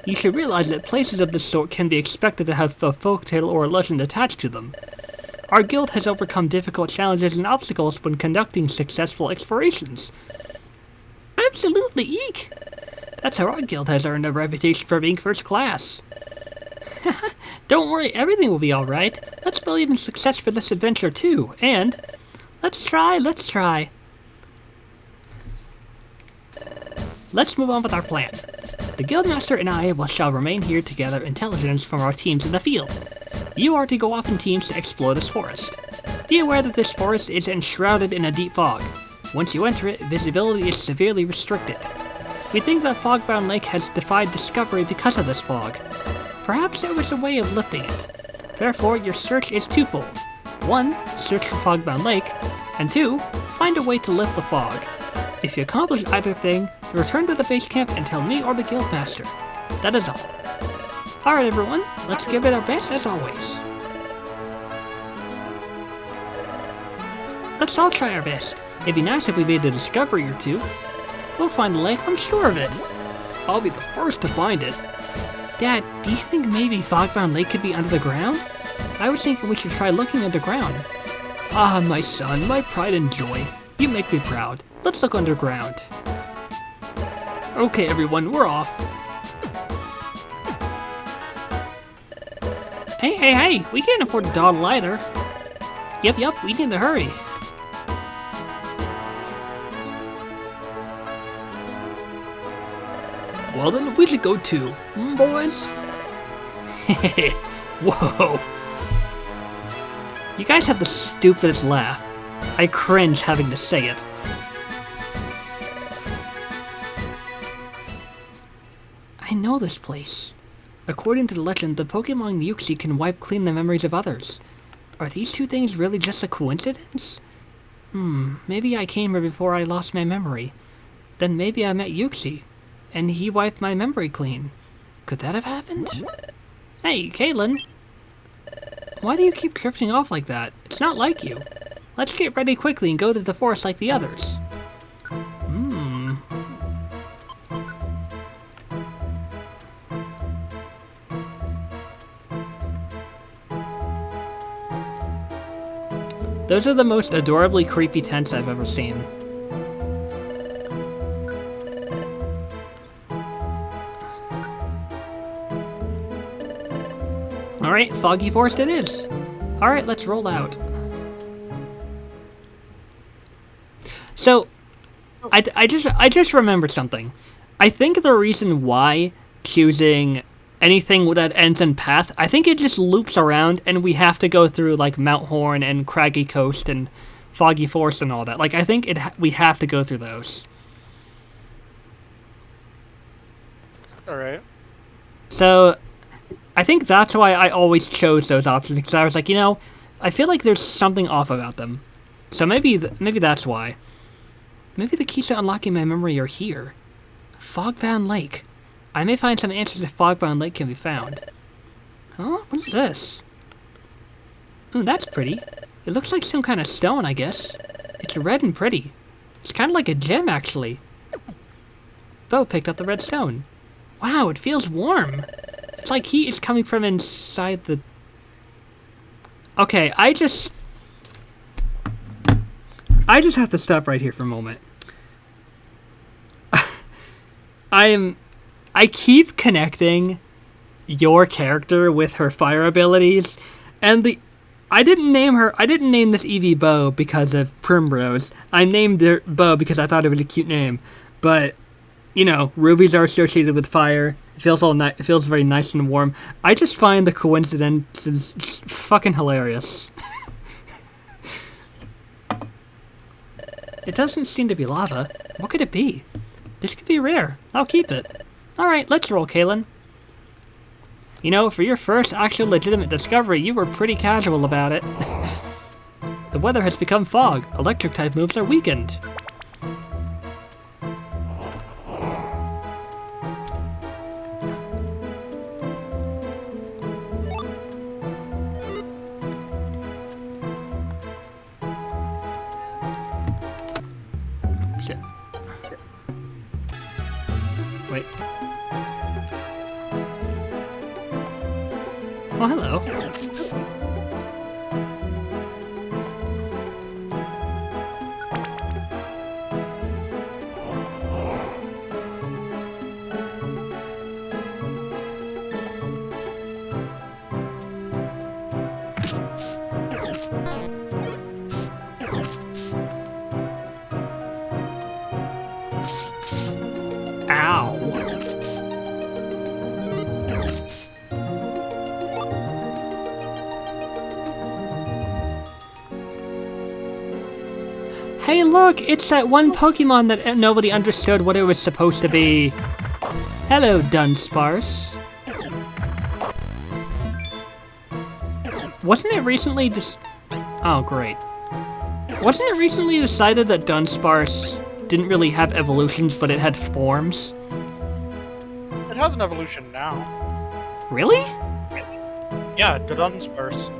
You should realize that places of this sort can be expected to have a folktale or a legend attached to them. Our guild has overcome difficult challenges and obstacles when conducting successful explorations. Absolutely, eek! That's how our guild has earned a reputation for being first class. Don't worry, everything will be alright. Let's believe in success for this adventure too, and... Let's try. Let's move on with our plan. The Guildmaster and I shall remain here to gather intelligence from our teams in the field. You are to go off in teams to explore this forest. Be aware that this forest is enshrouded in a deep fog. Once you enter it, visibility is severely restricted. We think that Fogbound Lake has defied discovery because of this fog. Perhaps there was a way of lifting it. Therefore, your search is twofold. 1. Search for Fogbound Lake, and 2. Find a way to lift the fog. If you accomplish either thing, return to the base camp and tell me or the Guildmaster. That is all. Alright everyone, let's give it our best as always. Let's all try our best. It'd be nice if we made a discovery or two. We'll find the lake, I'm sure of it. I'll be the first to find it. Dad, do you think maybe Fogbound Lake could be under the ground? I was thinking we should try looking underground. Ah, my son, my pride and joy. You make me proud. Let's look underground. Okay, everyone, we're off. Hey, we can't afford to dawdle either. Yup, we need to hurry. Well then, we should go too, boys? Whoa. You guys have the stupidest laugh. I cringe having to say it. I know this place. According to the legend, the Pokemon Uxie can wipe clean the memories of others. Are these two things really just a coincidence? Maybe I came here before I lost my memory. Then maybe I met Uxie, and he wiped my memory clean. Could that have happened? Hey, Caitlin. Why do you keep drifting off like that? It's not like you. Let's get ready quickly and go to the forest like the others. Those are the most adorably creepy tents I've ever seen. Alright, Foggy Forest it is. Alright, let's roll out. So, I just remembered something. I think the reason why choosing anything that ends in path, I think it just loops around and we have to go through like Mount Horn and Craggy Coast and Foggy Forest and all that. Like, I think we have to go through those. Alright. So, I think that's why I always chose those options, because I was like, I feel like there's something off about them. So maybe that's why. Maybe the keys to unlocking my memory are here. Fogbound Lake. I may find some answers if Fogbound Lake can be found. Huh? What is this? Oh, that's pretty. It looks like some kind of stone, I guess. It's red and pretty. It's kind of like a gem, actually. Bo picked up the red stone. Wow, it feels warm. It's like heat is coming from inside the... Okay, I just have to stop right here for a moment. I keep connecting your character with her fire abilities, and I didn't name this Eevee Bo because of Primrose. I named it Bo because I thought it was a cute name. But, you know, rubies are associated with fire. It feels very nice and warm. I just find the coincidences just fucking hilarious. It doesn't seem to be lava. What could it be? This could be rare. I'll keep it. Alright, let's roll, Kalen. You know, for your first actual legitimate discovery, you were pretty casual about it. The weather has become fog. Electric-type moves are weakened. Shit. Wait. Oh, hello. Ow. Hey look, it's that one Pokemon that nobody understood what it was supposed to be. Hello, Dunsparce. Wasn't it recently Oh, great. Wasn't it recently decided that Dunsparce didn't really have evolutions, but it had forms? It has an evolution now. Really? Yeah, the Dunsparce.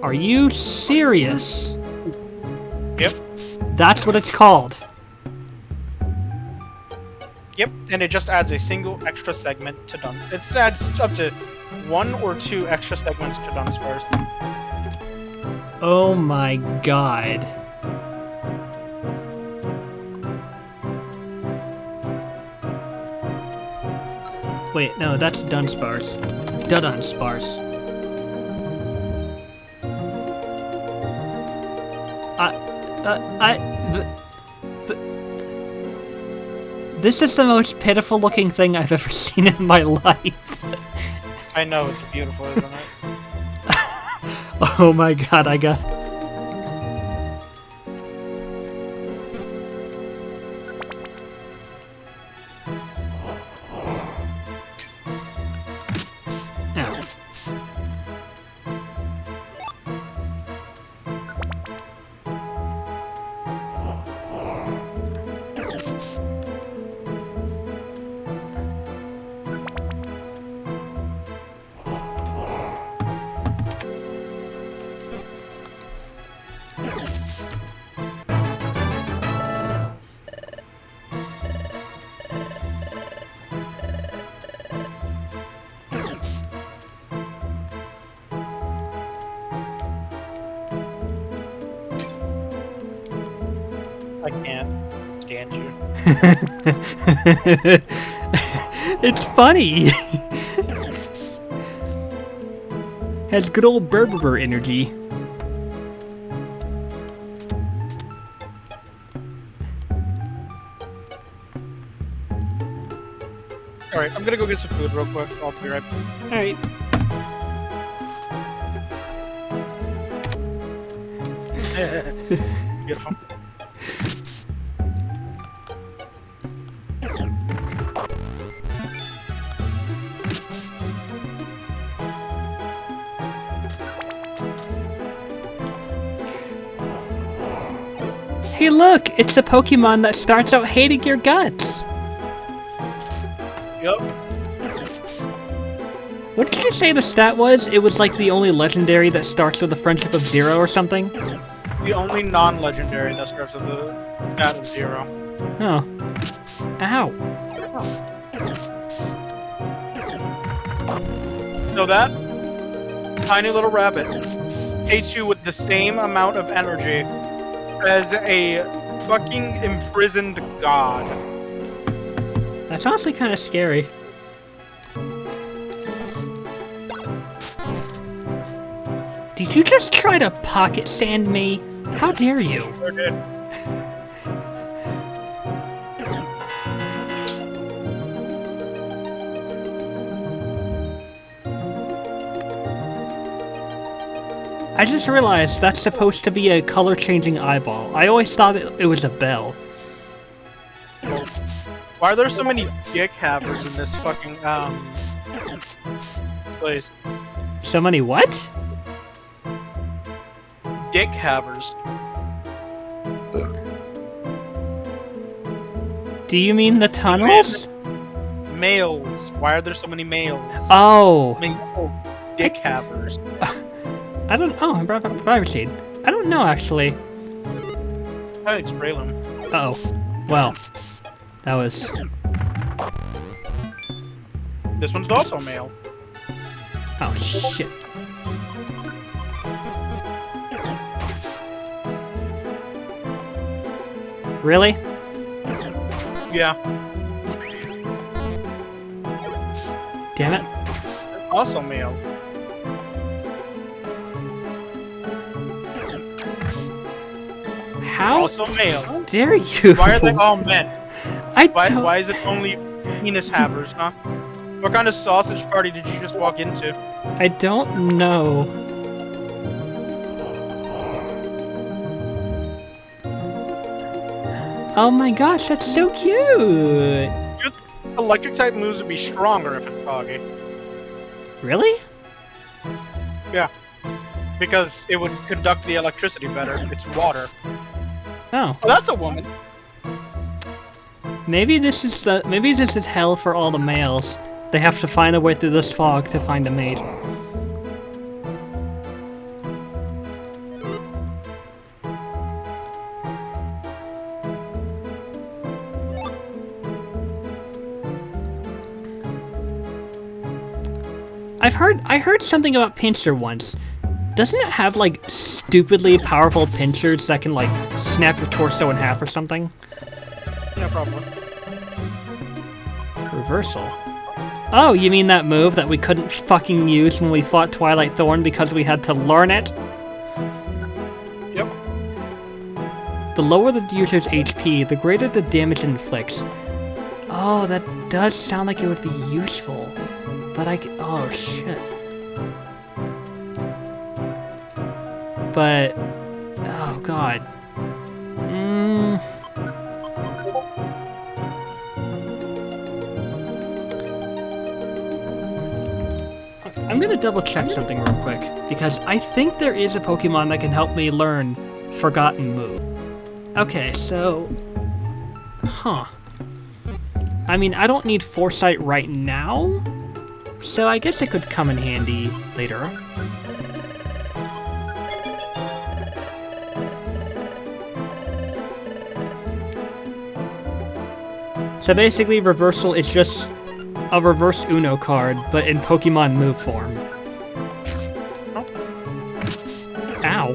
Are you serious? Yep. That's what it's called. Yep, and it just adds a single extra segment to It adds up to 1 or 2 extra segments to Dunsparce. Oh my god. Wait, no, that's Dunsparce. Dunsparce. This is the most pitiful looking thing I've ever seen in my life. I know, it's beautiful, isn't it? Oh my god, I got... Ow. I can't stand you. It's funny. Has good old Burberber energy. Alright, I'm gonna go get some food real quick. I'll be right back. Alright. Beautiful. Hey look, it's a Pokemon that starts out hating your guts. Yep. What did you say the stat was? It was like the only legendary that starts with a friendship of 0 or something? The only non-legendary that starts with a stat of 0. Oh. Ow. So that tiny little rabbit hates you with the same amount of energy as a fucking imprisoned god. That's honestly kind of scary. Did you just try to pocket sand me? How dare you? Sure did. I just realized that's supposed to be a color-changing eyeball. I always thought it was a bell. Why are there so many dick havers in this fucking place? So many what? Dick havers. Do you mean the tunnels? Males. Why are there so many males? Oh. Male dick havers. I don't. Oh, I'm privacy. I don't know actually. I like spray them. Oh, well, that was. This one's also male. Oh shit. Really? Yeah. Damn it. Also male. How Also male. dare you? Why are they all men? don't. Why is it only penis havers, huh? What kind of sausage party did you just walk into? I don't know. Oh my gosh, that's so cute. Electric type moves would be stronger if it's Kage. Really? Yeah. Because it would conduct the electricity better. It's water. Oh. Oh, that's a woman. Maybe this is hell for all the males. They have to find a way through this fog to find a mate. I heard something about Pinscher once. Doesn't it have like stupidly powerful pinchers that can like snap your torso in half or something? No problem. Reversal. Oh, you mean that move that we couldn't fucking use when we fought Twilight Thorn because we had to learn it? Yep. The lower the user's HP, the greater the damage it inflicts. Oh, that does sound like it would be useful. But oh shit. But, oh god. I'm gonna double check something real quick, because I think there is a Pokemon that can help me learn Forgotten Move. Okay, so... Huh. I mean, I don't need Foresight right now, so I guess it could come in handy later. So basically, Reversal is just a reverse Uno card, but in Pokemon move form. Ow.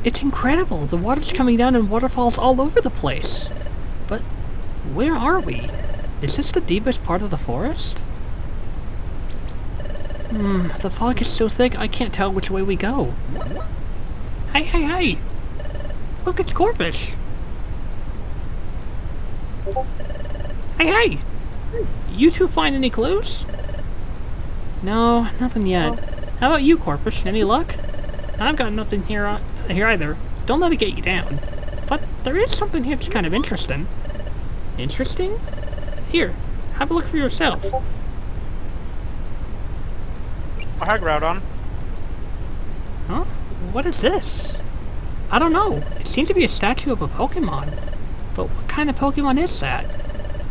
It's incredible! The water's coming down in waterfalls all over the place! But where are we? Is this the deepest part of the forest? The fog is so thick I can't tell which way we go. Hey! Look, it's Corpus! Hey! You two find any clues? No, nothing yet. How about you, Corpus? Any luck? I've got nothing here either. Don't let it get you down. But there is something here that's kind of interesting. Interesting? Here, have a look for yourself. Oh, hi, Groudon. Huh? What is this? I don't know. It seems to be a statue of a Pokemon. But what kind of Pokemon is that?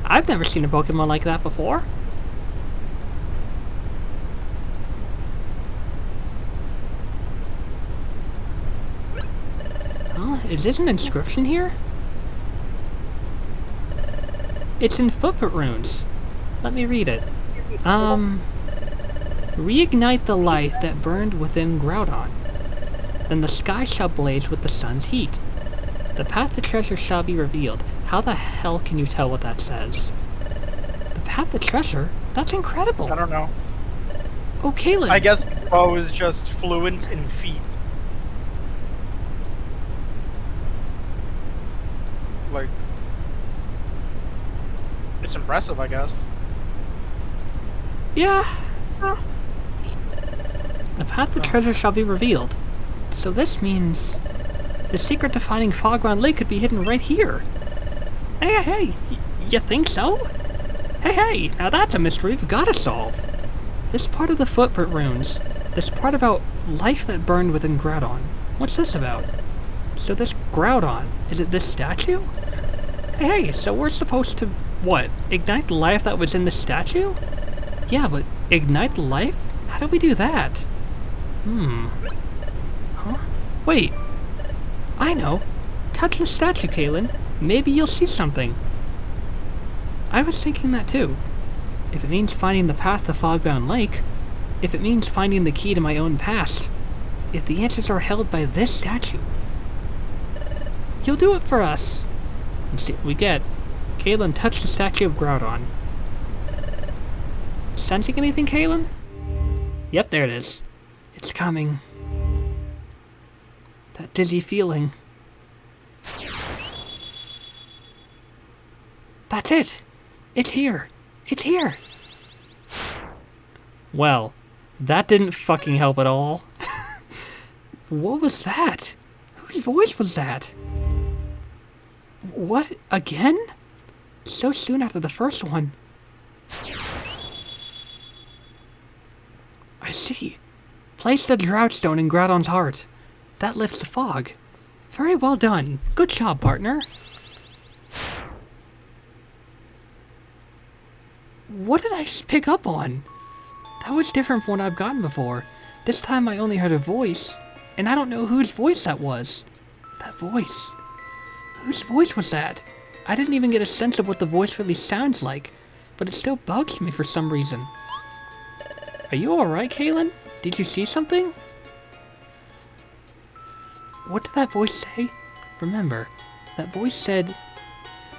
I've never seen a Pokemon like that before. Is this an inscription here? It's in footprint runes. Let me read it. Reignite the life that burned within Groudon. Then the sky shall blaze with the sun's heat. The path to treasure shall be revealed. How the hell can you tell what that says? The path to treasure? That's incredible. I don't know. Oh, Kalen. I guess Bo is just fluent in feet. Like, it's impressive, I guess. Yeah. The path to treasure shall be revealed. So this means the secret to finding Fogground Lake could be hidden right here. Hey, you think so? Hey, now that's a mystery we've gotta solve. This part of the footprint runes, this part about life that burned within Groudon. What's this about? So this Groudon, is it this statue? Hey, so we're supposed to, what, ignite the life that was in the statue? Yeah, but ignite the life? How do we do that? Huh? Wait. I know. Touch the statue, Kalen. Maybe you'll see something. I was thinking that too. If it means finding the path to Fogbound Lake, if it means finding the key to my own past, if the answers are held by this statue, you'll do it for us. Let's see what we get. Kalen, touch the statue of Groudon. Sensing anything, Kalen? Yep, there it is. It's coming. That dizzy feeling. That's it! It's here! It's here! Well, that didn't fucking help at all. What was that? Whose voice was that? What? Again? So soon after the first one. I see. Place the Droughtstone in Groudon's heart. That lifts the fog. Very well done. Good job, partner. What did I just pick up on? That was different from what I've gotten before. This time I only heard a voice, and I don't know whose voice that was. That voice. Whose voice was that? I didn't even get a sense of what the voice really sounds like, but it still bugs me for some reason. Are you alright, Kalen? Did you see something? What did that voice say? Remember, that voice said,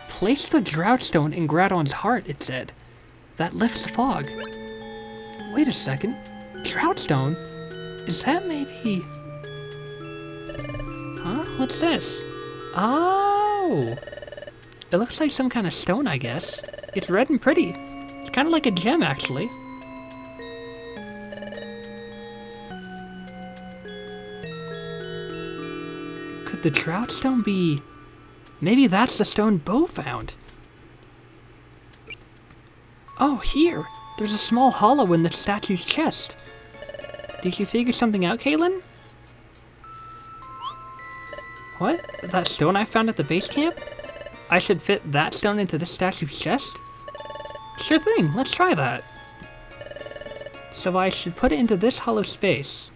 place the Droughtstone in Groudon's heart, it said. That lifts the fog. Wait a second. Droughtstone? Is that maybe... Huh? What's this? Oh! It looks like some kind of stone, I guess. It's red and pretty. It's kind of like a gem, actually. Could the Droughtstone be... Maybe that's the stone Bo found. Oh, here! There's a small hollow in the statue's chest. Did you figure something out, Kalen? What? That stone I found at the base camp? I should fit that stone into this statue's chest? Sure thing, let's try that. So I should put it into this hollow space.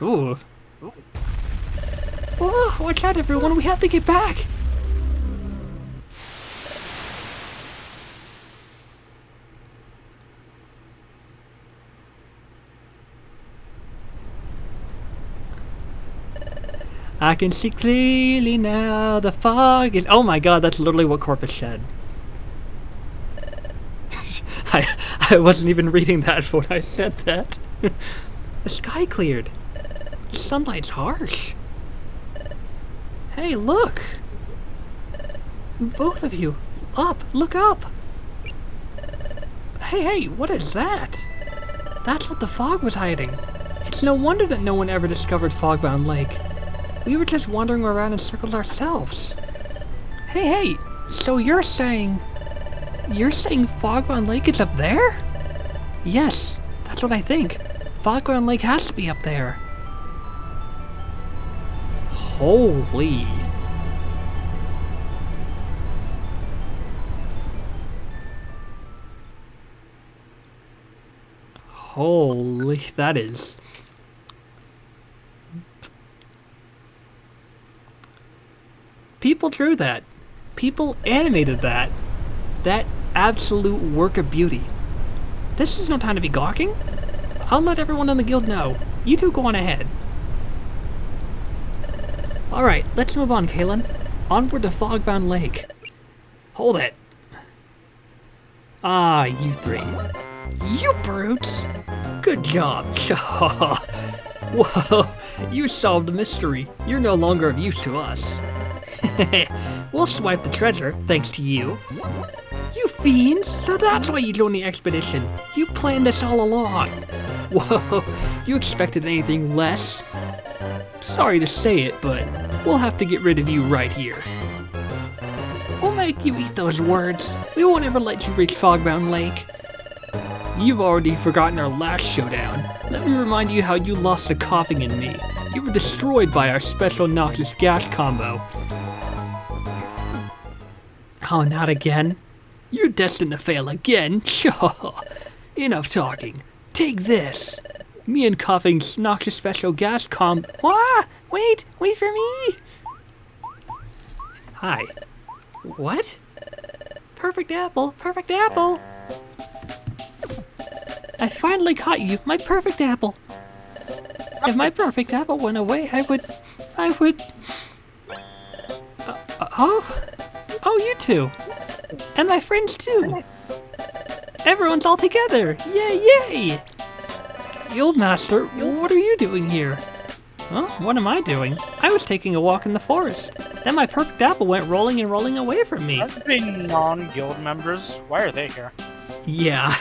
Ooh. Oh, watch out everyone, we have to get back! I can see clearly now, the fog is... Oh my god, that's literally what Corpus said. I wasn't even reading that when I said that. The sky cleared. The sunlight's harsh. Hey, look! Both of you! Up! Look up! Hey, what is that? That's what the fog was hiding. It's no wonder that no one ever discovered Fogbound Lake. We were just wandering around in circles ourselves. Hey, so you're saying Fogbound Lake is up there? Yes, that's what I think. Fogbound Lake has to be up there. Holy. Holy, that is... People drew that. People animated that. That absolute work of beauty. This is no time to be gawking. I'll let everyone in the guild know. You two go on ahead. Alright, let's move on, Kalen. Onward to Fogbound Lake. Hold it. Ah, you three. You brutes! Good job. Whoa, you solved the mystery. You're no longer of use to us. We'll swipe the treasure, thanks to you. You fiends! So that's why you joined the expedition. You planned this all along. Whoa, you expected anything less? Sorry to say it, but we'll have to get rid of you right here. We'll make you eat those words. We won't ever let you reach Fogbound Lake. You've already forgotten our last showdown. Let me remind you how you lost to Coughing and me. You were destroyed by our special noxious gas combo. Oh, not again? You're destined to fail again. Enough talking. Take this. Me and Coughing's noxious special gas Wah! Wait for me! Hi. What? Perfect apple. I finally caught you, my perfect apple. If my perfect apple went away, I would... Oh, you two. And my friends too. Everyone's all together. Yay! Guildmaster, what are you doing here? Well, what am I doing? I was taking a walk in the forest. Then my perfect apple went rolling away from me. Aren't they non-guild members? Why are they here? Yeah.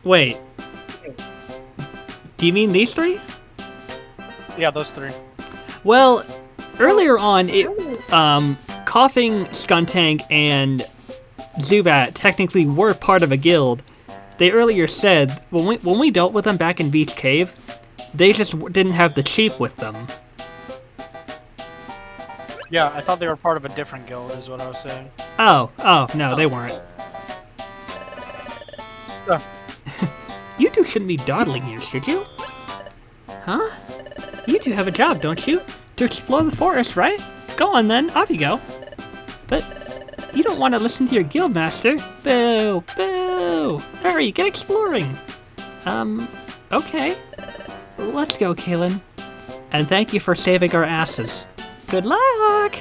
Wait. Do you mean these three? Yeah, those three. Well, earlier on, Coughing, Skuntank, and Zubat technically were part of a guild. They earlier said, when we dealt with them back in Beach Cave, they just didn't have the chief with them. Yeah, I thought they were part of a different guild, is what I was saying. Oh, no, they weren't. You two shouldn't be dawdling here, should you? Huh? You two have a job, don't you? To explore the forest, right? Go on then, off you go. But you don't want to listen to your guildmaster. Boo! Hurry, get exploring. Okay. Let's go, Kalen. And thank you for saving our asses. Good luck!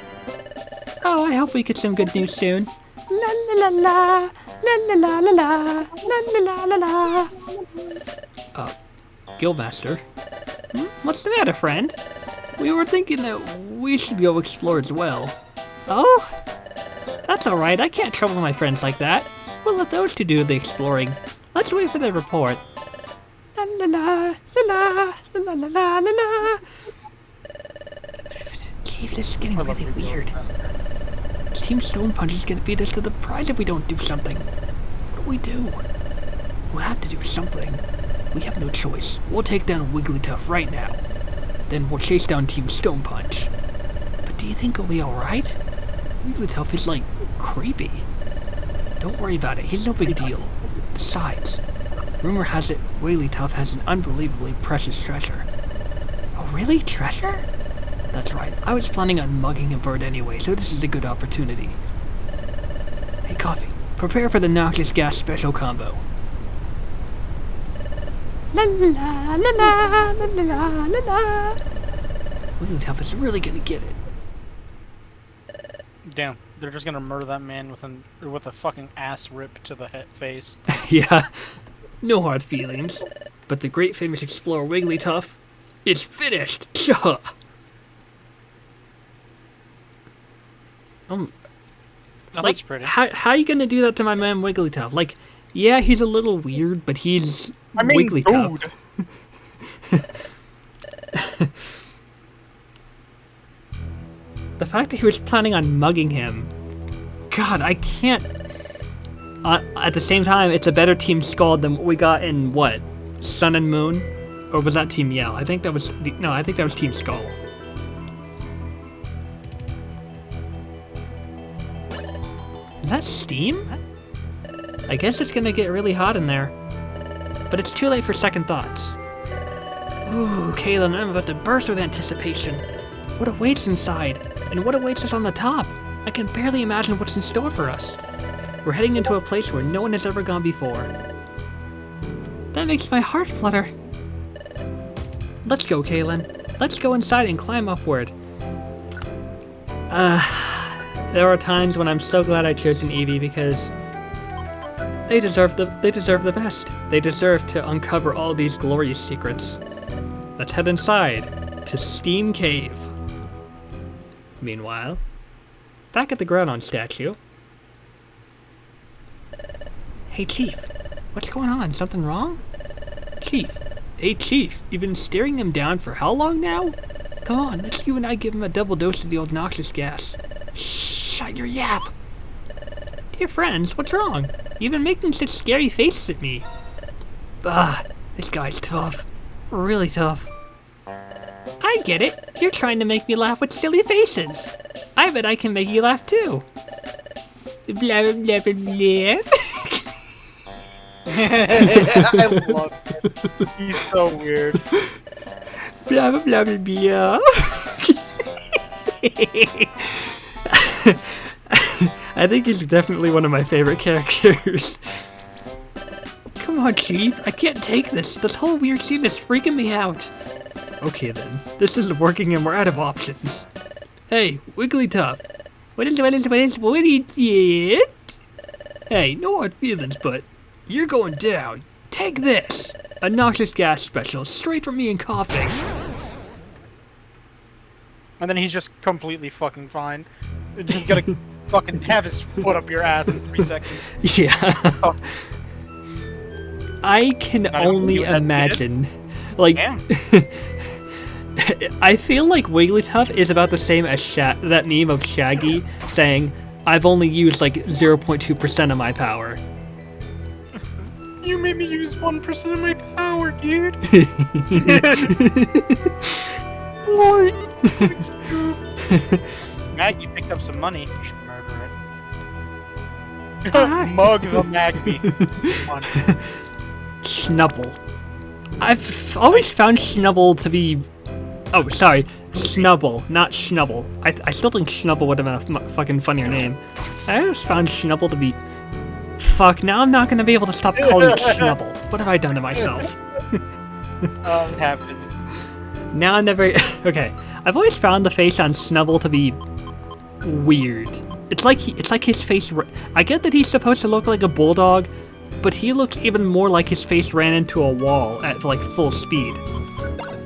Oh, I hope we get some good news soon. La la la la, la la la la la, la la la. Guildmaster? What's the matter, friend? We were thinking that we should go explore as well. Oh? That's alright, I can't trouble my friends like that. We'll let those two do the exploring. Let's wait for their report. La la la, la la, la la la la la. Jeez, this is getting really weird. Team Stone Punch is gonna beat us to the prize if we don't do something. What do? We'll have to do something. We have no choice. We'll take down Wigglytuff right now. Then we'll chase down Team Stone Punch. But do you think it'll be alright? Wigglytuff is, like, creepy. Don't worry about it. He's no big deal. Besides, rumor has it Wigglytuff has an unbelievably precious treasure. Oh, really? Treasure? That's right. I was planning on mugging a bird anyway, so this is a good opportunity. Hey, Coffee. Prepare for the noxious gas special combo. La la la la la la la la la. Wigglytuff is really gonna get it. Damn, they're just gonna murder that man with a fucking ass rip to the face. Yeah, no hard feelings. But the great famous explorer Wigglytuff is finished. Oh, like, that's pretty. How are you gonna do that to my man Wigglytuff? Like, yeah, he's a little weird, but he's Wigglytuff. The fact that he was planning on mugging him, God, I can't. At the same time, it's a better Team Skull than what we got in what, Sun and Moon, or was that Team Yell? I think that was Team Skull. Is that steam? I guess it's gonna get really hot in there. But it's too late for second thoughts. Ooh, Kalen, I'm about to burst with anticipation. What awaits inside? And what awaits us on the top? I can barely imagine what's in store for us. We're heading into a place where no one has ever gone before. That makes my heart flutter. Let's go, Kaylin. Let's go inside and climb upward. There are times when I'm so glad I chose an Eevee because they deserve the best. They deserve to uncover all these glorious secrets. Let's head inside to Steam Cave. Meanwhile, back at the Groudon statue. Hey, Chief. What's going on? Something wrong? Chief. Hey, Chief. You've been staring him down for how long now? Come on, let's you and I give him a double dose of the old noxious gas. Shut your yap. Dear friends, what's wrong? You've been making such scary faces at me. This guy's tough. Really tough. I get it. You're trying to make me laugh with silly faces. I bet I can make you laugh too. Blah, blah, blah, blah. I love it. He's so weird. Blah, blah, blah, blah, blah. I think he's definitely one of my favorite characters. Come on, Chief. I can't take this. This whole weird scene is freaking me out. Okay then, this isn't working and we're out of options. Hey, Wigglytuff. What is it? Hey, no hard feelings, but you're going down. Take this! A noxious gas special, straight from me and coughing. And then he's just completely fucking fine. Just gonna fucking have his foot up your ass in 3 seconds. Yeah. Oh. I can I don't see only what that imagine. Like, Yeah. I feel like Wigglytuff is about the same as that meme of Shaggy saying, I've only used like 0.2% of my power. You made me use 1% of my power, dude. Maggie picked up some money. You should murder Hi. it. Mug the Magby. Come on. Snubble. I've always found Snubble to be... Oh, sorry. Snubble, not Schnubble. I still think Schnubble would have been a fucking funnier name. I always found Schnubble to be... Fuck, now I'm not gonna be able to stop calling it Schnubble. What have I done to myself? It happens. Now I'm never... Okay, I've always found the face on Snubble to be... weird. It's like his face... I get that he's supposed to look like a bulldog, but he looks even more like his face ran into a wall at like full speed.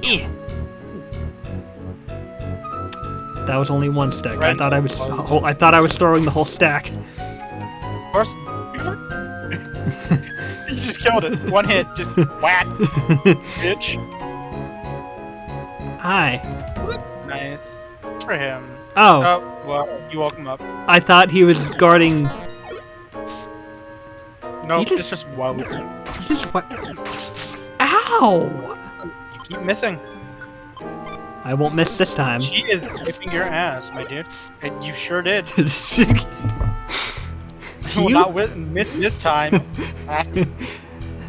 Eh. That was only one stack. I thought I was throwing the whole stack. Of course. You just killed it. One hit. Just whack. Bitch. Hi. Well, that's nice. For him. Oh, Oh, well, you woke him up. I thought he was guarding... No, You just- it's just whoa. He just what? Ow! You keep missing. I won't miss this time. She is whipping your ass, my dude. And you sure did. It's just... You will You- not miss this time.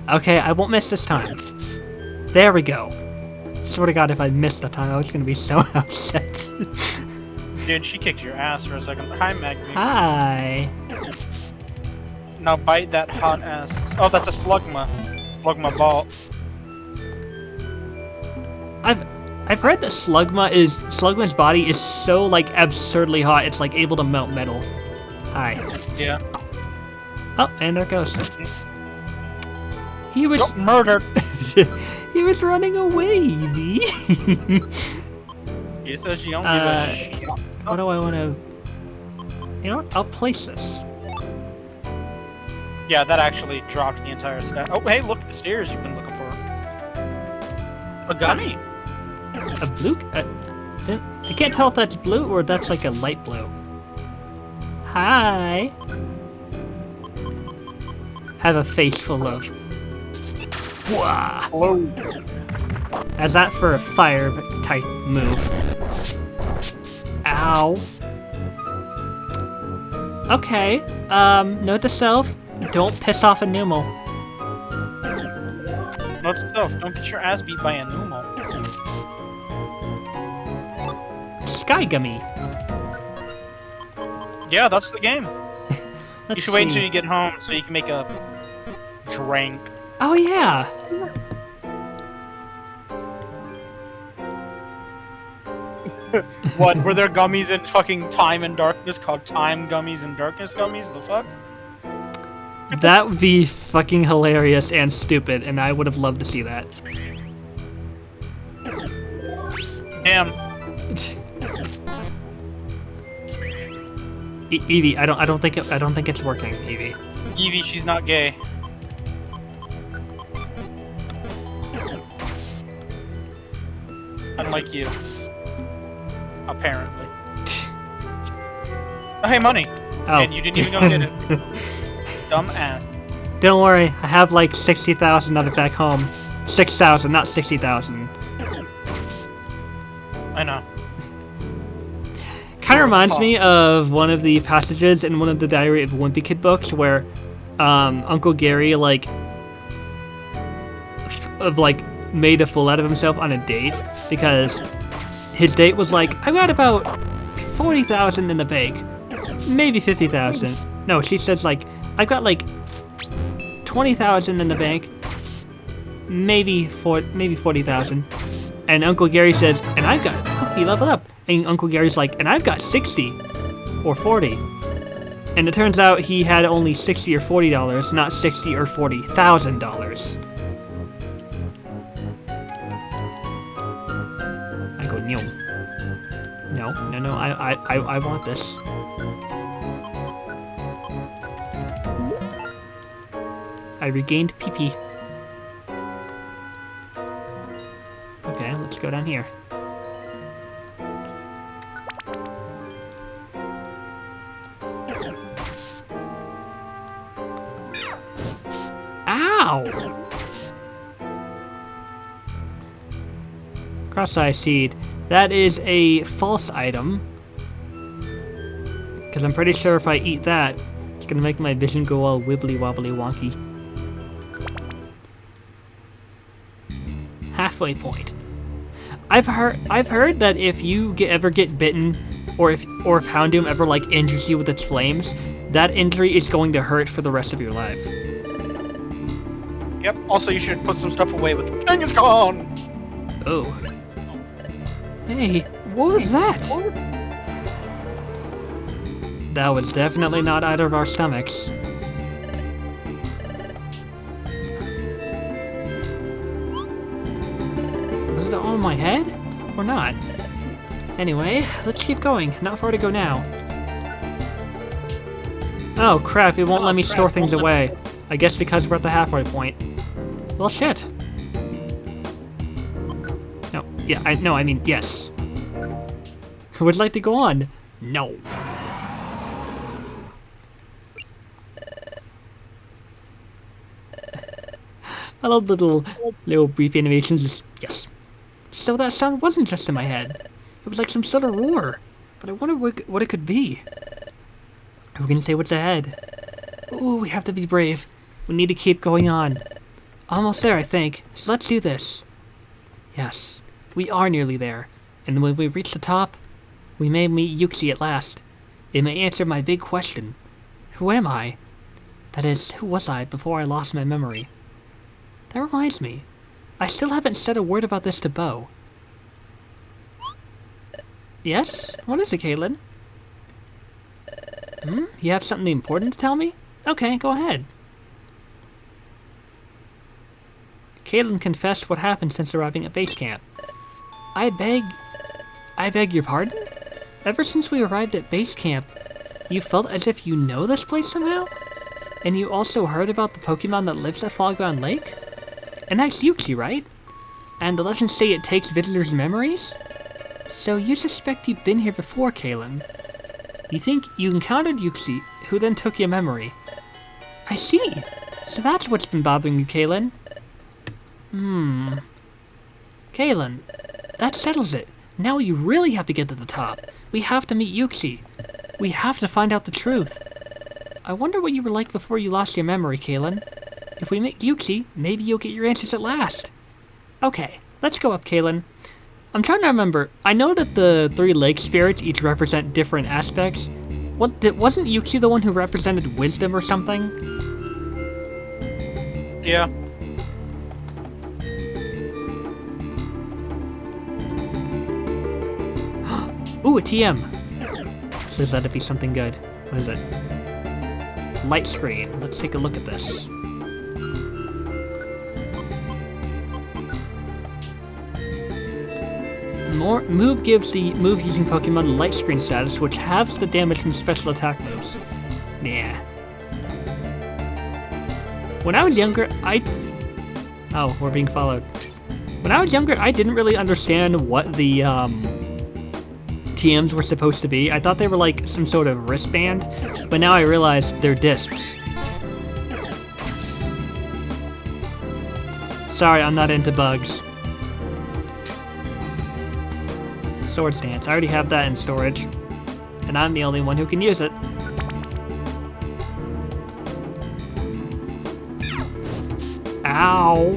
Okay, I won't miss this time. There we go. Swear to God, if I missed the time, I was gonna be so upset. Dude, she kicked your ass for a second. Hi, Magby. Hi. Now bite that hot ass. Oh, that's a Slugma. Slugma ball. I've read that Slugma's body is so like absurdly hot, it's like able to melt metal. Hi. Yeah. Oh, and there it goes. He was Oh, murdered. he was running away. She says she don't give a shit. What do I want to? You know what? I'll place this. Yeah, that actually dropped the entire stat. Oh, hey, look, the stairs you've been looking for. A gummy. A blue? I can't tell if that's blue or that's like a light blue. Hi. Have a face full of. Wah. Hello. How's that for a fire type move? Ow. Okay. Note to self. Don't piss off a Numel. Note to self, don't get your ass beat by a Numo. Sky Gummy. Yeah, that's the game. Let's You should wait see. until you get home so you can make a drink. Oh yeah. What, were there gummies in fucking Time and Darkness called Time Gummies and Darkness Gummies? The fuck? That would be fucking hilarious and stupid, and I would have loved to see that. Damn. Evie, I don't think it's working, Evie. Evie, she's not gay. Unlike you. Apparently. Oh, hey, money! Oh. And you didn't even go get it. Dumb ass. Don't worry, I have like 60,000 of it back home. 6,000, not 60,000. I know. Kind of reminds me of one of the passages in one of the Diary of a Wimpy Kid books where Uncle Gary made a fool out of himself on a date because his date was like, I've got about 40,000 in the bank, maybe 50,000. No, she says like, I've got like 20,000 in the bank, maybe 40,000. And Uncle Gary says, and I've got, he leveled up. And Uncle Gary's like, and I've got 60 or 40. And it turns out he had only $60 or $40, not $60 or $40,000. I go, no. No, I want this. I regained PP. Okay, let's go down here. Ow! Cross-eye seed. That is a false item. Because I'm pretty sure if I eat that, it's gonna make my vision go all wibbly wobbly wonky. Halfway point. I've heard that if you ever get bitten, or if Houndoom ever like injures you with its flames, that injury is going to hurt for the rest of your life. Yep, also you should put some stuff away with Genghis Khan! Oh. Hey, what was that? That was definitely not either of our stomachs. Was it all in my head? Or not? Anyway, let's keep going. Not far to go now. Oh crap, it won't let me store things away. I guess because we're at the halfway point. Well, shit. No, yeah, I mean, yes. Who would like to go on? No. I love little brief animations. Just, yes. So that sound wasn't just in my head. It was like some sort of roar. But I wonder what it could be. We're gonna say what's ahead. Ooh, we have to be brave. We need to keep going on. Almost there, I think. So let's do this. Yes, we are nearly there. And when we reach the top, we may meet Yuxi at last. It may answer my big question. Who am I? That is, who was I before I lost my memory? That reminds me. I still haven't said a word about this to Bo. Yes? What is it, Caitlin? You have something important to tell me? Okay, go ahead. Caitlin confessed what happened since arriving at base camp. I beg your pardon? Ever since we arrived at base camp, you felt as if you know this place somehow? And you also heard about the Pokemon that lives at Fogbound Lake? And that's Yuxi, right? And the legends say it takes visitors' memories? So you suspect you've been here before, Caitlin. You think you encountered Yuxi, who then took your memory. I see. So that's what's been bothering you, Caitlin. Caitlin, that settles it. Now we really have to get to the top. We have to meet Yuxi. We have to find out the truth. I wonder what you were like before you lost your memory, Caitlin. If we meet Yuxi, maybe you'll get your answers at last. Okay, let's go up, Caitlin. I'm trying to remember. I know that the 3 lake spirits each represent different aspects. Wasn't Yuki the one who represented wisdom or something? Yeah. Ooh, a TM. Please let it be something good. What is it? Light screen. Let's take a look at this. Move gives the move using Pokemon light screen status, which halves the damage from special attack moves. Yeah. When I was younger, Oh, we're being followed. When I was younger, I didn't really understand what the, TMs were supposed to be. I thought they were like some sort of wristband, but now I realize they're discs. Sorry, I'm not into bugs. Swords Dance. I already have that in storage, and I'm the only one who can use it. Ow.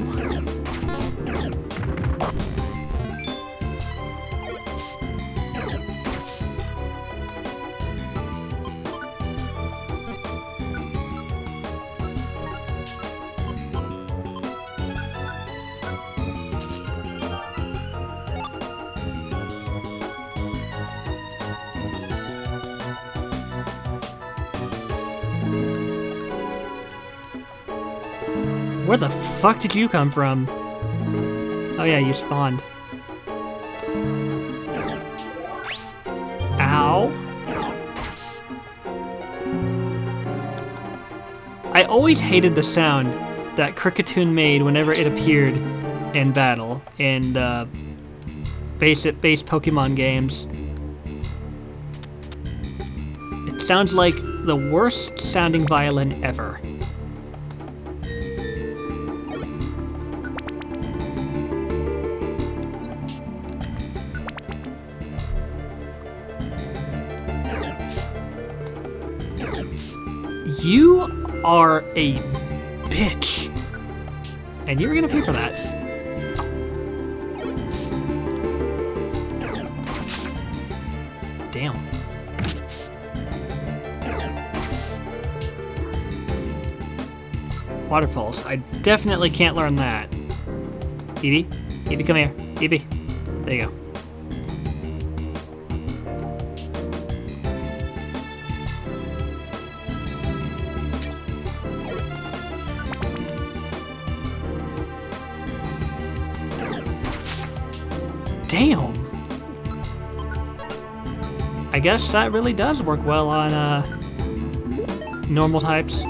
Where the fuck did you come from? Oh yeah, you spawned. Ow. I always hated the sound that Kricketune made whenever it appeared in battle in the base Pokemon games. It sounds like the worst sounding violin ever. You are a bitch, and you're gonna pay for that. Damn. Waterfalls. I definitely can't learn that. Eevee? Eevee, come here. Eevee. There you go. Damn! I guess that really does work well on, normal types.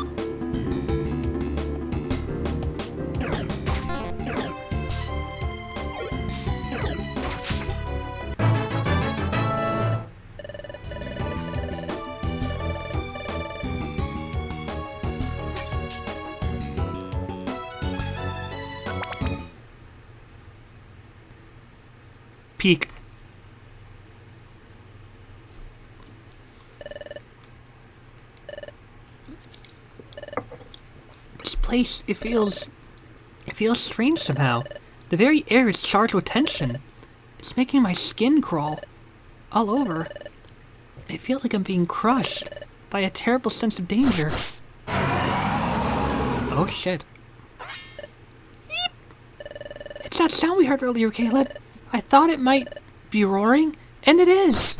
Peak. This place, it feels strange somehow. The very air is charged with tension. It's making my skin crawl all over. I feel like I'm being crushed by a terrible sense of danger. Oh shit. It's that sound we heard earlier, Caleb. I thought it might be roaring, and it is!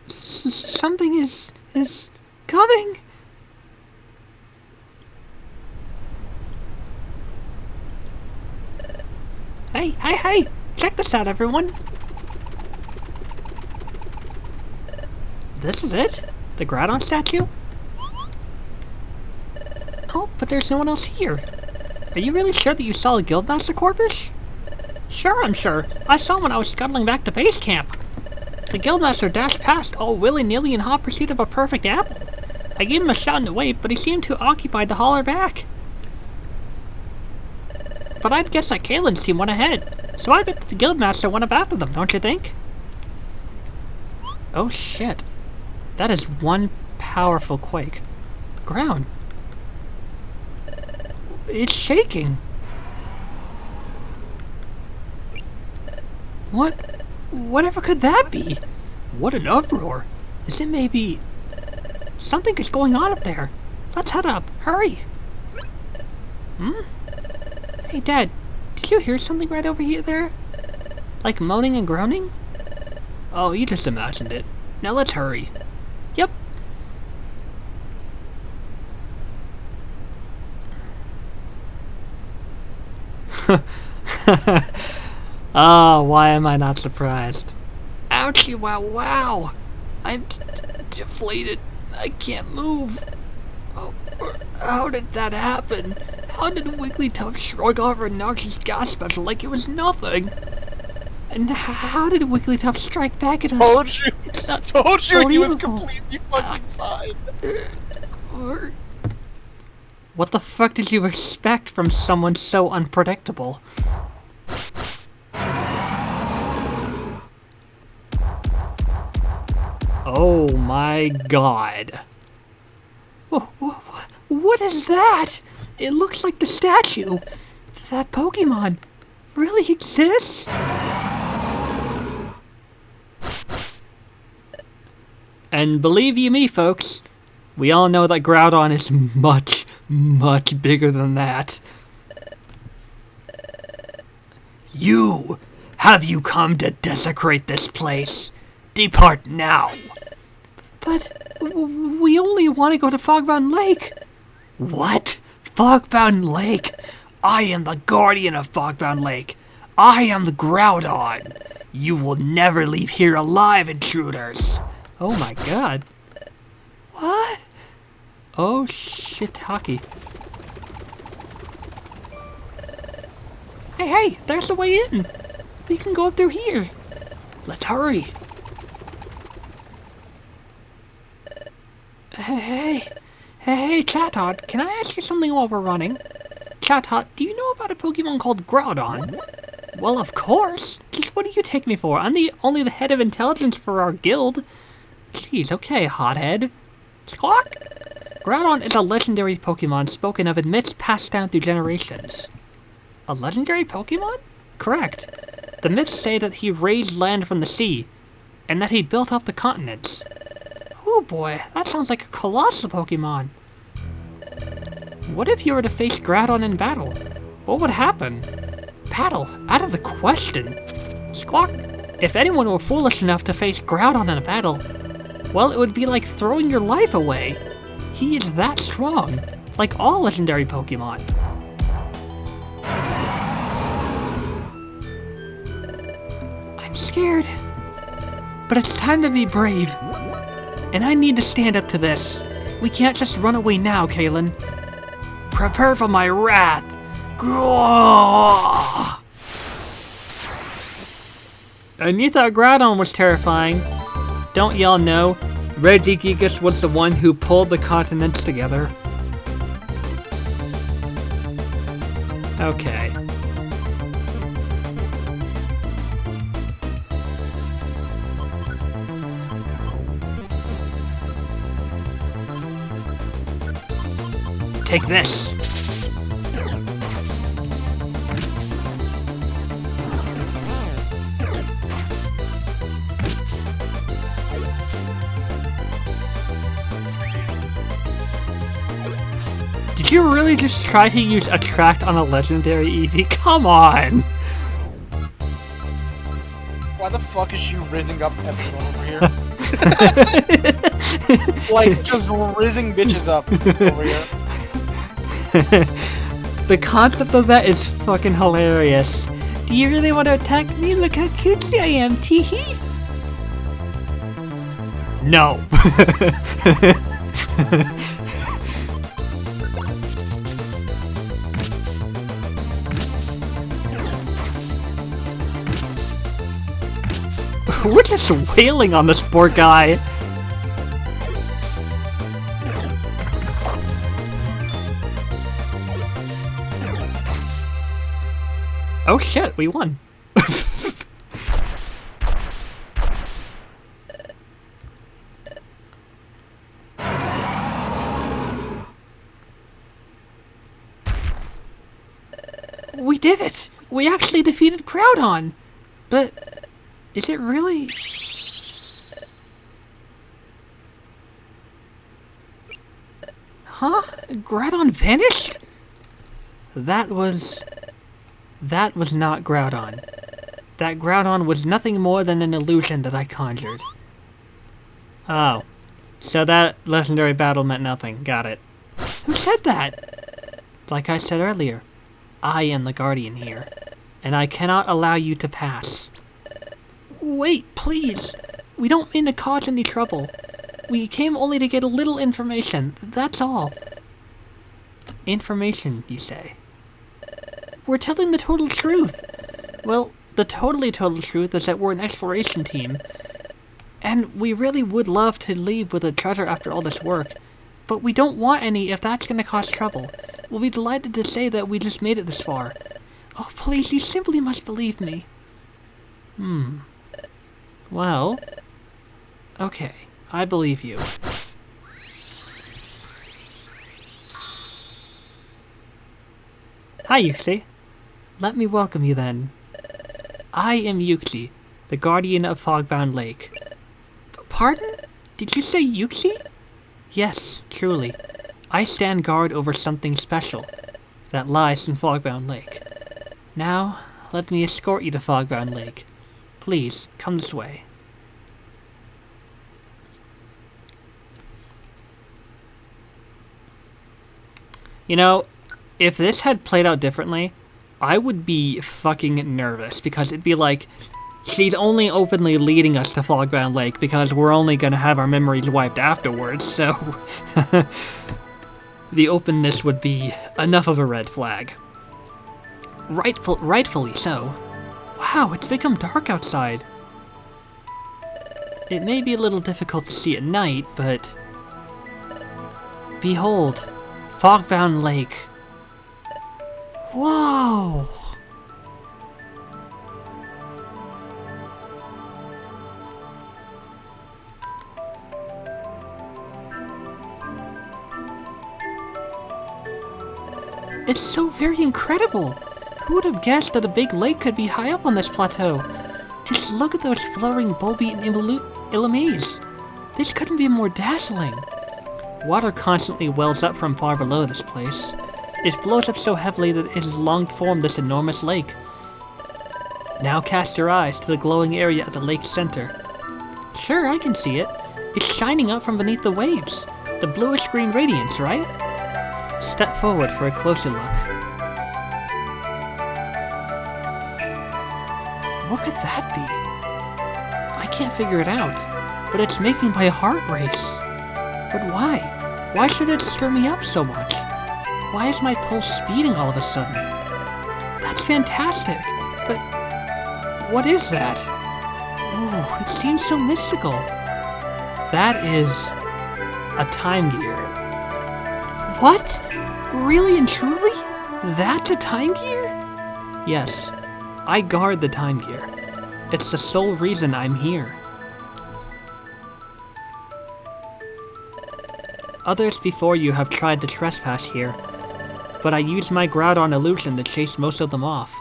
Something is coming! Hey! Check this out, everyone! This is it? The Groudon statue? Oh, but there's no one else here. Are you really sure that you saw a Guildmaster Corpus? Sure, I'm sure. I saw him when I was scuttling back to base camp. The Guildmaster dashed past all willy-nilly in hot pursuit of a perfect apple. I gave him a shout and a wave, but he seemed too occupied to holler back. But I'd guess that Kalen's team went ahead, so I bet that the Guildmaster went up after them, don't you think? Oh shit. That is one powerful quake. Ground. It's shaking. Whatever could that be? What an uproar. Is it maybe... Something is going on up there. Let's head up. Hurry. Hey, Dad. Did you hear something right over here there? Like moaning and groaning? Oh, you just imagined it. Now let's hurry. Yep. Oh, why am I not surprised? Ouchie, wow. I'm deflated. I can't move. Oh, how did that happen? How did Wigglytuff shrug off her noxious gas special like it was nothing? And how did Wigglytuff strike back at us? Told you! It's not Told you he was believable. completely fucking fine. What the fuck did you expect from someone so unpredictable? Oh my god. What is that? It looks like the statue. That Pokemon really exists? And believe you me, folks, we all know that Groudon is much bigger than that. Have you come to desecrate this place? Depart now. But we only want to go to Fogbound Lake. What? Fogbound Lake? I am the guardian of Fogbound Lake. I am the Groudon. You will never leave here alive, intruders. Oh my god. What? Oh shit, hockey. Hey, there's the way in. We can go through here. Let's hurry. Hey, Chatot, can I ask you something while we're running? Chatot, do you know about a Pokemon called Groudon? Well, of course. Just what do you take me for? I'm only the head of intelligence for our guild. Jeez, okay, hothead. Squawk! Groudon is a legendary Pokemon spoken of in myths passed down through generations. A legendary Pokemon? Correct. The myths say that he raised land from the sea, and that he built up the continents. Oh boy, that sounds like a colossal Pokemon. What if you were to face Groudon in battle? What would happen? Battle? Out of the question. Squawk. If anyone were foolish enough to face Groudon in a battle, well, it would be like throwing your life away. He is that strong, like all legendary Pokemon. I'm scared, but it's time to be brave. And I need to stand up to this. We can't just run away now, Kalen. Prepare for my wrath. Grrrr! And you thought Groudon was terrifying. Don't y'all know, Regigigas was the one who pulled the continents together. Okay. Take this! Did you really just try to use Attract on a legendary Eevee? Come on! Why the fuck is she rizzing up everyone over here? Like, just rizzing bitches up over here. The concept of that is fucking hilarious. Do you really want to attack me? Look how cutesy I am, teehee! No. We're just wailing on this poor guy. Oh shit, we won. We did it! We actually defeated Groudon! But is it really... Huh? Groudon vanished? That was not Groudon. That Groudon was nothing more than an illusion that I conjured. Oh. So that legendary battle meant nothing. Got it. Who said that? Like I said earlier, I am the Guardian here, and I cannot allow you to pass. Wait, please. We don't mean to cause any trouble. We came only to get a little information, that's all. Information, you say? We're telling the total truth. Well, the totally total truth is that we're an exploration team, and we really would love to leave with a treasure after all this work, but we don't want any if that's gonna cause trouble. We'll be delighted to say that we just made it this far. Oh, please, you simply must believe me. Well, okay, I believe you. Hi, Yuxi. Let me welcome you then. I am Yuxi, the Guardian of Fogbound Lake. Pardon? Did you say Yuxi? Yes, truly. I stand guard over something special that lies in Fogbound Lake. Now, let me escort you to Fogbound Lake. Please, come this way. You know, if this had played out differently, I would be fucking nervous, because it'd be like, she's only openly leading us to Fogbound Lake because we're only gonna have our memories wiped afterwards, so... the openness would be enough of a red flag. Rightfully so. Wow, it's become dark outside. It may be a little difficult to see at night, but... Behold, Fogbound Lake. Whoa! It's so very incredible! Who would have guessed that a big lake could be high up on this plateau? Just look at those flowering bulby and Illumise. This couldn't be more dazzling. Water constantly wells up from far below this place. It flows up so heavily that it has long formed this enormous lake. Now cast your eyes to the glowing area at the lake's center. Sure, I can see it. It's shining up from beneath the waves. The bluish-green radiance, right? Step forward for a closer look. What could that be? I can't figure it out, but it's making my heart race. But why? Why should it stir me up so much? Why is my pulse speeding all of a sudden? That's fantastic, but what is that? Oh, it seems so mystical. That is a time gear. What? Really and truly? That's a time gear? Yes, I guard the time gear. It's the sole reason I'm here. Others before you have tried to trespass here, but I used my Groudon illusion to chase most of them off.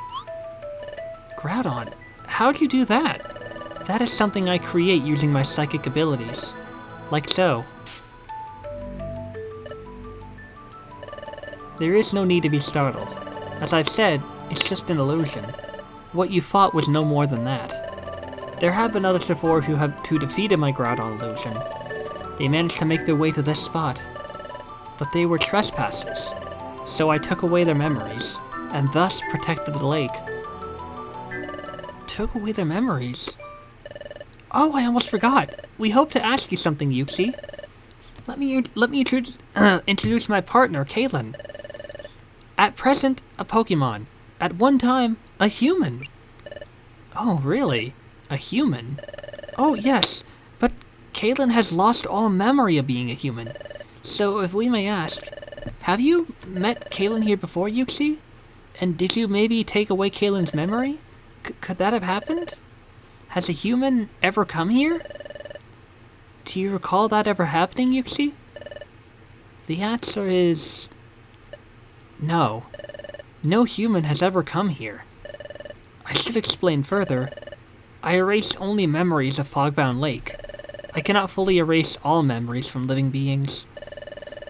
Groudon? How'd you do that? That is something I create using my psychic abilities. Like so. There is no need to be startled. As I've said, it's just an illusion. What you fought was no more than that. There have been others before who defeated my Groudon illusion. They managed to make their way to this spot. But they were trespassers, so I took away their memories, and thus protected the lake. Took away their memories? Oh, I almost forgot. We hope to ask you something, Yuxi. Let me introduce my partner, Kalen. At present, a Pokemon. At one time, a human. Oh, really? A human? Oh, yes, but Kalen has lost all memory of being a human. So, if we may ask, have you met Kalen here before, Yuxi? And did you maybe take away Kalen's memory? Could that have happened? Has a human ever come here? Do you recall that ever happening, Yuxi? The answer is... no. No human has ever come here. I should explain further. I erase only memories of Fogbound Lake. I cannot fully erase all memories from living beings.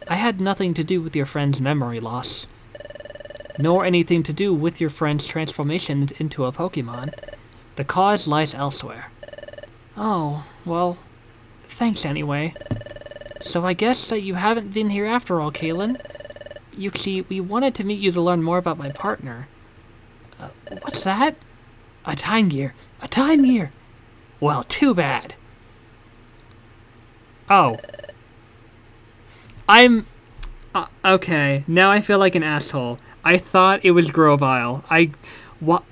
I had nothing to do with your friend's memory loss, nor anything to do with your friend's transformation into a Pokemon. The cause lies elsewhere. Oh, well, thanks anyway. So I guess that you haven't been here after all, Kalen. You see, we wanted to meet you to learn more about my partner. What's that? A time gear. A time gear! Well, too bad. Oh. Okay, now I feel like an asshole. I thought it was Grovyle. What?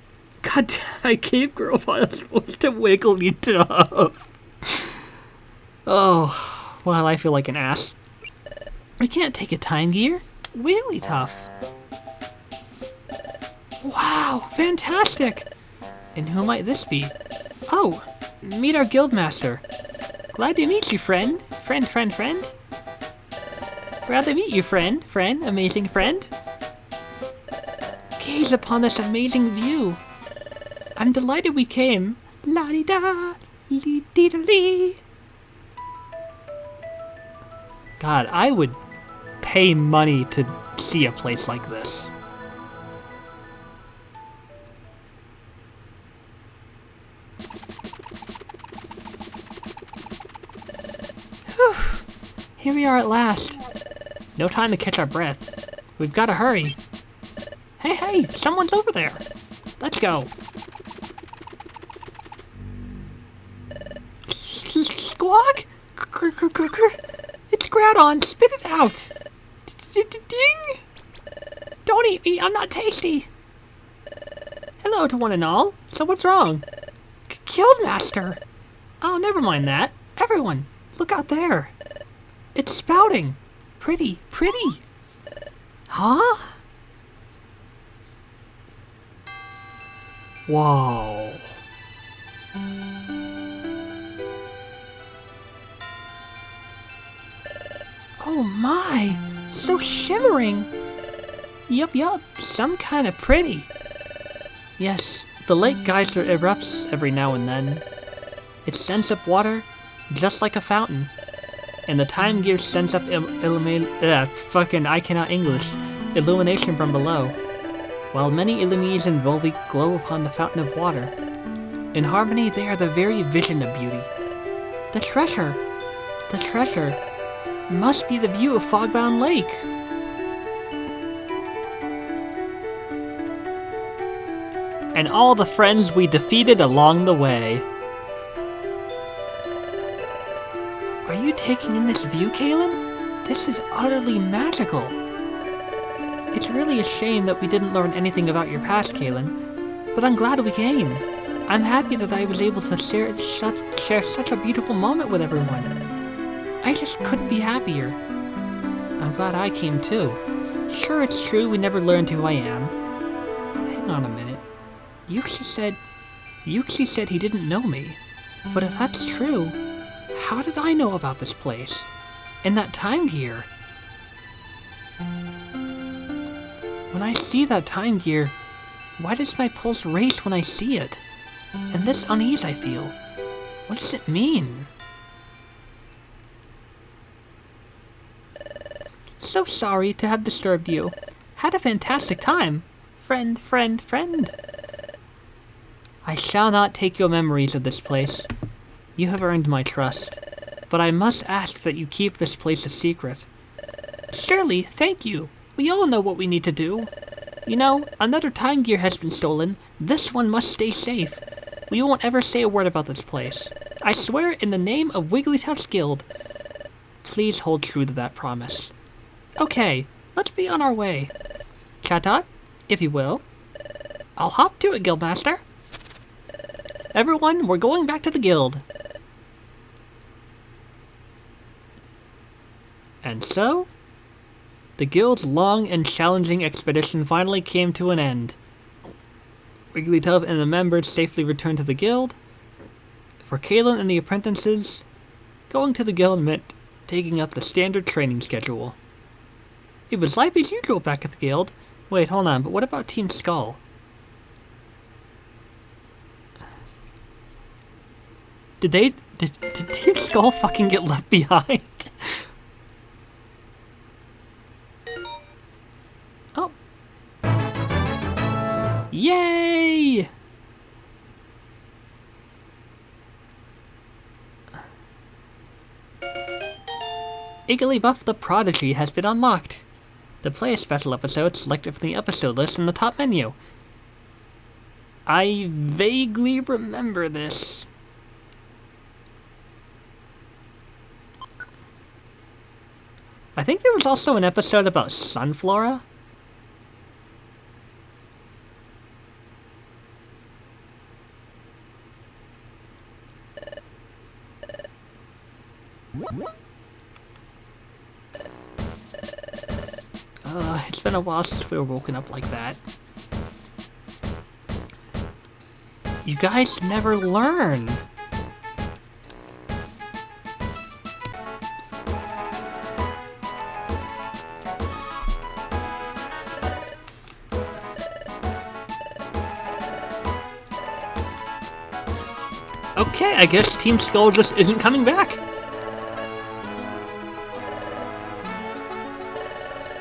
God, I gave Grovyle supposed to Wigglytuff. Oh, well, I feel like an ass. We can't take a time gear. Wigglytuff. Wow, fantastic! And who might this be? Oh, meet our guildmaster. Glad to meet you, friend. Friend. Glad to meet you, friend, amazing friend. Gaze upon this amazing view. I'm delighted we came. La-di-da, lee-dee-da-lee. God, I would pay money to see a place like this. Whew. Here we are at last. No time to catch our breath. We've got to hurry. Hey, someone's over there. Let's go. Squawk? It's Groudon. Spit it out. Ding. Don't eat me. I'm not tasty. Hello to one and all. So what's wrong? Guildmaster. Oh, never mind that. Everyone, look out there. It's spouting. Pretty. Huh? Whoa. Oh my, so shimmering. Yup, some kind of pretty. Yes, the lake geyser erupts every now and then. It sends up water, just like a fountain. And the time gear sends up illumination from below, while many Illumies and Volvic glow upon the fountain of water. In harmony, they are the very vision of beauty. The treasure must be the view of Fogbound Lake. And all the friends we defeated along the way. Are you taking in this view, Kalen? This is utterly magical. It's really a shame that we didn't learn anything about your past, Kalen, but I'm glad we came. I'm happy that I was able to share such a beautiful moment with everyone. I just couldn't be happier. I'm glad I came too. Sure, it's true we never learned who I am. Hang on a minute. Yuxi said he didn't know me. But if that's true, how did I know about this place? And that time gear? When I see that time gear, why does my pulse race when I see it? And this unease I feel, what does it mean? So sorry to have disturbed you. Had a fantastic time. Friend. I shall not take your memories of this place. You have earned my trust. But I must ask that you keep this place a secret. Surely, thank you. We all know what we need to do. You know, another time gear has been stolen. This one must stay safe. We won't ever say a word about this place. I swear in the name of Wigglytuff's Guild. Please hold true to that promise. Okay, let's be on our way. Chatot, if you will. I'll hop to it, Guildmaster. Everyone, we're going back to the guild. And so, the guild's long and challenging expedition finally came to an end. Wigglytuff and the members safely returned to the guild. For Kalen and the apprentices, going to the guild meant taking up the standard training schedule. It was life as usual back at the guild, Wait, hold on, but what about Team Skull? Did Team Skull fucking get left behind? Oh. Yay! Igglybuff the Prodigy has been unlocked. To play a special episode, select it from the episode list in the top menu. I vaguely remember this. I think there was also an episode about Sunflora. It's been a while since we were woken up like that. You guys never learn. Okay, I guess Team Skull just isn't coming back.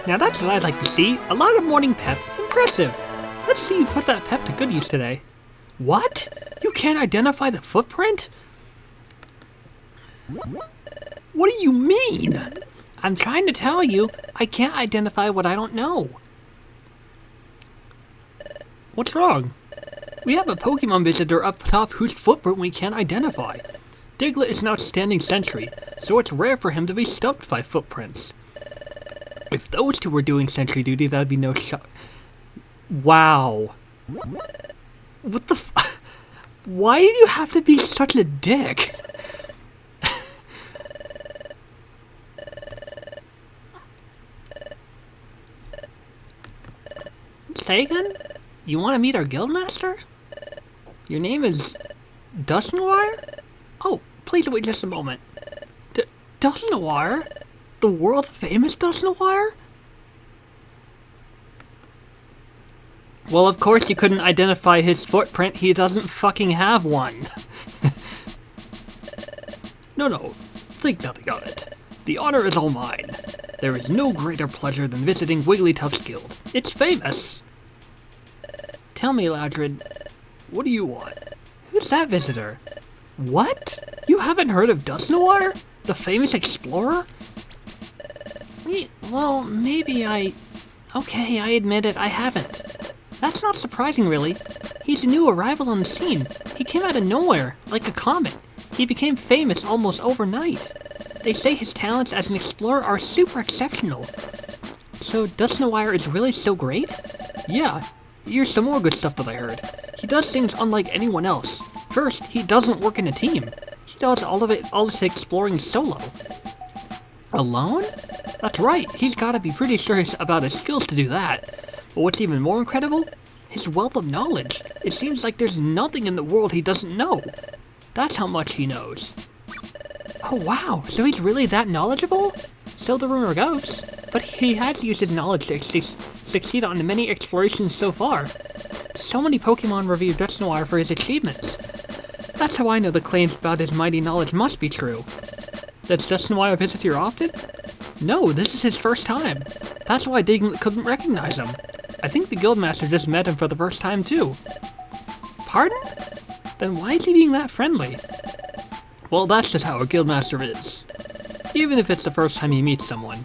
Now that's what I'd like to see. A lot of morning pep. Impressive. Let's see you put that pep to good use today. What? You can't identify the footprint? What do you mean? I'm trying to tell you, I can't identify what I don't know. What's wrong? We have a Pokemon visitor up top whose footprint we can't identify. Diglett is an outstanding sentry, so it's rare for him to be stumped by footprints. If those two were doing sentry duty, that'd be no shock. Wow. What the f- Why do you have to be such a dick? Say again? You want to meet our guildmaster? Your name is Dusknoir? Oh, please wait just a moment. Dusknoir? The world famous Dusknoir? Well, of course you couldn't identify his footprint. He doesn't fucking have one. No, think nothing of it. The honor is all mine. There is no greater pleasure than visiting Wigglytuff's guild. It's famous. Tell me, Loudred, what do you want? Who's that visitor? What? You haven't heard of Dusknoir? The famous explorer? Well, maybe Okay, I admit it, I haven't. That's not surprising, really. He's a new arrival on the scene. He came out of nowhere, like a comet. He became famous almost overnight. They say his talents as an explorer are super exceptional. So Dusknoir is really so great? Yeah, here's some more good stuff that I heard. He does things unlike anyone else. First, he doesn't work in a team. He does all this exploring solo. Alone? That's right, he's gotta be pretty serious about his skills to do that. But what's even more incredible? His wealth of knowledge. It seems like there's nothing in the world he doesn't know. That's how much he knows. Oh wow, so he's really that knowledgeable? So the rumor goes. But he has used his knowledge to succeed on many explorations so far. So many Pokemon revere Dusknoir for his achievements. That's how I know the claims about his mighty knowledge must be true. Does Dusknoir visit here often? No, this is his first time. That's why Diglett couldn't recognize him. I think the Guildmaster just met him for the first time too. Pardon? Then why is he being that friendly? Well, that's just how a Guildmaster is. Even if it's the first time he meets someone.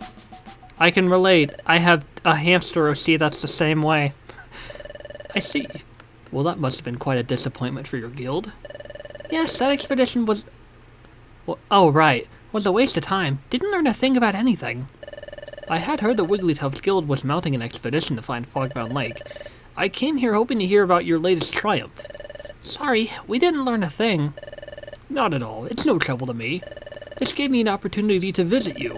I can relate. I have a hamster OC that's the same way. I see. Well, that must have been quite a disappointment for your guild. Yes, that expedition was... Well, oh, right. Was a waste of time. Didn't learn a thing about anything. I had heard the Wigglytuff's guild was mounting an expedition to find Fogbound Lake. I came here hoping to hear about your latest triumph. Sorry, we didn't learn a thing. Not at all. It's no trouble to me. This gave me an opportunity to visit you.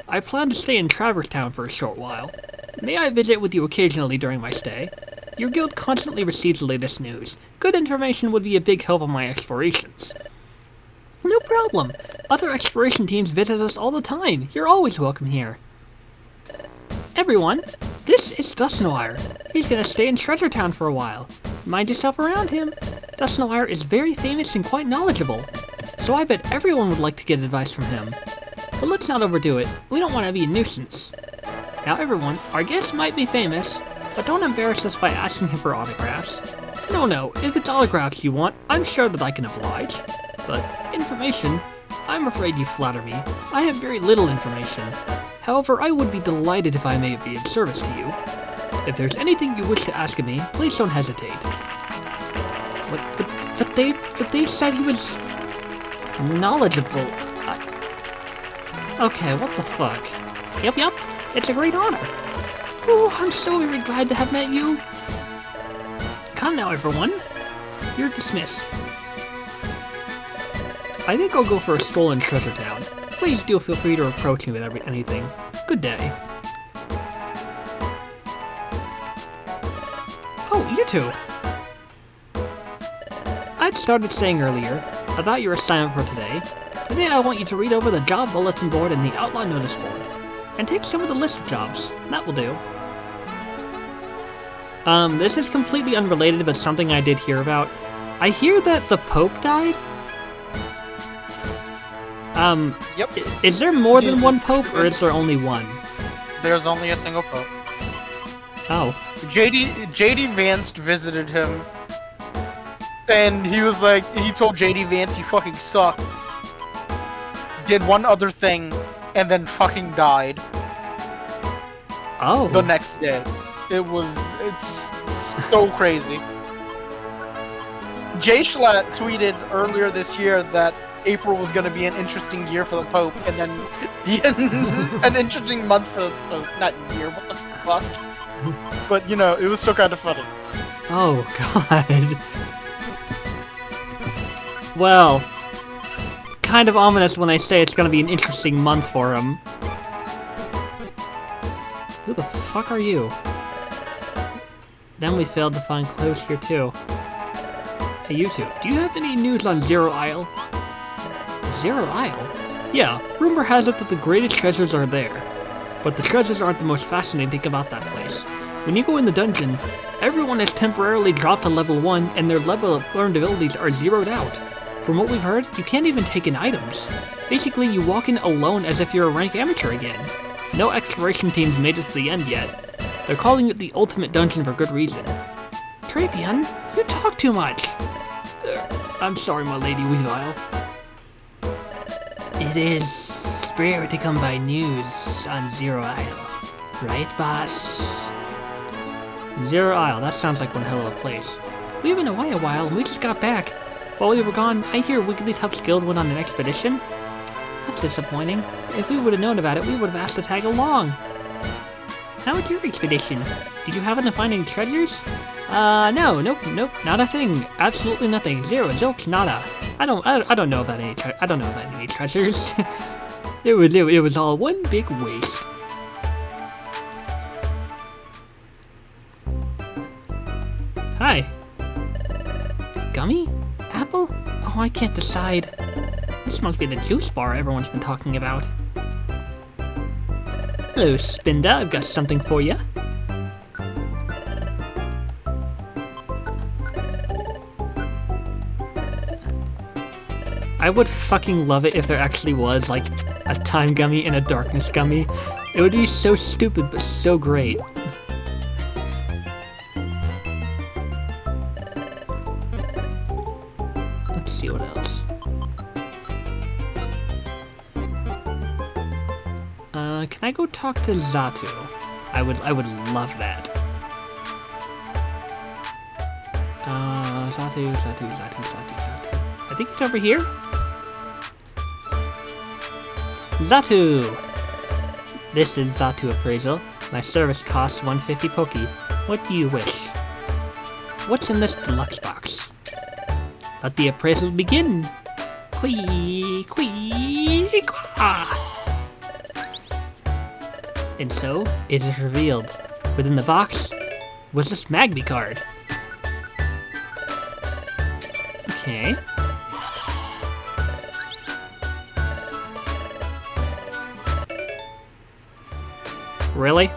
I plan to stay in Traverse Town for a short while. May I visit with you occasionally during my stay? Your guild constantly receives the latest news. Good information would be a big help on my explorations. No problem. Other exploration teams visit us all the time. You're always welcome here. Everyone, This is Dustnoir. He's gonna stay in Treasure Town for a while. Mind yourself around him. Dustnoir is very famous and quite knowledgeable, so I bet everyone would like to get advice from him. But let's not overdo it. We don't want to be a nuisance. Now everyone, our guest might be famous, but don't embarrass us by asking him for autographs. No, if it's autographs you want, I'm sure that I can oblige. But information? I'm afraid you flatter me. I have very little information. However, I would be delighted if I may be of service to you. If there's anything you wish to ask of me, please don't hesitate. But they said he was knowledgeable. Okay, what the fuck? Yep, it's a great honor. Oh, I'm so very glad to have met you. Come now, everyone. You're dismissed. I think I'll go for a stroll in Treasure Town. Please do feel free to approach me with anything. Good day. Oh, you two. I'd started saying earlier about your assignment for today. Today I want you to read over the job bulletin board and the outlaw notice board, and take some of the list of jobs. That will do. This is completely unrelated, but something I did hear about. I hear that the Pope died? Yep. Is there more than one Pope, or is there only one? There's only a single Pope. Oh. JD Vance visited him, and he was like, he told JD Vance, "You fucking suck." Did one other thing, and then fucking died. Oh. The next day. It's so crazy. Jay Schlatt tweeted earlier this year that April was going to be an interesting year for the Pope, and then an interesting month for the Pope. Not year, what the fuck? But, you know, it was still kind of funny. Oh, God. Well, kind of ominous when they say it's going to be an interesting month for him. Who the fuck are you? Then we failed to find clues here, too. Hey, you two, do you have any news on Zero Isle? Zero Isle? Yeah, rumor has it that the greatest treasures are there. But the treasures aren't the most fascinating thing about that place. When you go in the dungeon, everyone is temporarily dropped to level 1 and their level of learned abilities are zeroed out. From what we've heard, you can't even take in items. Basically, you walk in alone as if you're a rank amateur again. No exploration teams made it to the end yet. They're calling it the ultimate dungeon for good reason. Trapian, you talk too much. I'm sorry, my lady Weavile. It is rare to come by news on Zero Isle. Right, boss? Zero Isle, that sounds like one hell of a place. We've been away a while and we just got back. While we were gone, I hear Wigglytuff's guild went on an expedition. That's disappointing. If we would have known about it, we would have asked to tag along. How was your expedition? Did you happen to find any treasures? Nope, not a thing. Absolutely nothing. Zero, zilch, nada. I don't know about any treasures. It was all one big waste. Hi. Gummy? Apple? Oh, I can't decide. This must be the juice bar everyone's been talking about. Hello, Spinda. I've got something for you. I would fucking love it if there actually was, like, a time gummy and a darkness gummy. It would be so stupid, but so great. Let's see what else. Can I go talk to Xatu? I would love that. Xatu. I think it's over here. Xatu! This is Xatu Appraisal. My service costs 150 Poki. What do you wish? What's in this deluxe box? Let the appraisal begin! Quee! Quah! And so, it is revealed. Within the box was this Magby card. Okay. Really?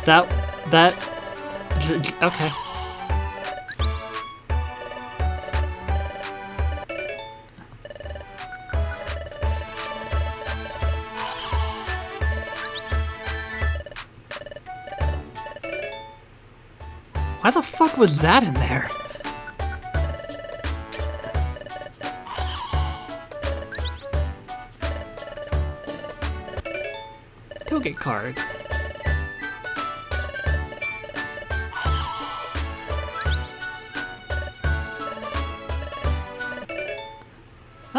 Okay. Why the fuck was that in there? Toget card.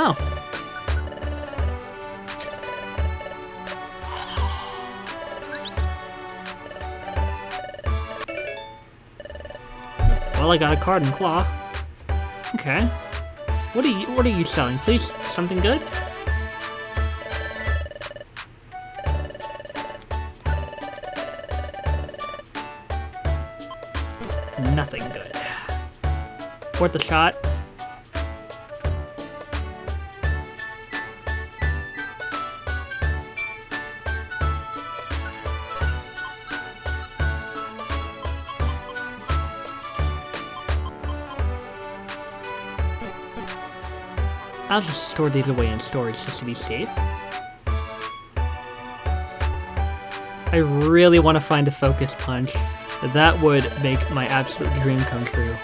Oh. Well, I got a card and claw. Okay. What are you selling, please? Something good? Nothing good. Worth a shot. I'll just store these away in storage just to be safe. I really want to find a focus punch. That would make my absolute dream come true.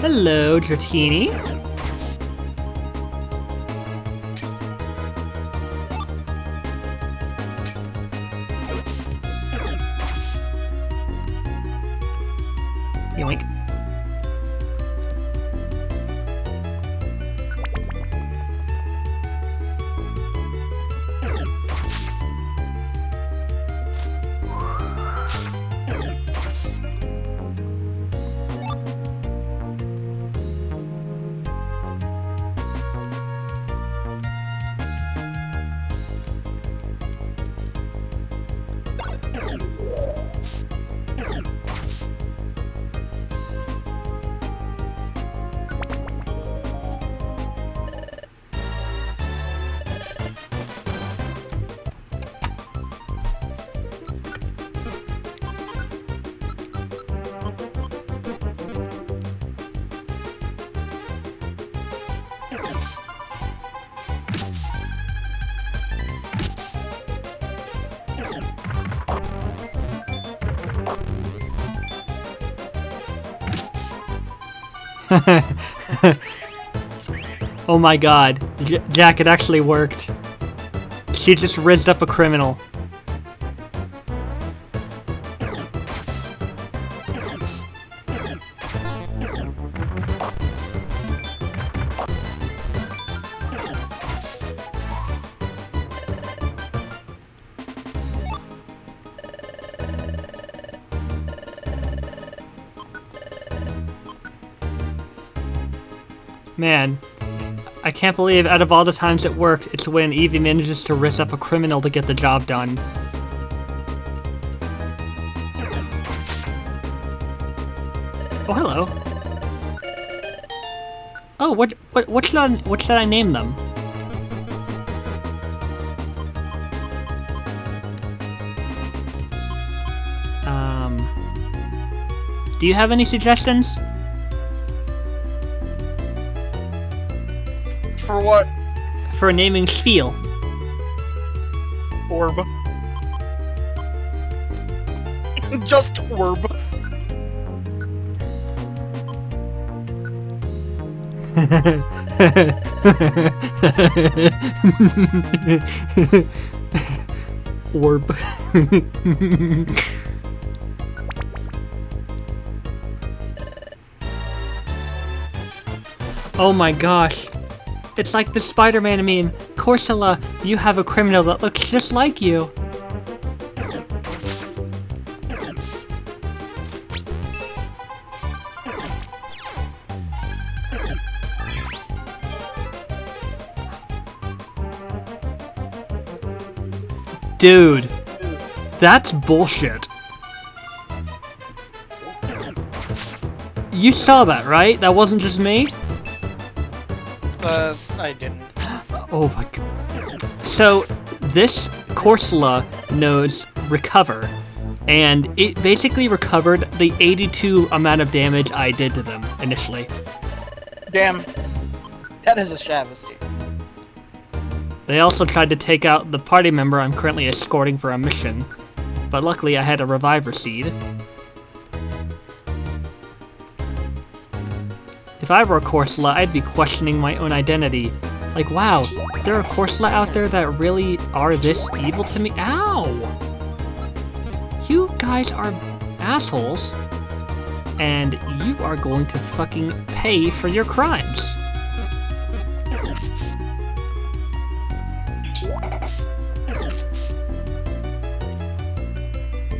Hello, Dratini. Yoink. Oh my god. Jack, it actually worked. She just rizzed up a criminal. Man, I can't believe out of all the times it worked, it's when Evie manages to rizz up a criminal to get the job done. Oh, hello. Oh, what should I name them? Do you have any suggestions? For what? For naming Spiel. Orb. Just orb. Orb. Oh my gosh. It's like the Spider-Man meme. Corsola, you have a criminal that looks just like you. Dude, that's bullshit. You saw that, right? That wasn't just me? I didn't. Oh my god. So, this Corsola knows Recover, and it basically recovered the 82 amount of damage I did to them initially. Damn. That is a travesty. They also tried to take out the party member I'm currently escorting for a mission, but luckily I had a Reviver Seed. If I were a Corsola, I'd be questioning my own identity. Like, wow, there are Corsola out there that really are this evil to me? Ow! You guys are assholes, and you are going to fucking pay for your crimes.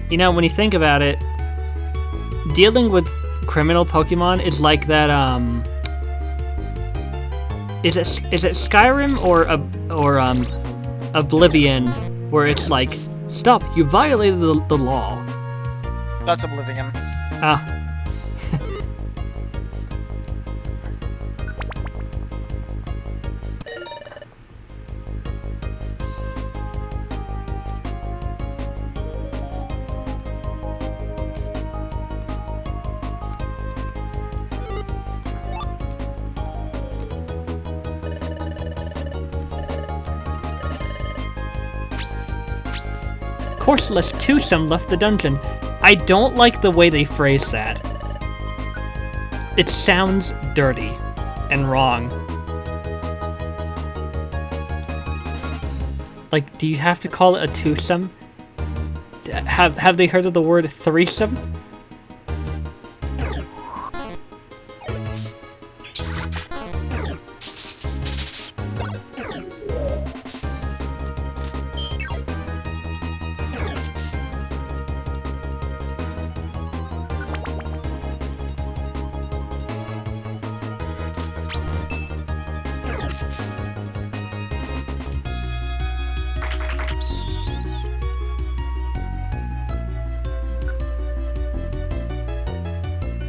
You know, when you think about it, dealing with criminal Pokemon is like that, is it Skyrim or Oblivion, where it's like, stop, you violated the law. That's Oblivion. Ah. Courseless twosome left the dungeon. I don't like the way they phrase that. It sounds dirty and wrong. Like, do you have to call it a twosome? Have they heard of the word threesome?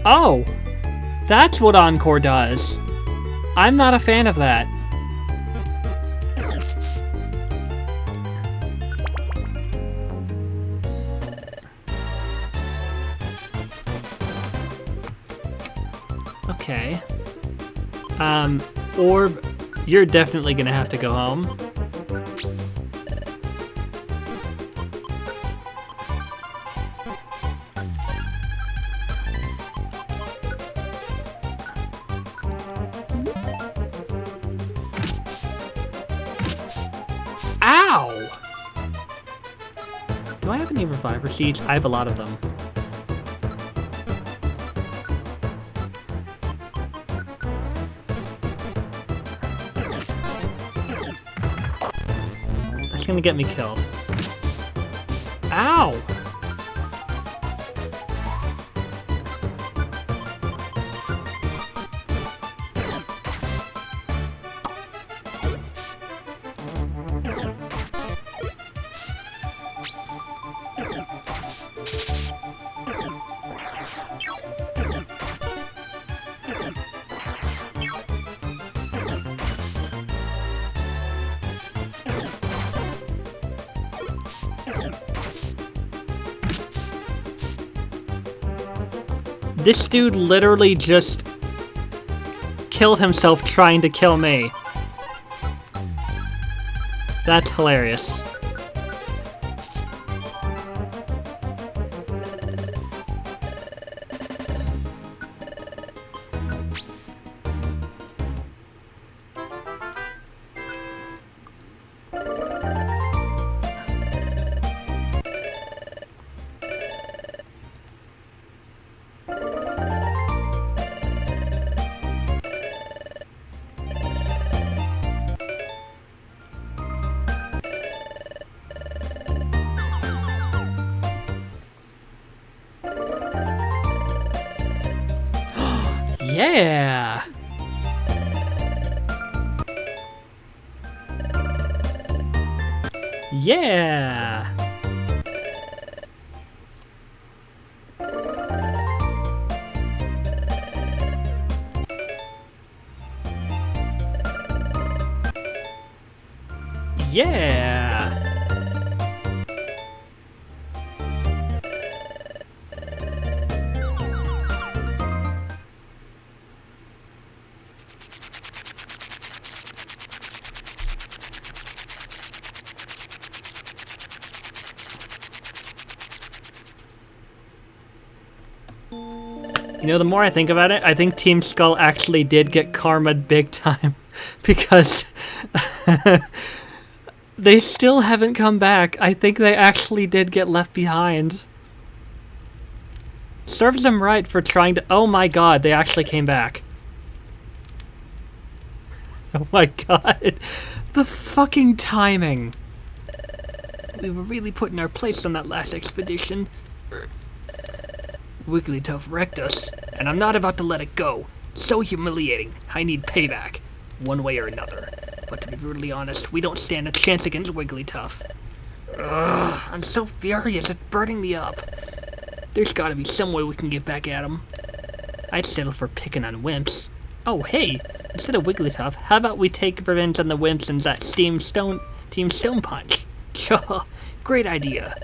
Oh, that's what Encore does. I'm not a fan of that. Okay. Orb, you're definitely gonna have to go home. Ow! Do I have any Reviver Seeds? I have a lot of them. That's gonna get me killed. Ow! This dude literally just killed himself trying to kill me. That's hilarious. Yeah! Yeah! Yeah! You know, the more I think about it, I think Team Skull actually did get karma big time. Because they still haven't come back. I think they actually did get left behind. Serves them right for trying to... Oh my god, they actually came back. Oh my god. The fucking timing. We were really put in our place on that last expedition. Wigglytuff wrecked us, and I'm not about to let it go. So humiliating. I need payback, one way or another. But to be brutally honest, we don't stand a chance against Wigglytuff. Ugh, I'm so furious, it's burning me up. There's gotta be some way we can get back at him. I'd settle for picking on wimps. Oh, hey, instead of Wigglytuff, how about we take revenge on the wimps and that Team Stone Punch? Great idea.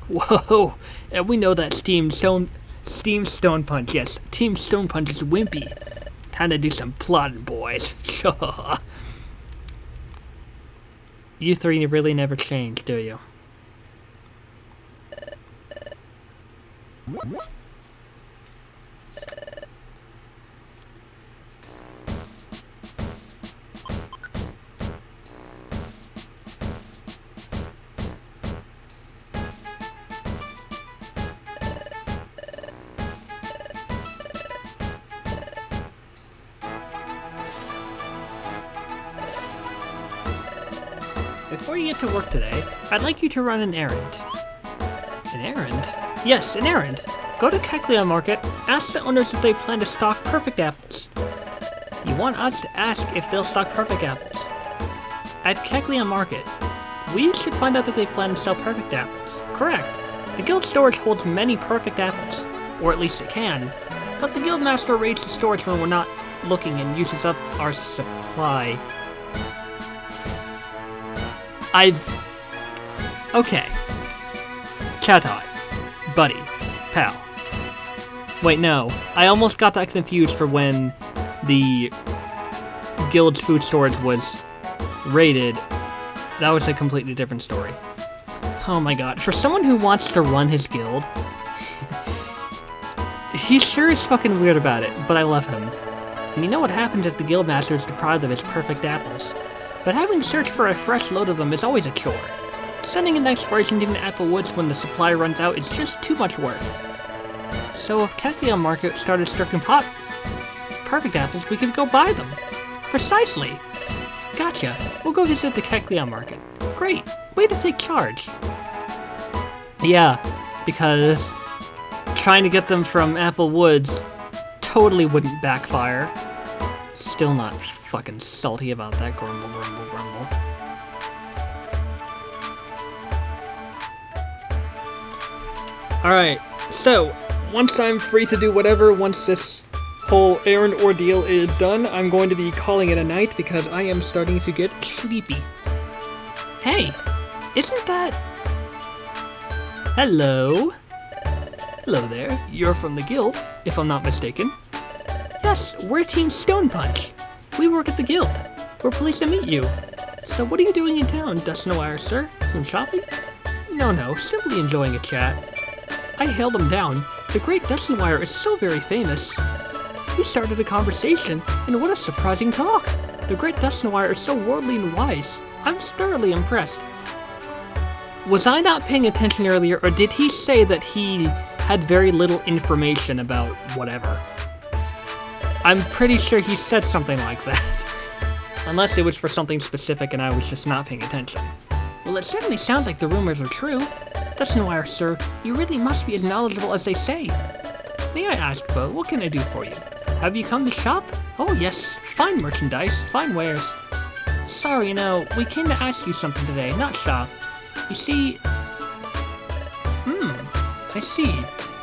Whoa, and we know that Team Stone Punch, yes. Team Stone Punch is wimpy. Time to do some plotting, boys. You three really never change, do you? Before you get to work today, I'd like you to run an errand. An errand? Yes, an errand. Go to Kecleon Market, ask the owners if they plan to stock perfect apples. You want us to ask if they'll stock perfect apples. At Kecleon Market, we should find out that they plan to sell perfect apples. Correct. The guild storage holds many perfect apples, or at least it can, but the guildmaster raids the storage when we're not looking and uses up our supply. Okay. Chatot. Buddy. Pal. Wait, no. I almost got that confused for when the guild's food storage was raided. That was a completely different story. Oh my god. For someone who wants to run his guild, he sure is fucking weird about it, but I love him. And you know what happens if the guildmaster is deprived of his perfect apples? But having to search for a fresh load of them is always a chore. Sending an exploration team to Apple Woods when the supply runs out is just too much work. So if Kecleon Market started stripping perfect apples, we could go buy them. Precisely. Gotcha. We'll go visit the Kecleon Market. Great. Way to take charge. Yeah, because trying to get them from Apple Woods totally wouldn't backfire. Still not fucking salty about that. Grumble, grumble, grumble. Alright, so, once I'm free to do whatever, once this whole errand ordeal is done, I'm going to be calling it a night because I am starting to get sleepy. Hey, isn't that... Hello? Hello there, you're from the guild, if I'm not mistaken. Yes, we're Team Stone Punch. We work at the guild. We're pleased to meet you. So what are you doing in town, Dustnowire, sir? Some shopping? No, simply enjoying a chat. I hailed him down. The great Dustnowire is so very famous. We started a conversation, and what a surprising talk. The great Dustnowire is so worldly and wise. I'm thoroughly impressed. Was I not paying attention earlier, or did he say that he had very little information about whatever? I'm pretty sure he said something like that. Unless it was for something specific and I was just not paying attention. Well, it certainly sounds like the rumors are true. Dustnowire, sir, you really must be as knowledgeable as they say. May I ask, Bo, what can I do for you? Have you come to shop? Oh yes, fine merchandise, fine wares. Sorry, no, we came to ask you something today, not shop. You see... I see.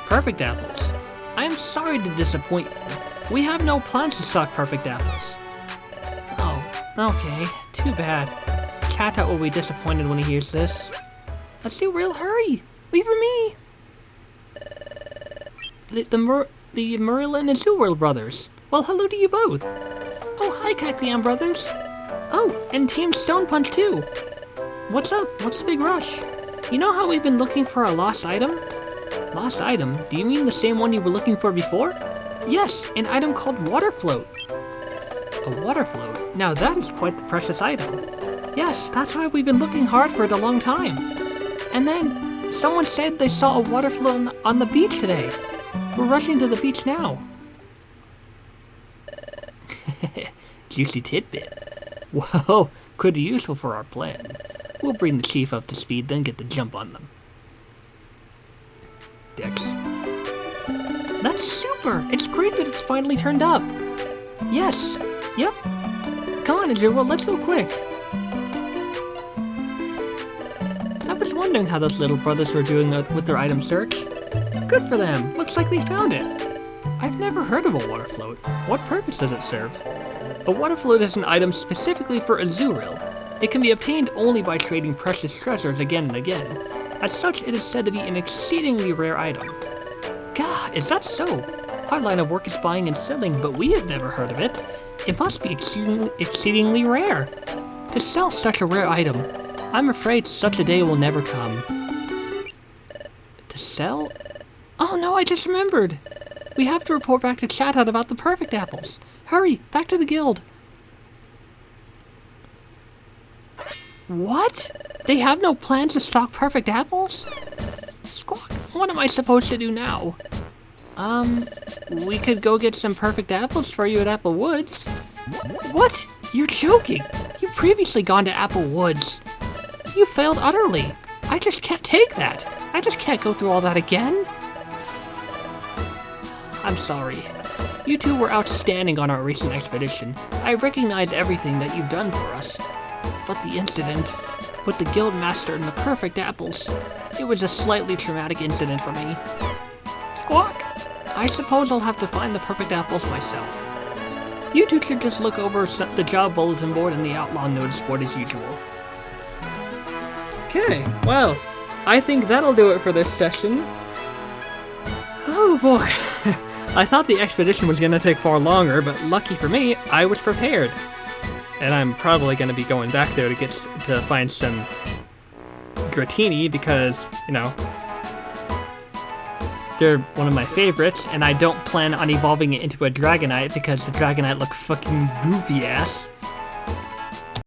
Perfect apples. I am sorry to disappoint you. We have no plans to stock perfect apples. Oh, okay, too bad. Chata will be disappointed when he hears this. Let's do real hurry. Wait for me. The Merlin and Azuril brothers. Well, hello to you both. Oh, hi, Kecleon brothers. Oh, and Team Stone Punch too. What's up? What's the big rush? You know how we've been looking for a lost item? Lost item? Do you mean the same one you were looking for before? Yes, an item called Water Float. A water float? Now that is quite the precious item. Yes, that's why we've been looking hard for it a long time. And then, someone said they saw a water float on the beach today. We're rushing to the beach now. Juicy tidbit. Whoa, could be useful for our plan. We'll bring the chief up to speed, then get the jump on them. Dex. That's super! It's great that it's finally turned up. Yes. Yep. Come on, Azuril, let's go quick. I was wondering how those little brothers were doing with their item search. Good for them. Looks like they found it. I've never heard of a water float. What purpose does it serve? A water float is an item specifically for Azuril. It can be obtained only by trading precious treasures again and again. As such, it is said to be an exceedingly rare item. Gah, is that so? Our line of work is buying and selling, but we have never heard of it. It must be exceedingly rare. To sell such a rare item, I'm afraid such a day will never come. To sell? Oh no, I just remembered! We have to report back to Chatot about the perfect apples. Hurry, back to the guild. What? They have no plans to stock perfect apples? Squawk, what am I supposed to do now? We could go get some perfect apples for you at Apple Woods. What? You're joking! You've previously gone to Apple Woods. You failed utterly. I just can't take that. I just can't go through all that again. I'm sorry. You two were outstanding on our recent expedition. I recognize everything that you've done for us. But the incident with the guild master and the perfect apples, it was a slightly traumatic incident for me. Squawk! I suppose I'll have to find the perfect apples myself. You two should just look over the job bulletin board and the outlaw notice board as usual. Okay, well, I think that'll do it for this session. Oh boy. I thought the expedition was going to take far longer, but lucky for me, I was prepared. And I'm probably going to be going back there to find some Dratini because, you know, they're one of my favorites, and I don't plan on evolving it into a Dragonite because the Dragonite look fucking goofy ass.